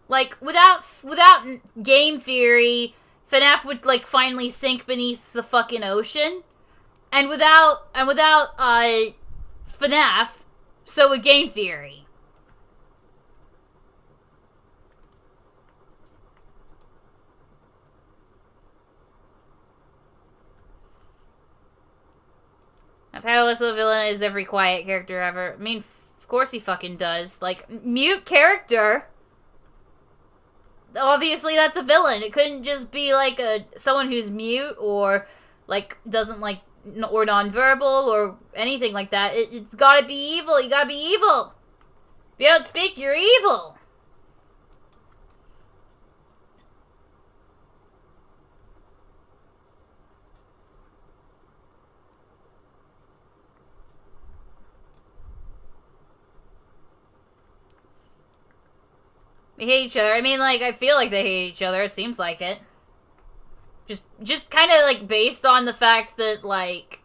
Like, without game theory, FNAF would, like, finally sink beneath the fucking ocean. And without FNAF, so would game theory. Paddle villain is every quiet character ever. I mean, of course he fucking does. Like, mute character. Obviously that's a villain. It couldn't just be like someone who's mute or like doesn't like or nonverbal or anything like that. It's gotta be evil. You gotta be evil. If you don't speak, you're evil. They hate each other. I mean, like, I feel like they hate each other. It seems like it. Just kind of, like, based on the fact that, like...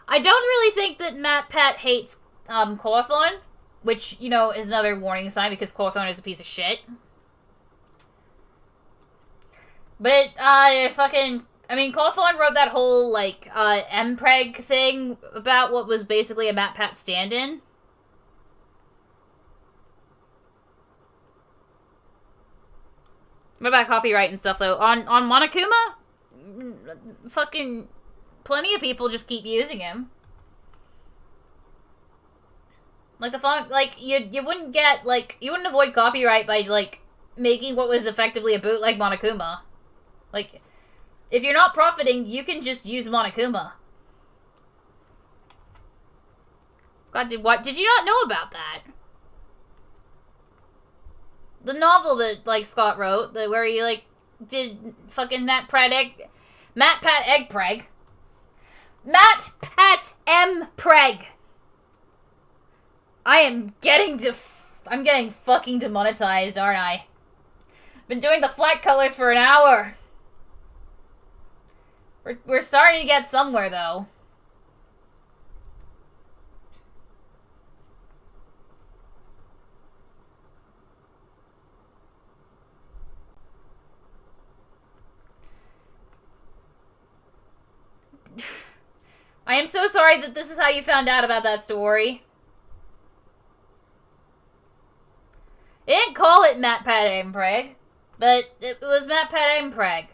I don't really think that MatPat hates, Cawthon. Which, you know, is another warning sign because Cawthon is a piece of shit. But, fucking... I mean, Cawthorn wrote that whole, like, MPreg thing about what was basically a MatPat stand-in. What about copyright and stuff, though? On Monokuma? Fucking plenty of people just keep using him. Like, the font, like, you wouldn't get, like, you wouldn't avoid copyright by, like, making what was effectively a bootleg Monokuma. Like, if you're not profiting, you can just use Monokuma. God, did you not know about that? The novel that, like, Scott wrote, where he, like, did fucking MatPat Eggpreg. MatPat M-Preg. I'm getting fucking demonetized, aren't I? Been doing the flat colors for an hour. We're starting to get somewhere, though. I am so sorry that this is how you found out about that story. It didn't call it MatPat Mpreg, but it was MatPat Mpreg.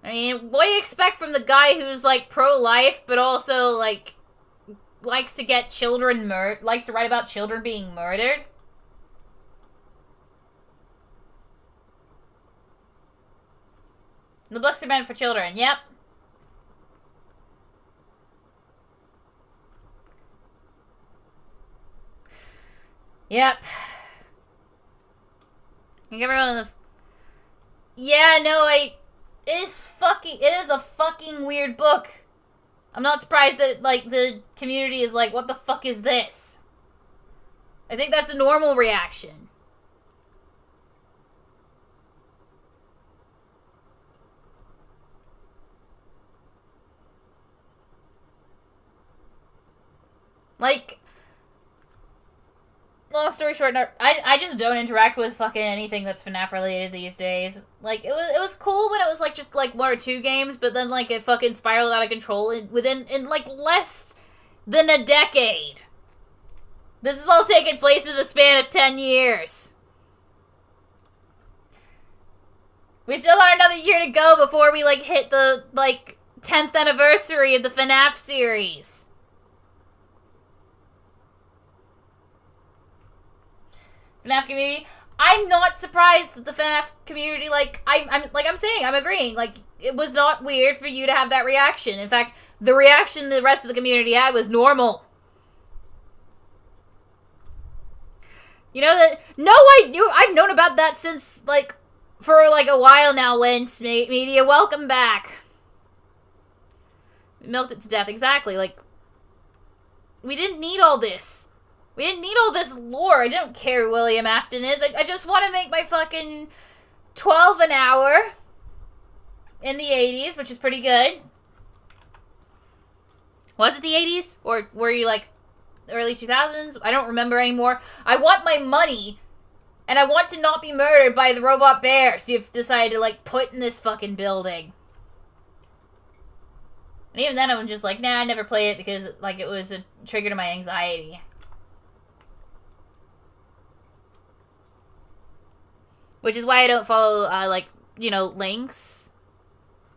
I mean, what do you expect from the guy who's, like, pro-life, but also, like, likes to get children likes to write about children being murdered? The books are meant for children, yep. Yep. I think everyone in the... Yeah, no, it is a fucking weird book. I'm not surprised that, like, the community is like, what the fuck is this? I think that's a normal reaction. Like, long story short, I just don't interact with fucking anything that's FNAF related these days. Like, it was cool when it was, like, just, like, 1 or 2 games, but then, like, it fucking spiraled out of control in like, less than a decade. This has all taken place in the span of 10 years. We still got another year to go before we, like, hit the, like, 10th anniversary of the FNAF series. FNAF community, I'm not surprised that the FNAF community, like, I'm saying, I'm agreeing, like, it was not weird for you to have that reaction. In fact, the reaction the rest of the community had was normal. You know that, no, I've known about that since, like, for, like, a while now, Lens Media, welcome back. We milked it to death, exactly, like, we didn't need all this. We didn't need all this lore. I don't care who William Afton is. I just want to make my fucking 12 an hour in the 80s, which is pretty good. Was it the 80s? Or were you, like, early 2000s? I don't remember anymore. I want my money, and I want to not be murdered by the robot bears you've decided to, like, put in this fucking building. And even then, I'm just like, nah, I never play it because, like, it was a trigger to my anxiety. Which is why I don't follow, like, you know, links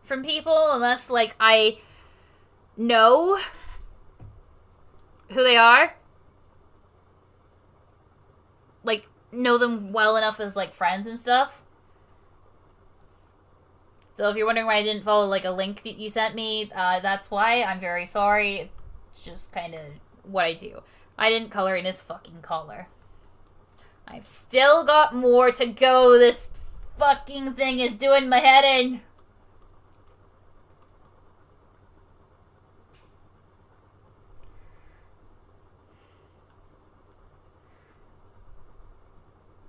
from people unless, like, I know who they are. Like, know them well enough as, like, friends and stuff. So if you're wondering why I didn't follow, like, a link that you sent me, that's why. I'm very sorry. It's just kind of what I do. I didn't color in his fucking collar. I've still got more to go. This fucking thing is doing my head in.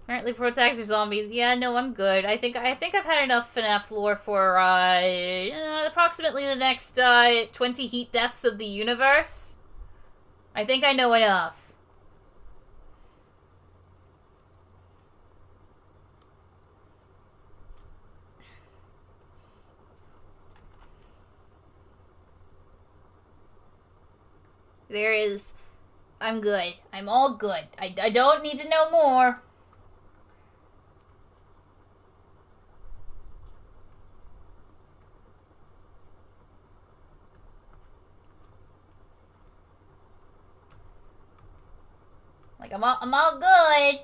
Apparently pro-tags are zombies. Yeah, no, I'm good. I think I've had enough FNAF lore for approximately the next 20 heat deaths of the universe. I think I know enough. I think I know enough. I'm good. I'm all good. I don't need to know more. Like, I'm all good.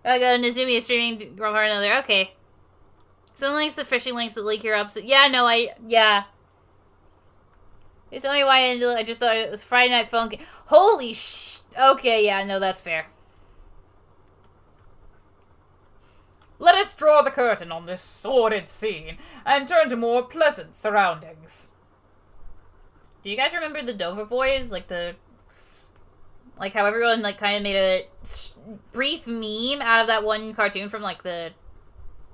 Gotta go. Nizumi is streaming Girl Part Another. Okay. Some links to phishing links that leak your ups. Yeah, no, yeah. It's only why I just thought it was Friday Night Funkin'. Holy sh... Okay, yeah, no, that's fair. Let us draw the curtain on this sordid scene and turn to more pleasant surroundings. Do you guys remember the Dover Boys? Like how everyone, like, kind of made a brief meme out of that one cartoon from, like, the...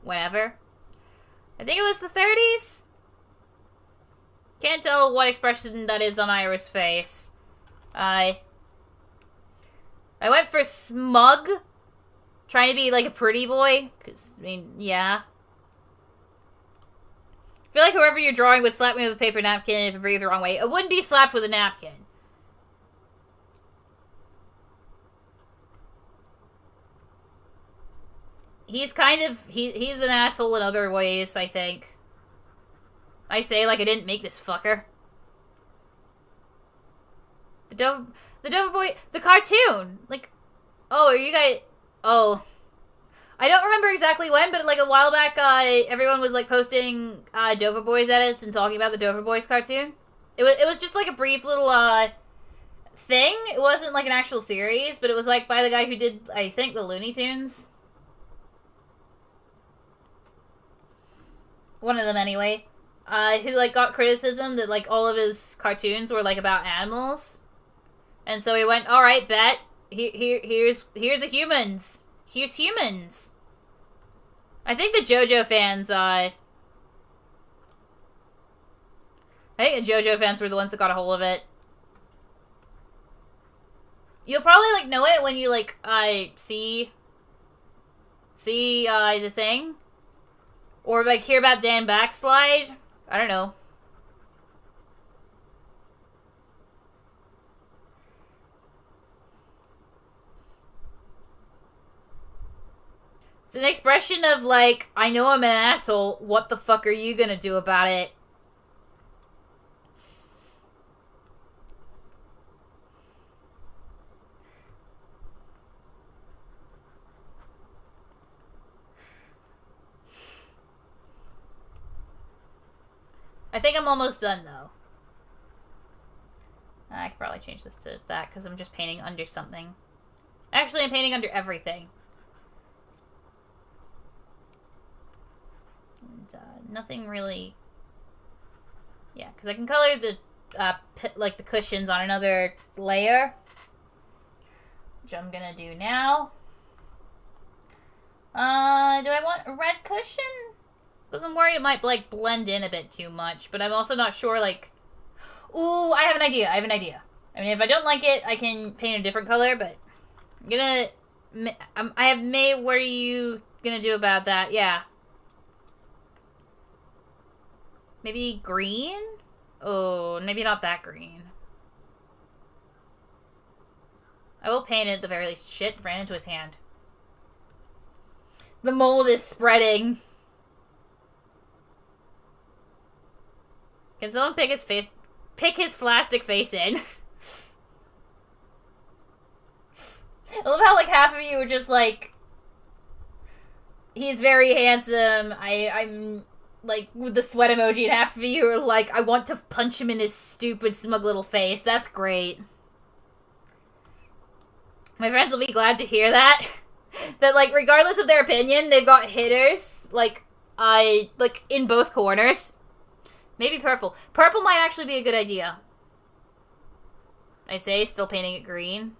whenever? I think it was the 30s? Can't tell what expression that is on Ira's face. I went for smug. Trying to be, like, a pretty boy. Because, I mean, yeah. I feel like whoever you're drawing would slap me with a paper napkin if I breathe the wrong way. It wouldn't be slapped with a napkin. He's kind of... He's an asshole in other ways, I think. I say like I didn't make this fucker. The Dover Boy... The cartoon! Like... Oh, are you guys... Oh. I don't remember exactly when, but like a while back, everyone was like posting Dover Boys edits and talking about the Dover Boys cartoon. It was just like a brief little thing. It wasn't like an actual series, but it was like by the guy who did, I think, the Looney Tunes. One of them anyway. Who like got criticism that like all of his cartoons were like about animals. And so he went, alright, bet. Here's a humans. Here's humans. I think the JoJo fans, I think the JoJo fans were the ones that got a hold of it. You'll probably, like, know it when you, like, see the thing. Or, like, hear about Dan Backslide. I don't know. It's an expression of, like, I know I'm an asshole, what the fuck are you gonna do about it? I think I'm almost done, though. I could probably change this to that, because I'm just painting under something. Actually, I'm painting under everything. And, nothing really... Yeah, because I can color the, like, the cushions on another layer. Which I'm gonna do now. Do I want a red cushion? Because I'm worried it might, like, blend in a bit too much. But I'm also not sure, like... Ooh, I have an idea. I mean, if I don't like it, I can paint a different color, but... I'm gonna... I have May... What are you gonna do about that? Yeah. Maybe green? Oh, maybe not that green. I will paint it at the very least. Shit, ran into his hand. The mold is spreading. Can someone pick his plastic face in? I love how, like, half of you are just, like... He's very handsome. I'm... Like, with the sweat emoji, and half of you are like, I want to punch him in his stupid, smug little face. That's great. My friends will be glad to hear that. That, like, regardless of their opinion, they've got hitters, like, in both corners. Maybe purple. Purple might actually be a good idea. I say, still painting it green.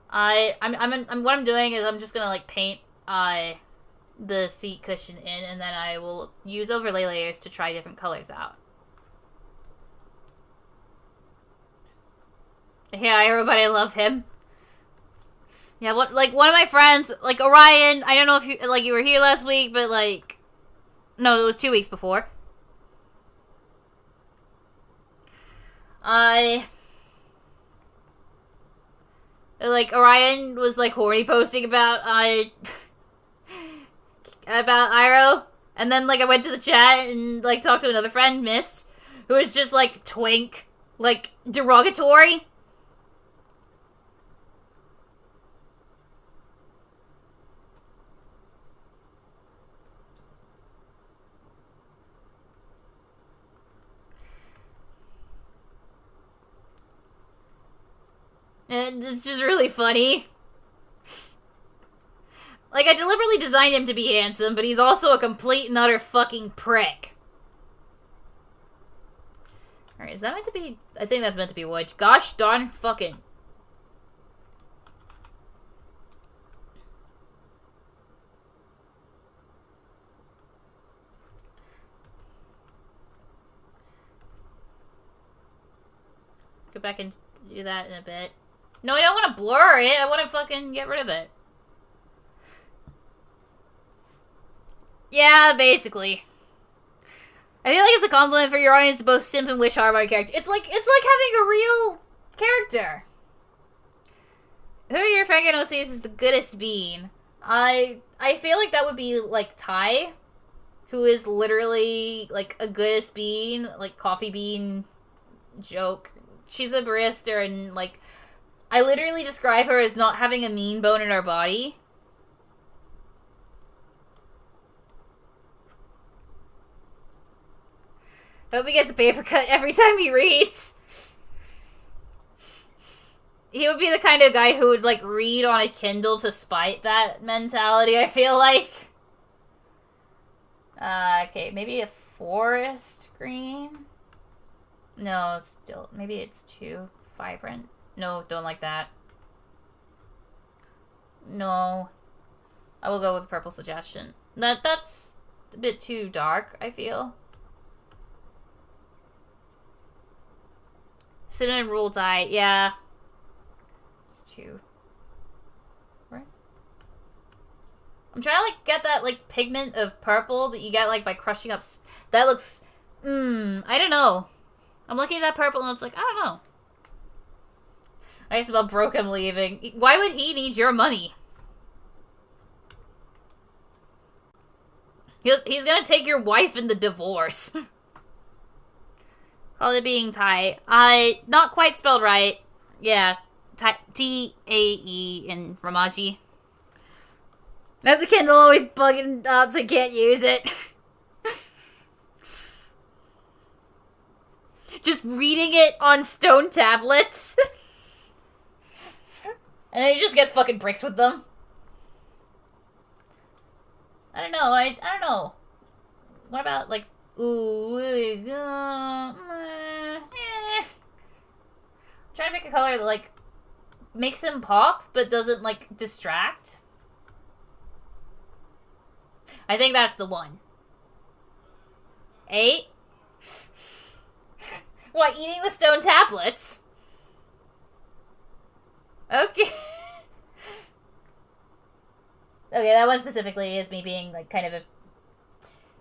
What I'm doing is I'm just gonna, like, paint, the seat cushion in, and then I will use overlay layers to try different colors out. Yeah, everybody love him. Yeah, one of my friends, like, Orion, I don't know if you were here last week, but, like, no, it was 2 weeks before. Like, Orion was, like, horny posting about, about airou. And then, like, I went to the chat and, like, talked to another friend, Mist, who was just, like, twink, like, derogatory. And it's just really funny. Like, I deliberately designed him to be handsome, but he's also a complete and utter fucking prick. Alright, is that meant to be... I think that's meant to be wood. Gosh darn fucking... Go back and do that in a bit. No, I don't want to blur it. I want to fucking get rid of it. Yeah, basically. I feel like it's a compliment for your audience to both simp and wish hard about a character. It's like having a real character. Who are your fangan OCs is the goodest bean? I feel like that would be like Tai, who is literally like a goodest bean, like coffee bean joke. She's a barista and like I literally describe her as not having a mean bone in her body. Hope he gets a paper cut every time he reads. He would be the kind of guy who would, like, read on a Kindle to spite that mentality, I feel like. Okay, maybe a forest green? No, it's still... Maybe it's too vibrant. No, don't like that. No. I will go with purple suggestion. That's a bit too dark, I feel. Cinnamon rule dye, yeah. It's too... Where's... I'm trying to, like, get that, like, pigment of purple that you get, like, by crushing up... That looks... I don't know. I'm looking at that purple and it's like, I don't know. I guess about broke him leaving. Why would he need your money? He's gonna take your wife in the divorce. Call it being Tai. Not quite spelled right. Yeah. T-A-E in Ramaji. I have the Kindle always bugging up so I can't use it. Just reading it on stone tablets. And then he just gets fucking bricked with them. I don't know. I don't know. What about, like, ooh, trying to make a color that, like, makes him pop, but doesn't, like, distract. I think that's the one. 8? What, eating the stone tablets? Okay. Okay, that one specifically is me being, like, kind of a...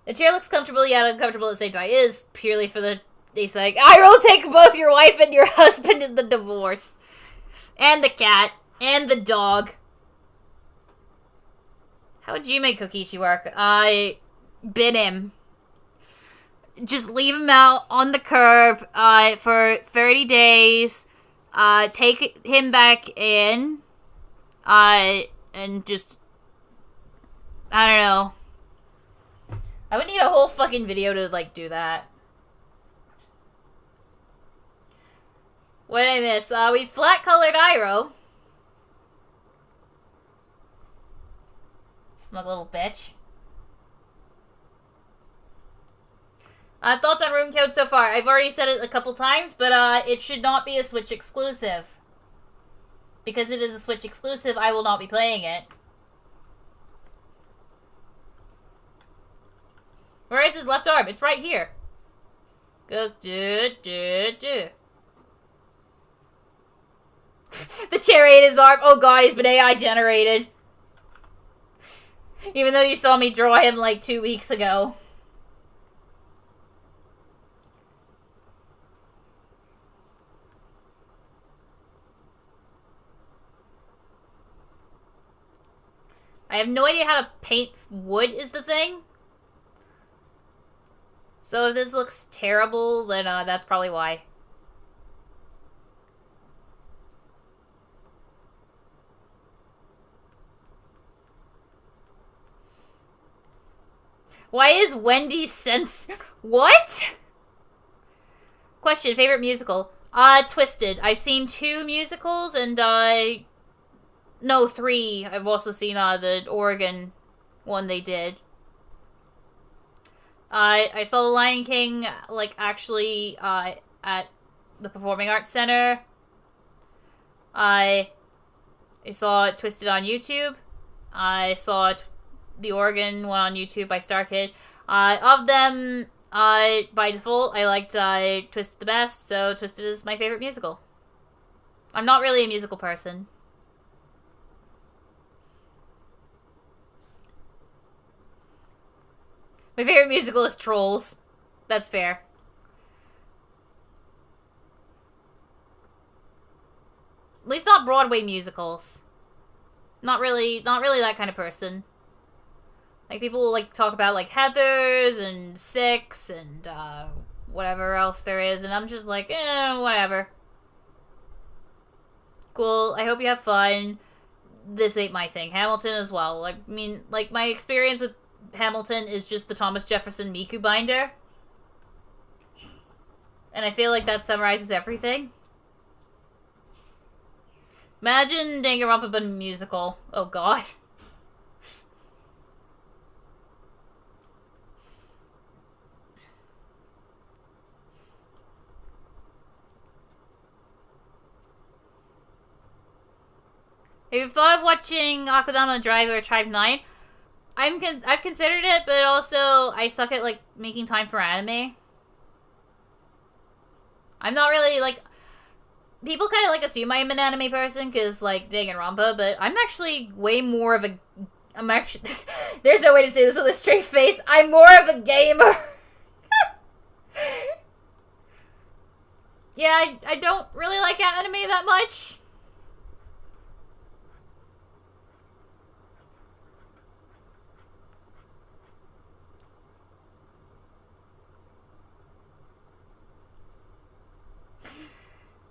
The chair looks comfortable yet uncomfortable at the same time. It is purely for the aesthetic. I will take both your wife and your husband in the divorce. And the cat. And the dog. How would you make Kokichi work? I bin him. Just leave him out on the curb for 30 days. Take him back in. And just... I don't know. I would need a whole fucking video to, like, do that. What did I miss? We flat-colored airou. Smug little bitch. Thoughts on room code so far? I've already said it a couple times, but it should not be a Switch exclusive. Because it is a Switch exclusive, I will not be playing it. Where is his left arm? It's right here. Goes do. The chair ate his arm. Oh god, he's been AI generated. Even though you saw me draw him like 2 weeks ago. I have no idea how to paint wood is the thing. So if this looks terrible, then that's probably why. Why is Wendy sense... What? Question, favorite musical? Twisted. I've seen 2 musicals and, no, 3. I've also seen, the Oregon one they did. I saw The Lion King, like, actually, at the Performing Arts Center. I saw it Twisted on YouTube. I saw the Oregon one on YouTube by StarKid. Of them, by default, I liked Twisted the best, so Twisted is my favorite musical. I'm not really a musical person. My favorite musical is Trolls. That's fair. At least not Broadway musicals. Not really that kind of person. Like, people, like, talk about, like, Heathers and Six and, whatever else there is, and I'm just like, whatever. Cool, I hope you have fun. This ain't my thing. Hamilton as well. Like, I mean, like, my experience with Hamilton is just the Thomas Jefferson Miku binder. And I feel like that summarizes everything. Imagine Danganronpa but a musical. Oh god. If you've thought of watching Akudama Drive or Tribe 9, I've considered it, but also I suck at, like, making time for anime. I'm not really, like... People kind of, like, assume I'm an anime person, because, like, Danganronpa, but I'm actually way more of a... I'm actually... There's no way to say this with a straight face. I'm more of a gamer. Yeah, I don't really like anime that much.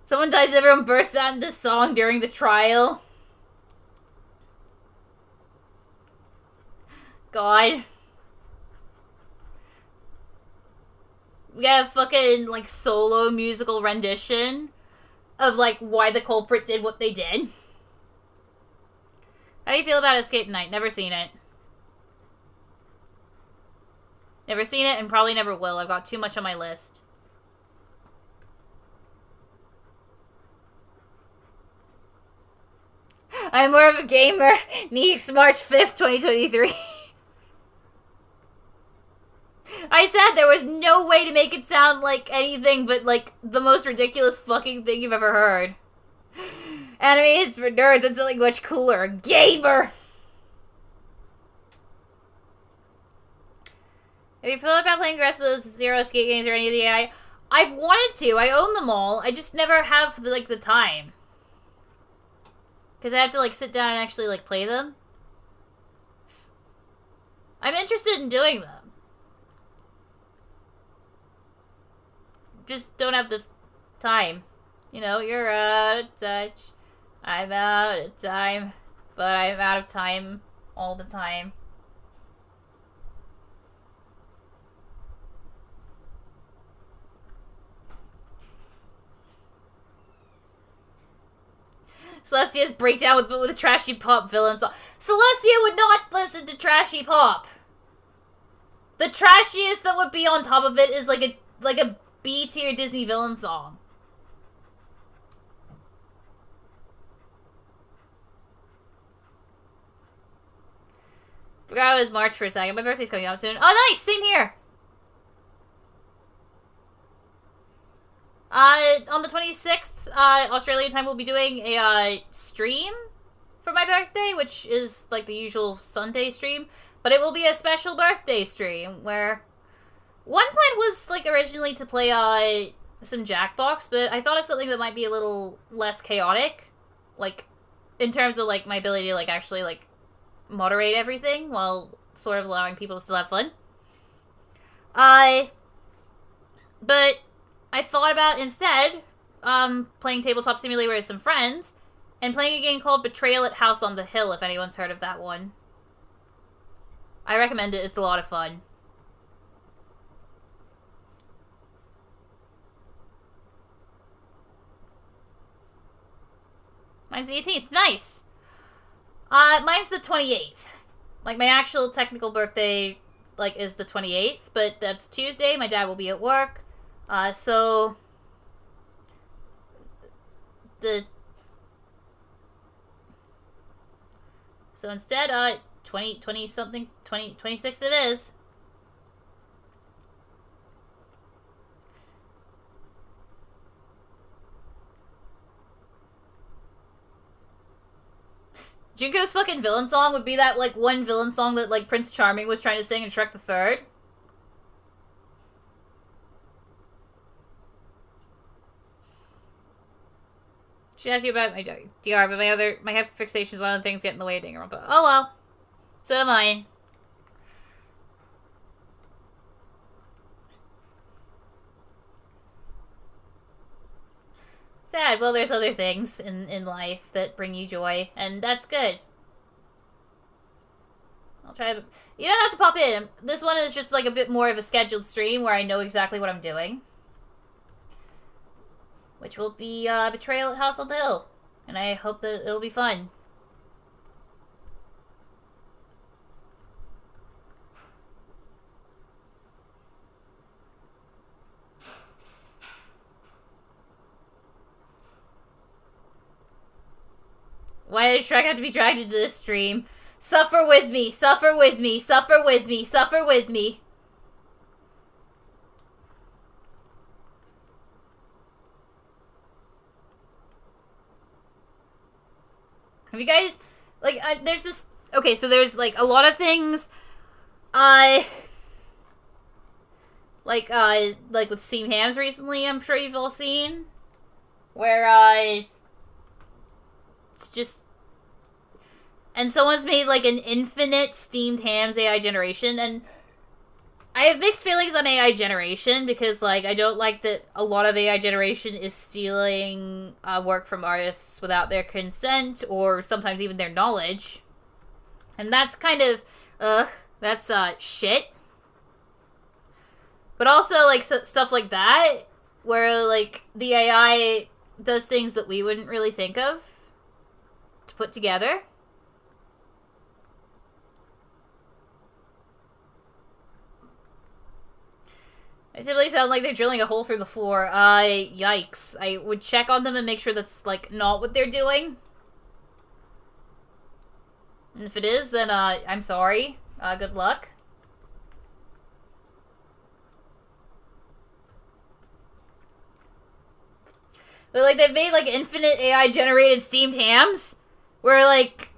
Someone dies and everyone bursts out into song during the trial. God. We got a fucking, like, solo musical rendition of, like, why the culprit did what they did. How do you feel about Escape Night? Never seen it. Never seen it and probably never will. I've got too much on my list. I'm more of a gamer. Neeks, March 5th, 2023. I said there was no way to make it sound like anything but, like, the most ridiculous fucking thing you've ever heard. Anime is for nerds. That's something much cooler. A gamer! Have you thought about playing the rest of those Zero Escape games or any of the AI? I've wanted to. I own them all. I just never have, the time. Because I have to, like, sit down and actually, like, play them. I'm interested in doing them. Just don't have the time. You know, you're out of touch. I'm out of time. But I'm out of time all the time. Celestia's breakdown with a trashy pop villain song. Celestia would not listen to trashy pop. The trashiest that would be on top of it is like a B tier Disney villain song. Forgot it was March for a second. My birthday's coming up soon. Oh, nice! Same here! On the 26th, Australian time, we'll be doing a, stream for my birthday, which is, like, the usual Sunday stream. But it will be a special birthday stream, where... One plan was, like, originally to play, some Jackbox, but I thought of something that might be a little less chaotic. Like, in terms of, like, my ability to, like, actually, like, moderate everything while sort of allowing people to still have fun. But I thought about instead playing Tabletop Simulator with some friends and playing a game called Betrayal at House on the Hill, if anyone's heard of that one. I recommend it. It's a lot of fun. Mine's the 18th. Nice! Mine's the 28th. Like, my actual technical birthday, like, is the 28th, but that's Tuesday. My dad will be at work. So... So instead, 26th it is. Junko's fucking villain song would be that, like, one villain song that, like, Prince Charming was trying to sing in Shrek the Third. She asked you about my DR, but my head fixations on other things get in the way of Danganronpa. Oh well. So do mine. Sad. Well, there's other things in life that bring you joy, and that's good. I'll try. You don't have to pop in. This one is just like a bit more of a scheduled stream where I know exactly what I'm doing. Which will be Betrayal at House on the Hill. And I hope that it'll be fun. Why did Shrek have to be dragged into this stream? Suffer with me, suffer with me, suffer with me, suffer with me. Have you guys, like, there's this, okay, so there's, like, a lot of things, like with Steamed Hams recently, I'm sure you've all seen, where, it's just, and someone's made, like, an infinite Steamed Hams AI generation, and I have mixed feelings on AI generation, because, like, I don't like that a lot of AI generation is stealing work from artists without their consent, or sometimes even their knowledge. And that's kind of, that's, shit. But also, like, stuff like that, where, like, the AI does things that we wouldn't really think of to put together. My siblings sound like they're drilling a hole through the floor. Yikes. I would check on them and make sure that's, like, not what they're doing. And if it is, then, I'm sorry. Good luck. But, like, they've made, like, infinite AI-generated steamed hams, where, like,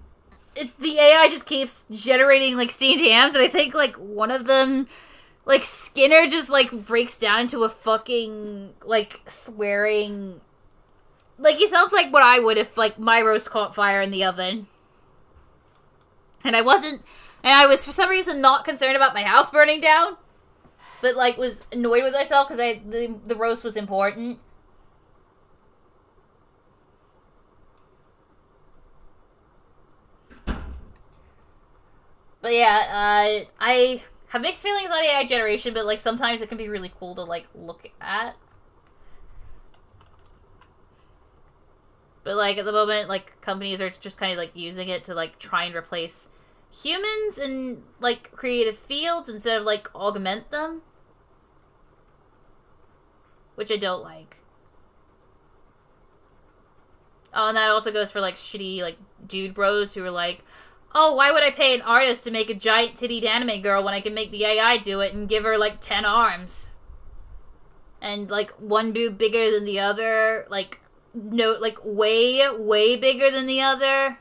the AI just keeps generating, like, steamed hams, and I think, like, one of them... Like, Skinner just, like, breaks down into a fucking, like, swearing... Like, he sounds like what I would if, like, my roast caught fire in the oven. And I wasn't... And I was, for some reason, not concerned about my house burning down. But, like, was annoyed with myself because the roast was important. But, yeah, I... have mixed feelings on AI generation, but, like, sometimes it can be really cool to, like, look at. But, like, at the moment, like, companies are just kind of, like, using it to, like, try and replace humans in, like, creative fields instead of, like, augment them. Which I don't like. Oh, and that also goes for, like, shitty, like, dude bros who are like, oh, why would I pay an artist to make a giant tittied anime girl when I can make the AI do it and give her, like, 10 arms? And, like, one boob bigger than the other, like, no, like, way, way bigger than the other.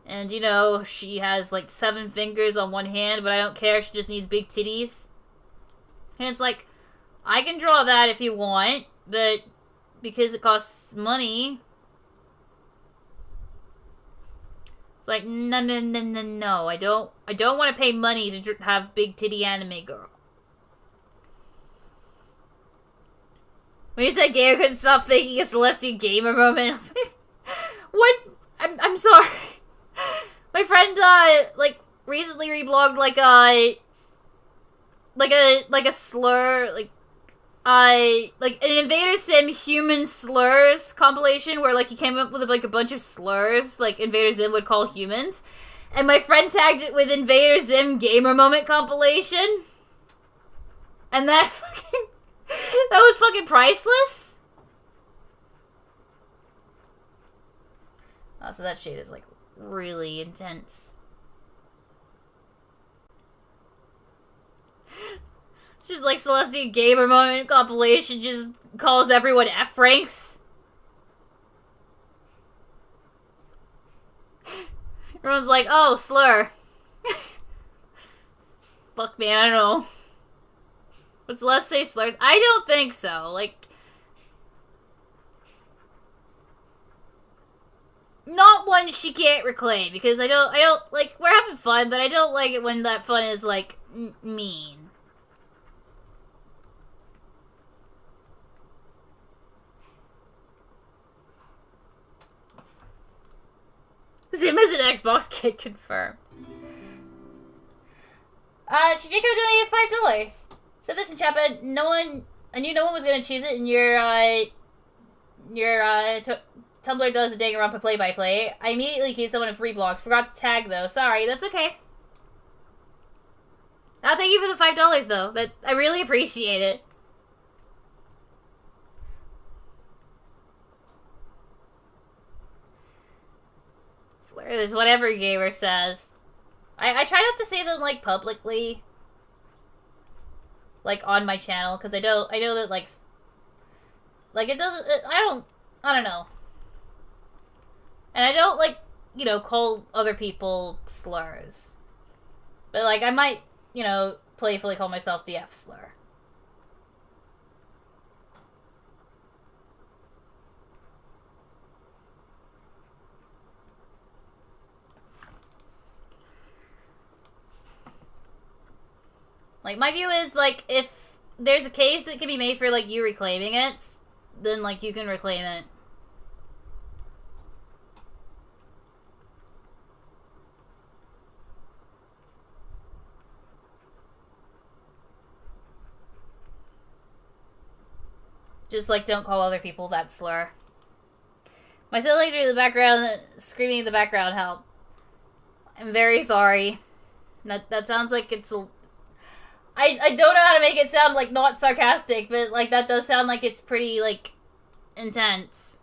And, you know, she has, like, 7 fingers on one hand, but I don't care, she just needs big titties. And it's like, I can draw that if you want, but because it costs money... It's like, no, no, no, no, no. I don't want to pay money to have big titty anime girl. When you said gamer, couldn't stop thinking a Celestial Gamer moment. What? I'm sorry. My friend, like, recently reblogged, like a slur, like an Invader Sim human slurs compilation where, like, he came up with, like, a bunch of slurs, like, Invader Zim would call humans. And my friend tagged it with Invader Zim Gamer Moment compilation. And that fucking... that was fucking priceless. Oh, so that shade is, like, really intense. It's just like Celestial Gamer Moment compilation just calls everyone F ranks. Everyone's like, oh, slur. Fuck, man, I don't know. Would Celeste say slurs? I don't think so. Like, not one she can't reclaim, because I don't, like, we're having fun, but I don't like it when that fun is, like, mean. Zim is an Xbox kid confirmed. Shijiko donated $5. Said this in chat, but I knew no one was gonna choose it, and your Tumblr does a Danganronpa play-by-play. I immediately accused someone of reblog. Forgot to tag, though. Sorry, that's okay. Thank you for the $5, though. I really appreciate it. Slur is whatever gamer says. I try not to say them, like, publicly. Like, on my channel, because I know that, like, it doesn't, I don't know. And I don't, like, you know, call other people slurs. But, like, I might, you know, playfully call myself the F slur. Like, my view is, like, if there's a case that can be made for, like, you reclaiming it, then, like, you can reclaim it. Just, like, don't call other people that slur. My siblings are in the background, screaming in the background, help. I'm very sorry. That sounds like it's a... I don't know how to make it sound, like, not sarcastic, but, like, that does sound like it's pretty, like, intense.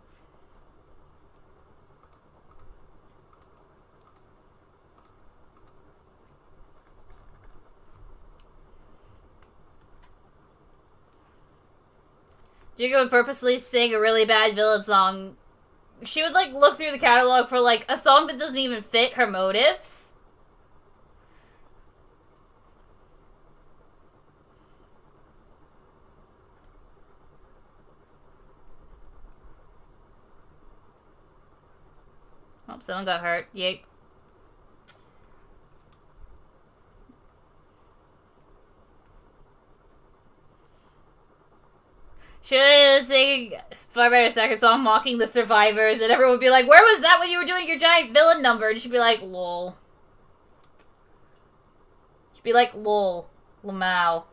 Jigo would purposely sing a really bad villain song. She would, like, look through the catalog for, like, a song that doesn't even fit her motives. Oh, someone got hurt. Yay. Should sing far better second song mocking the survivors, and everyone would be like, where was that when you were doing your giant villain number? And she'd be like, lol. She'd be like, lol. Lamau.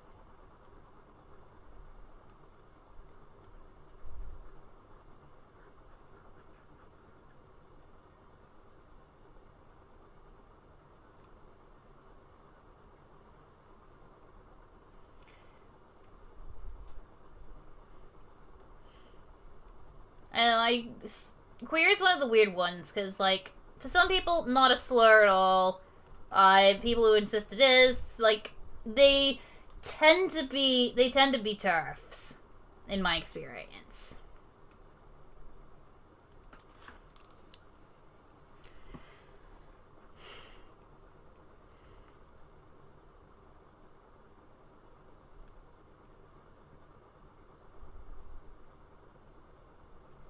And queer is one of the weird ones, because, like, to some people, not a slur at all. People who insist it is, like, they tend to be TERFs, in my experience.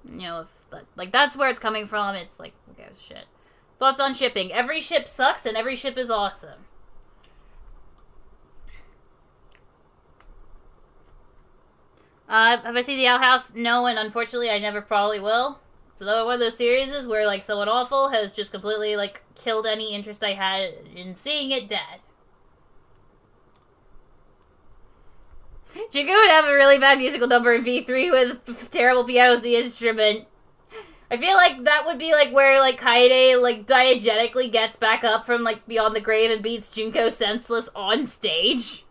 You know, if that, like, that's where it's coming from, it's like, who gives a shit? Thoughts on shipping. Every ship sucks and every ship is awesome. Have I seen the Owl House? No, and unfortunately I never probably will. It's another one of those series where, like, someone awful has just completely, like, killed any interest I had in seeing it dead. Jigu would have a really bad musical number in V3 with terrible piano as the instrument. I feel like that would be, like, where, like, Kaede, like, diegetically gets back up from, like, beyond the grave and beats Junko senseless on stage.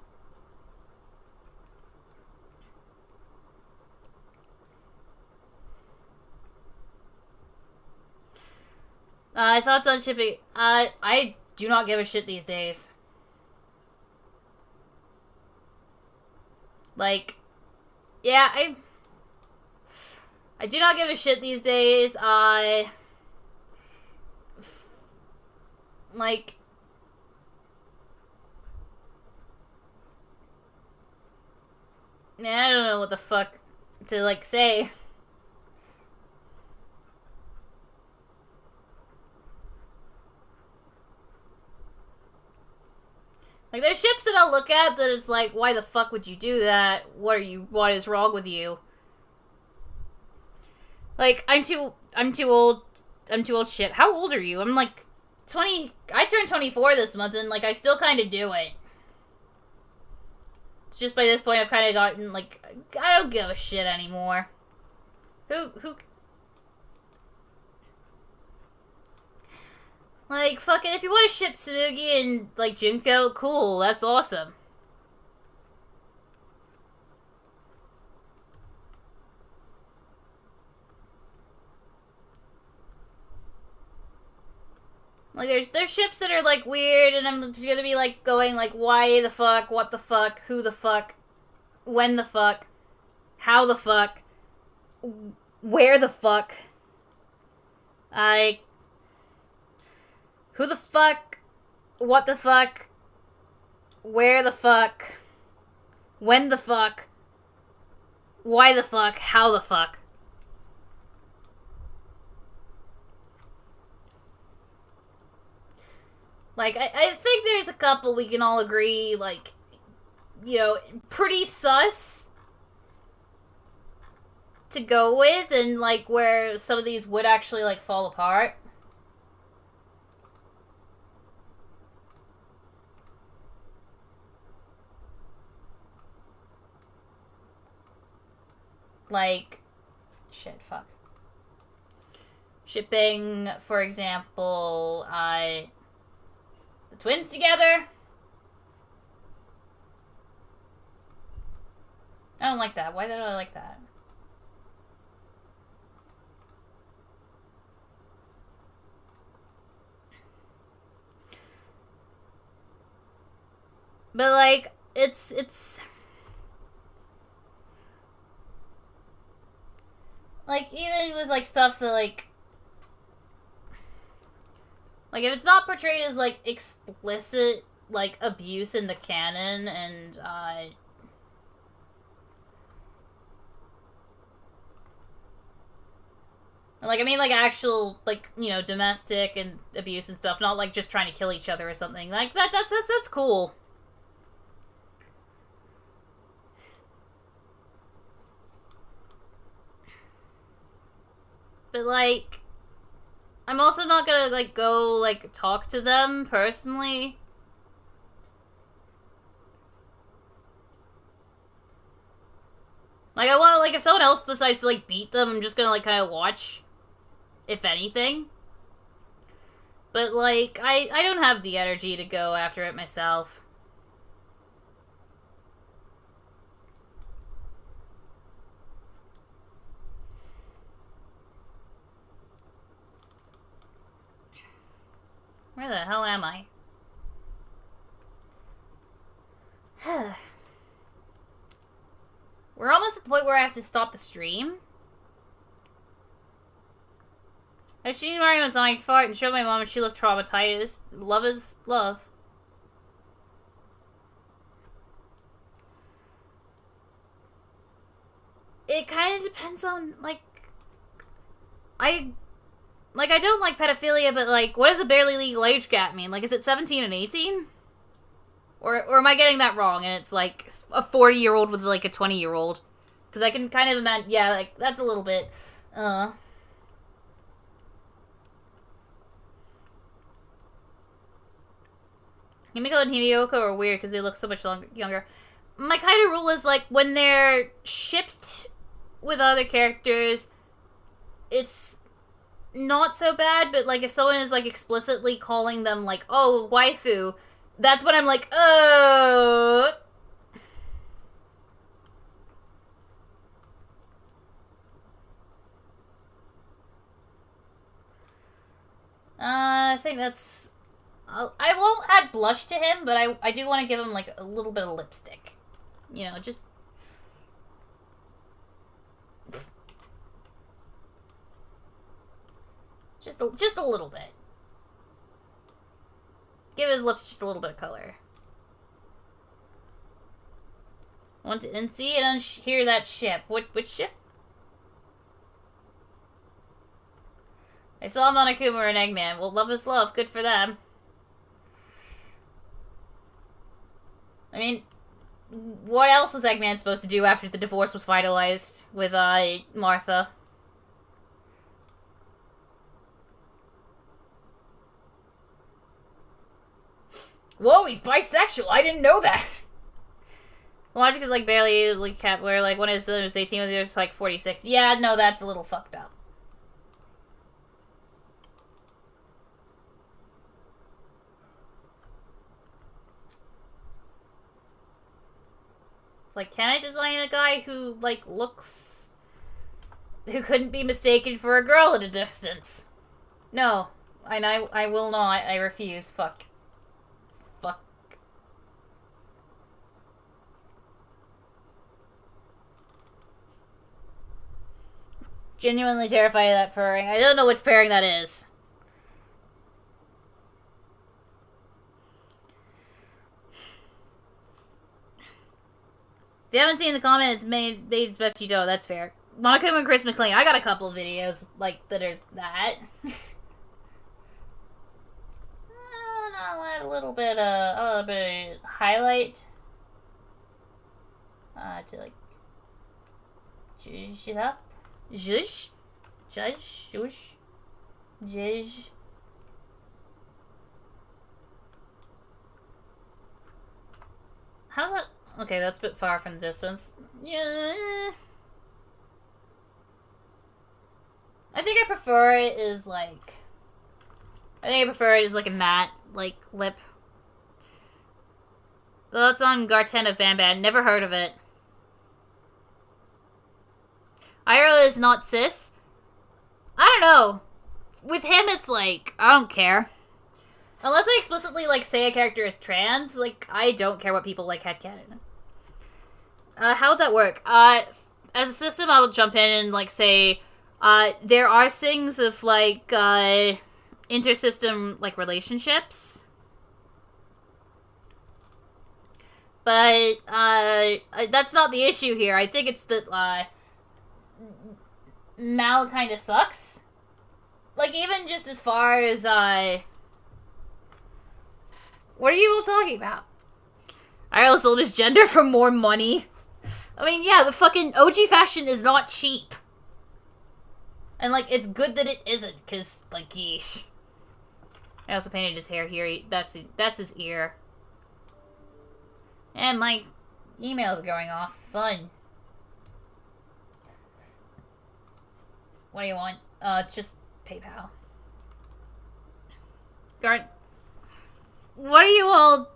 Thoughts on shipping? I do not give a shit these days. Like, yeah, I do not give a shit these days. Like, man, I don't know what the fuck to, like, say. Like, there's ships that I'll look at that it's like, why the fuck would you do that? What is wrong with you? Like, I'm too old to ship. How old are you? I'm like 20, I turned 24 this month and, like, I still kind of do it. It's just by this point I've kind of gotten, like, I don't give a shit anymore. Who Like, fucking, if you want to ship Tsurugi and, like, Junko, cool, that's awesome. Like, there's ships that are, like, weird, and I'm gonna be, like, going, like, why the fuck, what the fuck, who the fuck, when the fuck, how the fuck, where the fuck, who the fuck, what the fuck, where the fuck, when the fuck, why the fuck, how the fuck. Like, I think there's a couple we can all agree, like, you know, pretty sus to go with, and, like, where some of these would actually, like, fall apart. Like, shit, fuck. Shipping, for example, the twins together. I don't like that. Why did I like that? But, like, it's... Like, even with, like, stuff that, like, if it's not portrayed as, like, explicit, like, abuse in the canon, and, like, I mean, like, actual, like, you know, domestic and abuse and stuff, not, like, just trying to kill each other or something. Like, that's cool. But, like, I'm also not gonna, like, go, like, talk to them personally. Like, I want, like, if someone else decides to, like, beat them, I'm just gonna, like, kind of watch, if anything. But, like, I don't have the energy to go after it myself. Where the hell am I? We're almost at the point where I have to stop the stream. I've seen Mario and Sonic fart and showed my mom and she looked traumatized. Love is love. It kind of depends on, like... Like, I don't like pedophilia, but, like, what does a barely legal age gap mean? Like, is it 17 and 18? Or am I getting that wrong, and it's, like, a 40-year-old with, like, a 20-year-old? Because I can kind of imagine, yeah, like, that's a little bit, Himiko and Himiko are weird because they look so much younger. My kind of rule is, like, when they're shipped with other characters, it's not so bad, but, like, if someone is, like, explicitly calling them, like, oh, waifu, that's when I'm like, oh. I think that's... I won't add blush to him, but I do want to give him, like, a little bit of lipstick. You know, just... Just a little bit. Give his lips just a little bit of color. Want to see and hear that ship. Which ship? I saw Monokuma and Eggman. Well, love is love. Good for them. I mean, what else was Eggman supposed to do after the divorce was finalized with, Martha? Whoa, he's bisexual. I didn't know that. Logic is, like, barely, like, kept where, like, one is 18, the other's, like, 46. Yeah, no, that's a little fucked up. It's like, can I design a guy who, like, looks... who couldn't be mistaken for a girl at a distance? No. And I will not. I refuse. Fuck. Genuinely terrified of that pairing. I don't know which pairing that is. If you haven't seen the comment, it's made it's best you don't. That's fair. Monokuma and Chris McLean. I got a couple of videos like that are that. I'll add a little bit of highlight. To like zhuzh it up. Zhuzh. Zhuzh. Zhuzh. Zhuzh. How's that? Okay, that's a bit far from the distance. Yeah. I think I prefer it as like... I think I prefer it as like a matte, like, lip. Thoughts on Garten of Banban? Never heard of it. Airou is not cis. I don't know. With him, it's like, I don't care. Unless I explicitly, like, say a character is trans, like, I don't care what people like headcanon. How would that work? As a system, I will jump in and, like, say, there are things of, like, intersystem, like, relationships. But, that's not the issue here. I think it's that, Mal kinda sucks. Like, even just as far as, what are you all talking about? Airou sold his gender for more money. I mean, yeah, the fucking OG fashion is not cheap. And, like, it's good that it isn't, because, like, yeesh. I also painted his hair here. That's his ear. And my email's going off. Fun. What do you want? It's just PayPal. Guard. What are you all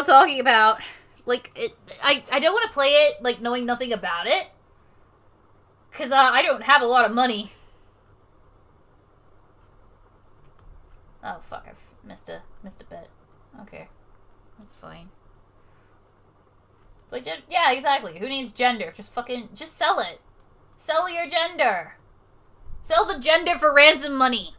talking about? Like, I don't want to play it, like, knowing nothing about it. Because, I don't have a lot of money. Oh, fuck, I've missed a bit. Okay. That's fine. It's like, yeah, exactly. Who needs gender? Just sell it. Sell your gender. Sell the gender for ransom money.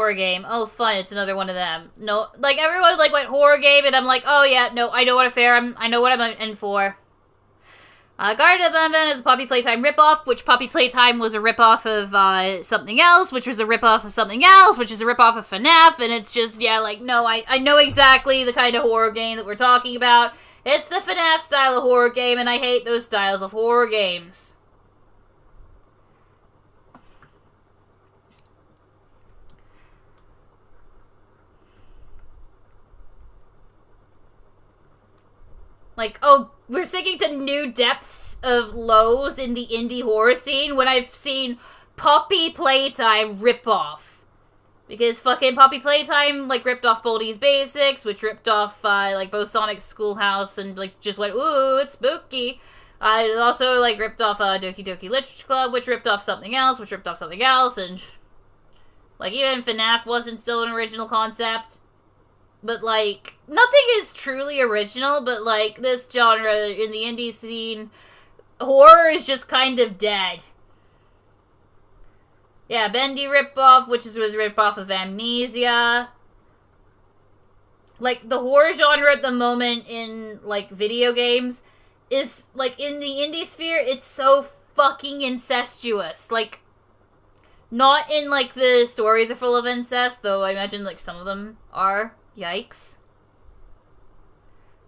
horror game. Oh, fun, it's another one of them. No, like, everyone, like, went horror game, and I'm like, oh, yeah, no, I know what I know what I'm in for. Garden of Banban is a Poppy Playtime ripoff, which Poppy Playtime was a ripoff of something else, which was a ripoff of something else, which is a ripoff of FNAF, and it's just, yeah, like, no, I know exactly the kind of horror game that we're talking about. It's the FNAF style of horror game, and I hate those styles of horror games. Like, oh, we're sinking to new depths of lows in the indie horror scene when I've seen Poppy Playtime rip off. Because fucking Poppy Playtime, like, ripped off Boldy's Basics, which ripped off, like, both Sonic's Schoolhouse and, like, just went, ooh, it's spooky. It also, like, ripped off Doki Doki Literature Club, which ripped off something else, which ripped off something else, and, like, even FNAF wasn't still an original concept. But, like, nothing is truly original, but, like, this genre in the indie scene, horror is just kind of dead. Yeah, Bendy ripoff, which was a ripoff of Amnesia. Like, the horror genre at the moment in, like, video games is, like, in the indie sphere, it's so fucking incestuous. Like, not in, like, the stories are full of incest, though I imagine, like, some of them are. Yikes.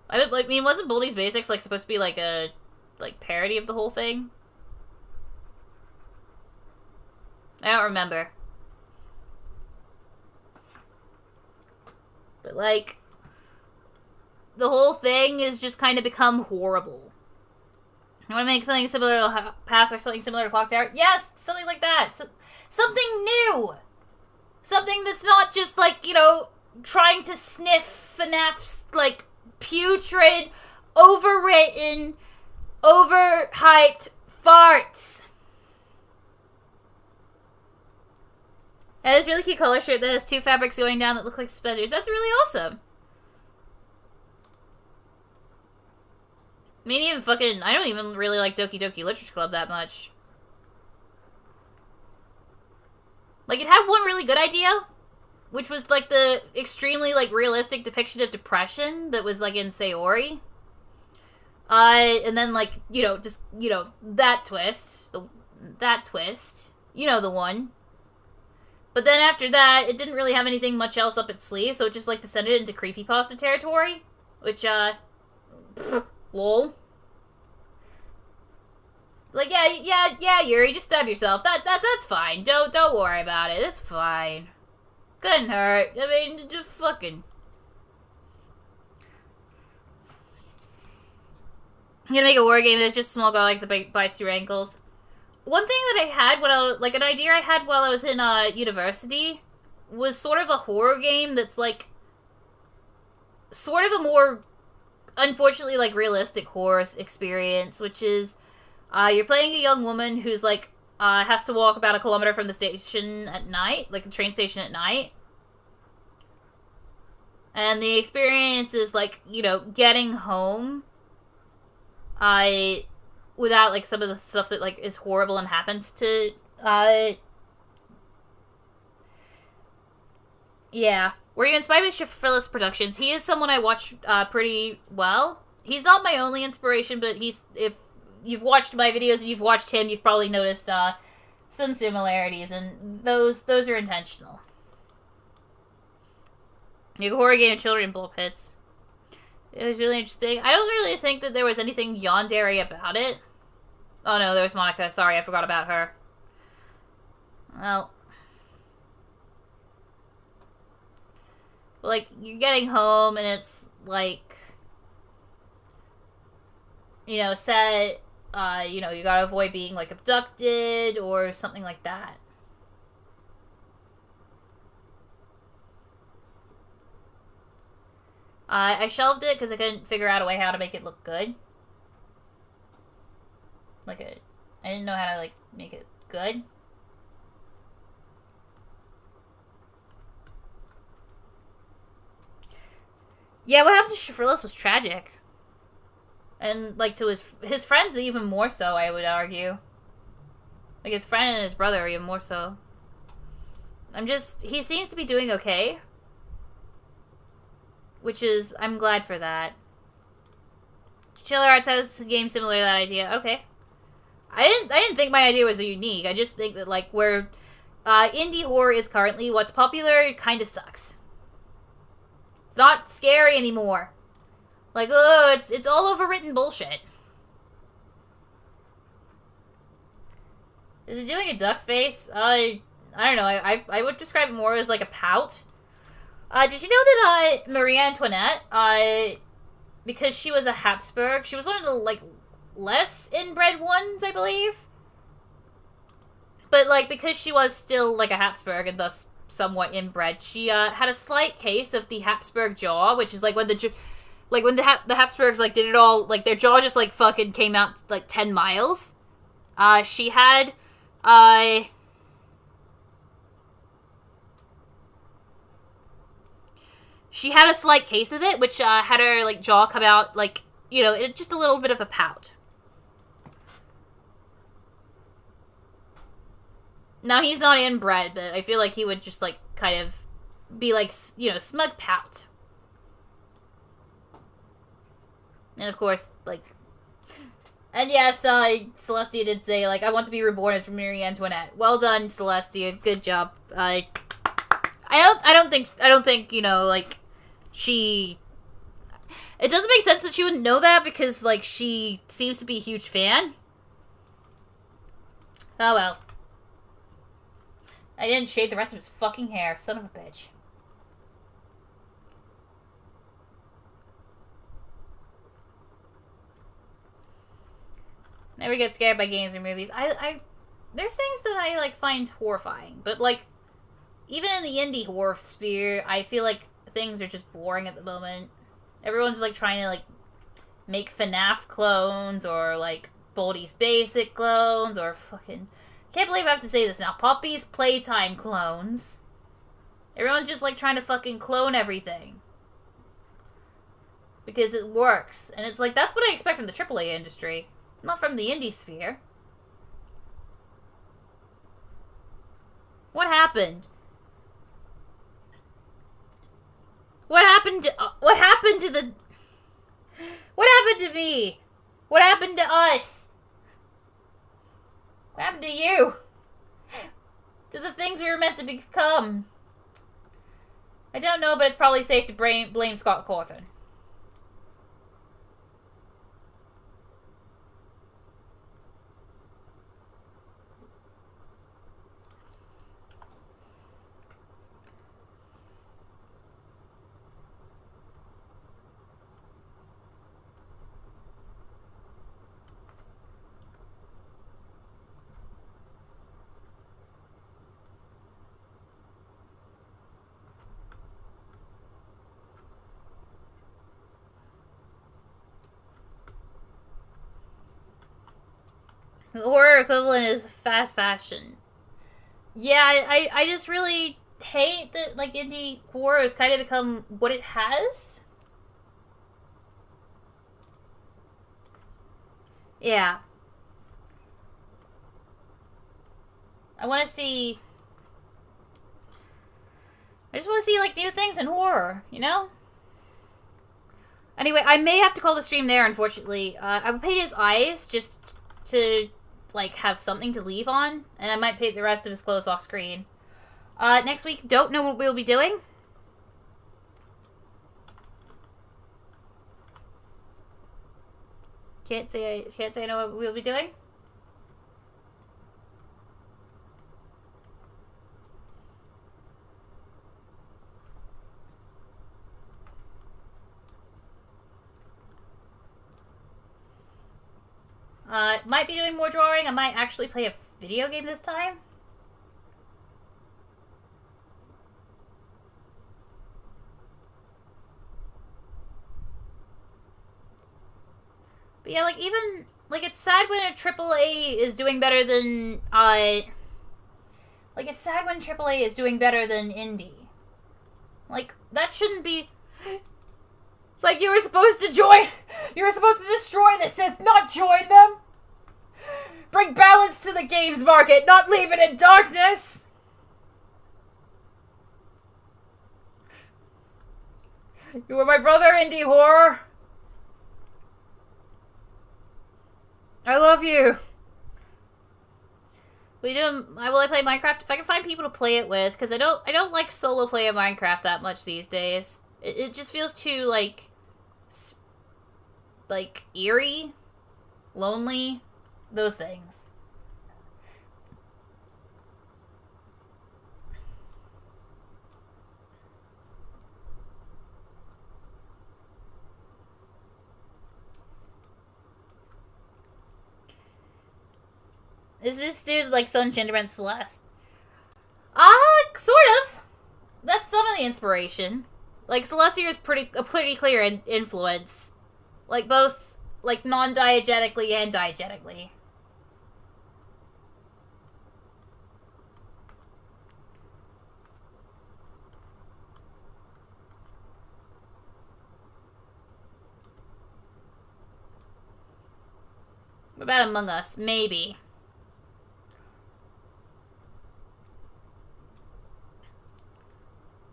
I mean, wasn't Boldy's Basics, like, supposed to be, like, a, like, parody of the whole thing? I don't remember. But, like, the whole thing is just kind of become horrible. You want to make something similar to Path or something similar to Clock Tower? Yes, something like that. Something new! Something that's not just, like, you know, trying to sniff FNAF's, like, putrid, overwritten, overhyped farts. And this really cute color shirt that has two fabrics going down that look like suspenders. That's really awesome. I mean, even fucking, I don't even really like Doki Doki Literature Club that much. Like, it had one really good idea, which was, like, the extremely, like, realistic depiction of depression that was, like, in Sayori. And then, like, you know, just, you know, that twist. That twist. You know the one. But then after that, it didn't really have anything much else up its sleeve, so it just, like, descended into creepypasta territory. Which, lol. Like, yeah, Yuri, just stab yourself. That's fine. Don't worry about it. It's fine. Couldn't hurt. I mean, just fucking. I'm gonna make a war game that's just a small guy like the bites your ankles. One thing that I had when like, an idea I had while I was in, university was sort of a horror game that's, like, sort of a more, unfortunately, like, realistic horror experience, which is, you're playing a young woman who's, like, has to walk about 1 kilometer from the station at night, like the train station at night. And the experience is, like, you know, getting home, without, like, some of the stuff that, like, is horrible and happens to, yeah. Were you inspired by Shafrillis Productions? He is someone I watch, pretty well. He's not my only inspiration, but if you've watched my videos and you've watched him, you've probably noticed, some similarities, and those are intentional. You go horror game of children in blow pits. It was really interesting. I don't really think that there was anything yandere about it. Oh no, there was Monica. Sorry, I forgot about her. Well. Like, you're getting home and it's, like, you know, set, you know, you gotta avoid being, like, abducted or something like that. I shelved it because I couldn't figure out a way how to make it look good. Like, I didn't know how to, like, make it good. Yeah, what happened to Shafrillis was tragic. And, like, to his friends even more so, I would argue. Like, his friend and his brother even more so. he seems to be doing okay. Which is, I'm glad for that. Chiller Arts has a game similar to that idea. Okay. I didn't think my idea was unique. I just think that, like, where indie horror is currently, what's popular, it kind of sucks. It's not scary anymore. Like, oh, it's all overwritten bullshit. Is it doing a duck face? I don't know. I would describe it more as like a pout. Did you know that Marie Antoinette, because she was a Habsburg, she was one of the, like, less inbred ones, I believe? But, like, because she was still, like, a Habsburg and thus somewhat inbred, she had a slight case of the Habsburg jaw, which is, like, when the Habsburgs, like, did it all, like, their jaw just, like, fucking came out, like, 10 miles. She had, she had a slight case of it, which, had her, like, jaw come out, like, you know, just a little bit of a pout. Now, he's not inbred, but I feel like he would just, like, kind of be, like, you know, smug pout. And, of course, like... And yes, Celestia did say, like, I want to be reborn as Marie Antoinette. Well done, Celestia. Good job. I don't think, you know, like, she... It doesn't make sense that she wouldn't know that because, like, she seems to be a huge fan. Oh, well. I didn't shave the rest of his fucking hair. Son of a bitch. Never get scared by games or movies. There's things that I, like, find horrifying. But, like, even in the indie horror sphere, I feel like things are just boring at the moment. Everyone's, like, trying to, like, make FNAF clones or, like, Boldy's Basic clones or fucking... Can't believe I have to say this now. Poppy's Playtime clones. Everyone's just, like, trying to fucking clone everything. Because it works. And it's like, that's what I expect from the AAA industry. Not from the indie sphere. What happened? What happened to me? What happened to us? What happened to you? To the things we were meant to become? I don't know, but it's probably safe to blame Scott Cawthon. The horror equivalent is fast fashion. Yeah, I just really hate that, like, indie horror has kind of become what it has. Yeah. I want to see... I just want to see, like, new things in horror, you know? Anyway, I may have to call the stream there, unfortunately. I will paint his eyes just to... like, have something to leave on, and I might paint the rest of his clothes off screen. Next week, don't know what we'll be doing. Can't say I know what we'll be doing. Might be doing more drawing. I might actually play a video game this time. But yeah, like, even, like, it's sad when a AAA is doing better than, like, it's sad when AAA is doing better than indie. Like, that shouldn't be... It's like you were supposed to join... You were supposed to destroy the Sith, not join them! Bring balance to the games market, not leave it in darkness! You were my brother, indie horror. I love you. Will I play Minecraft if I can find people to play it with? Because I don't like solo play of Minecraft that much these days. It just feels too like eerie, lonely, those things. Is this dude like Sun Shinderman Celeste? Sort of. That's some of the inspiration. Like, Celestia is a pretty clear influence. Like, both, like, non-diegetically and diegetically. What about Among Us? Maybe.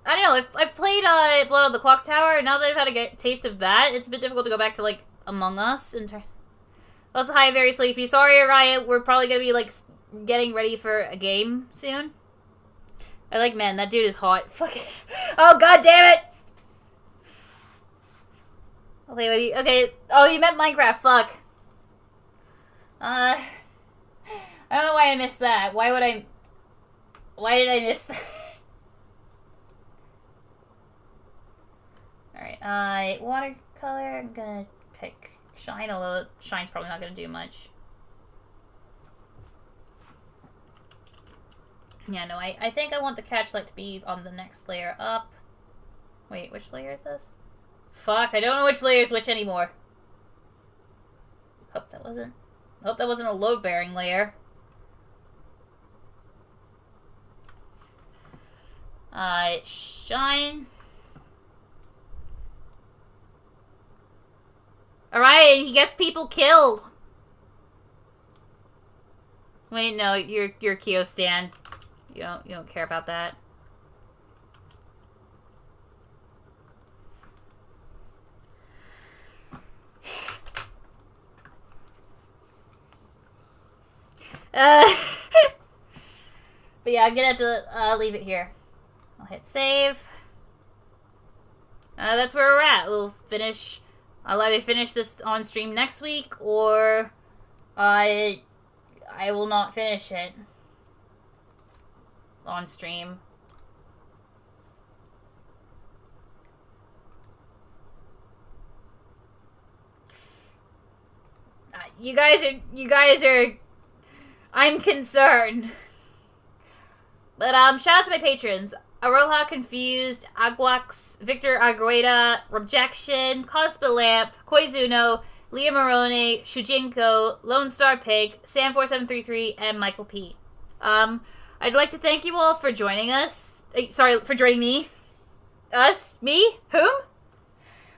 I don't know, I've played Blood on the Clock Tower, and now that I've had a taste of that, it's a bit difficult to go back to, like, Among Us. Also, hi, very sleepy. Sorry, Riot, we're probably gonna be, like, getting ready for a game soon. Man, that dude is hot. Fuck it. Oh, god damn it! Okay, oh, you meant Minecraft, fuck. I don't know why I missed that. Why did I miss that? Alright, watercolor, I'm gonna pick Shine, although Shine's probably not gonna do much. Yeah, no, I think I want the catchlight to be on the next layer up. Wait, which layer is this? Fuck, I don't know which layer is which anymore. Hope that wasn't a load-bearing layer. Shine. Alright, he gets people killed. Wait, no, you're Kyo Stan. You don't care about that. But yeah, I'm gonna have to leave it here. I'll hit save. That's where we're at. I'll either finish this on stream next week, or I will not finish it on stream. You guys are, I'm concerned. But, shout out to my patrons. Aroha Confused, Aguax, Victor Agueda, Rejection, Cospa Lamp, Koizuno, Leah Morone, Shujinko, Lone Star Pig, Sam4733, and Michael P. I'd like to thank you all for joining us. Sorry, for joining me. Us? Me? Whom?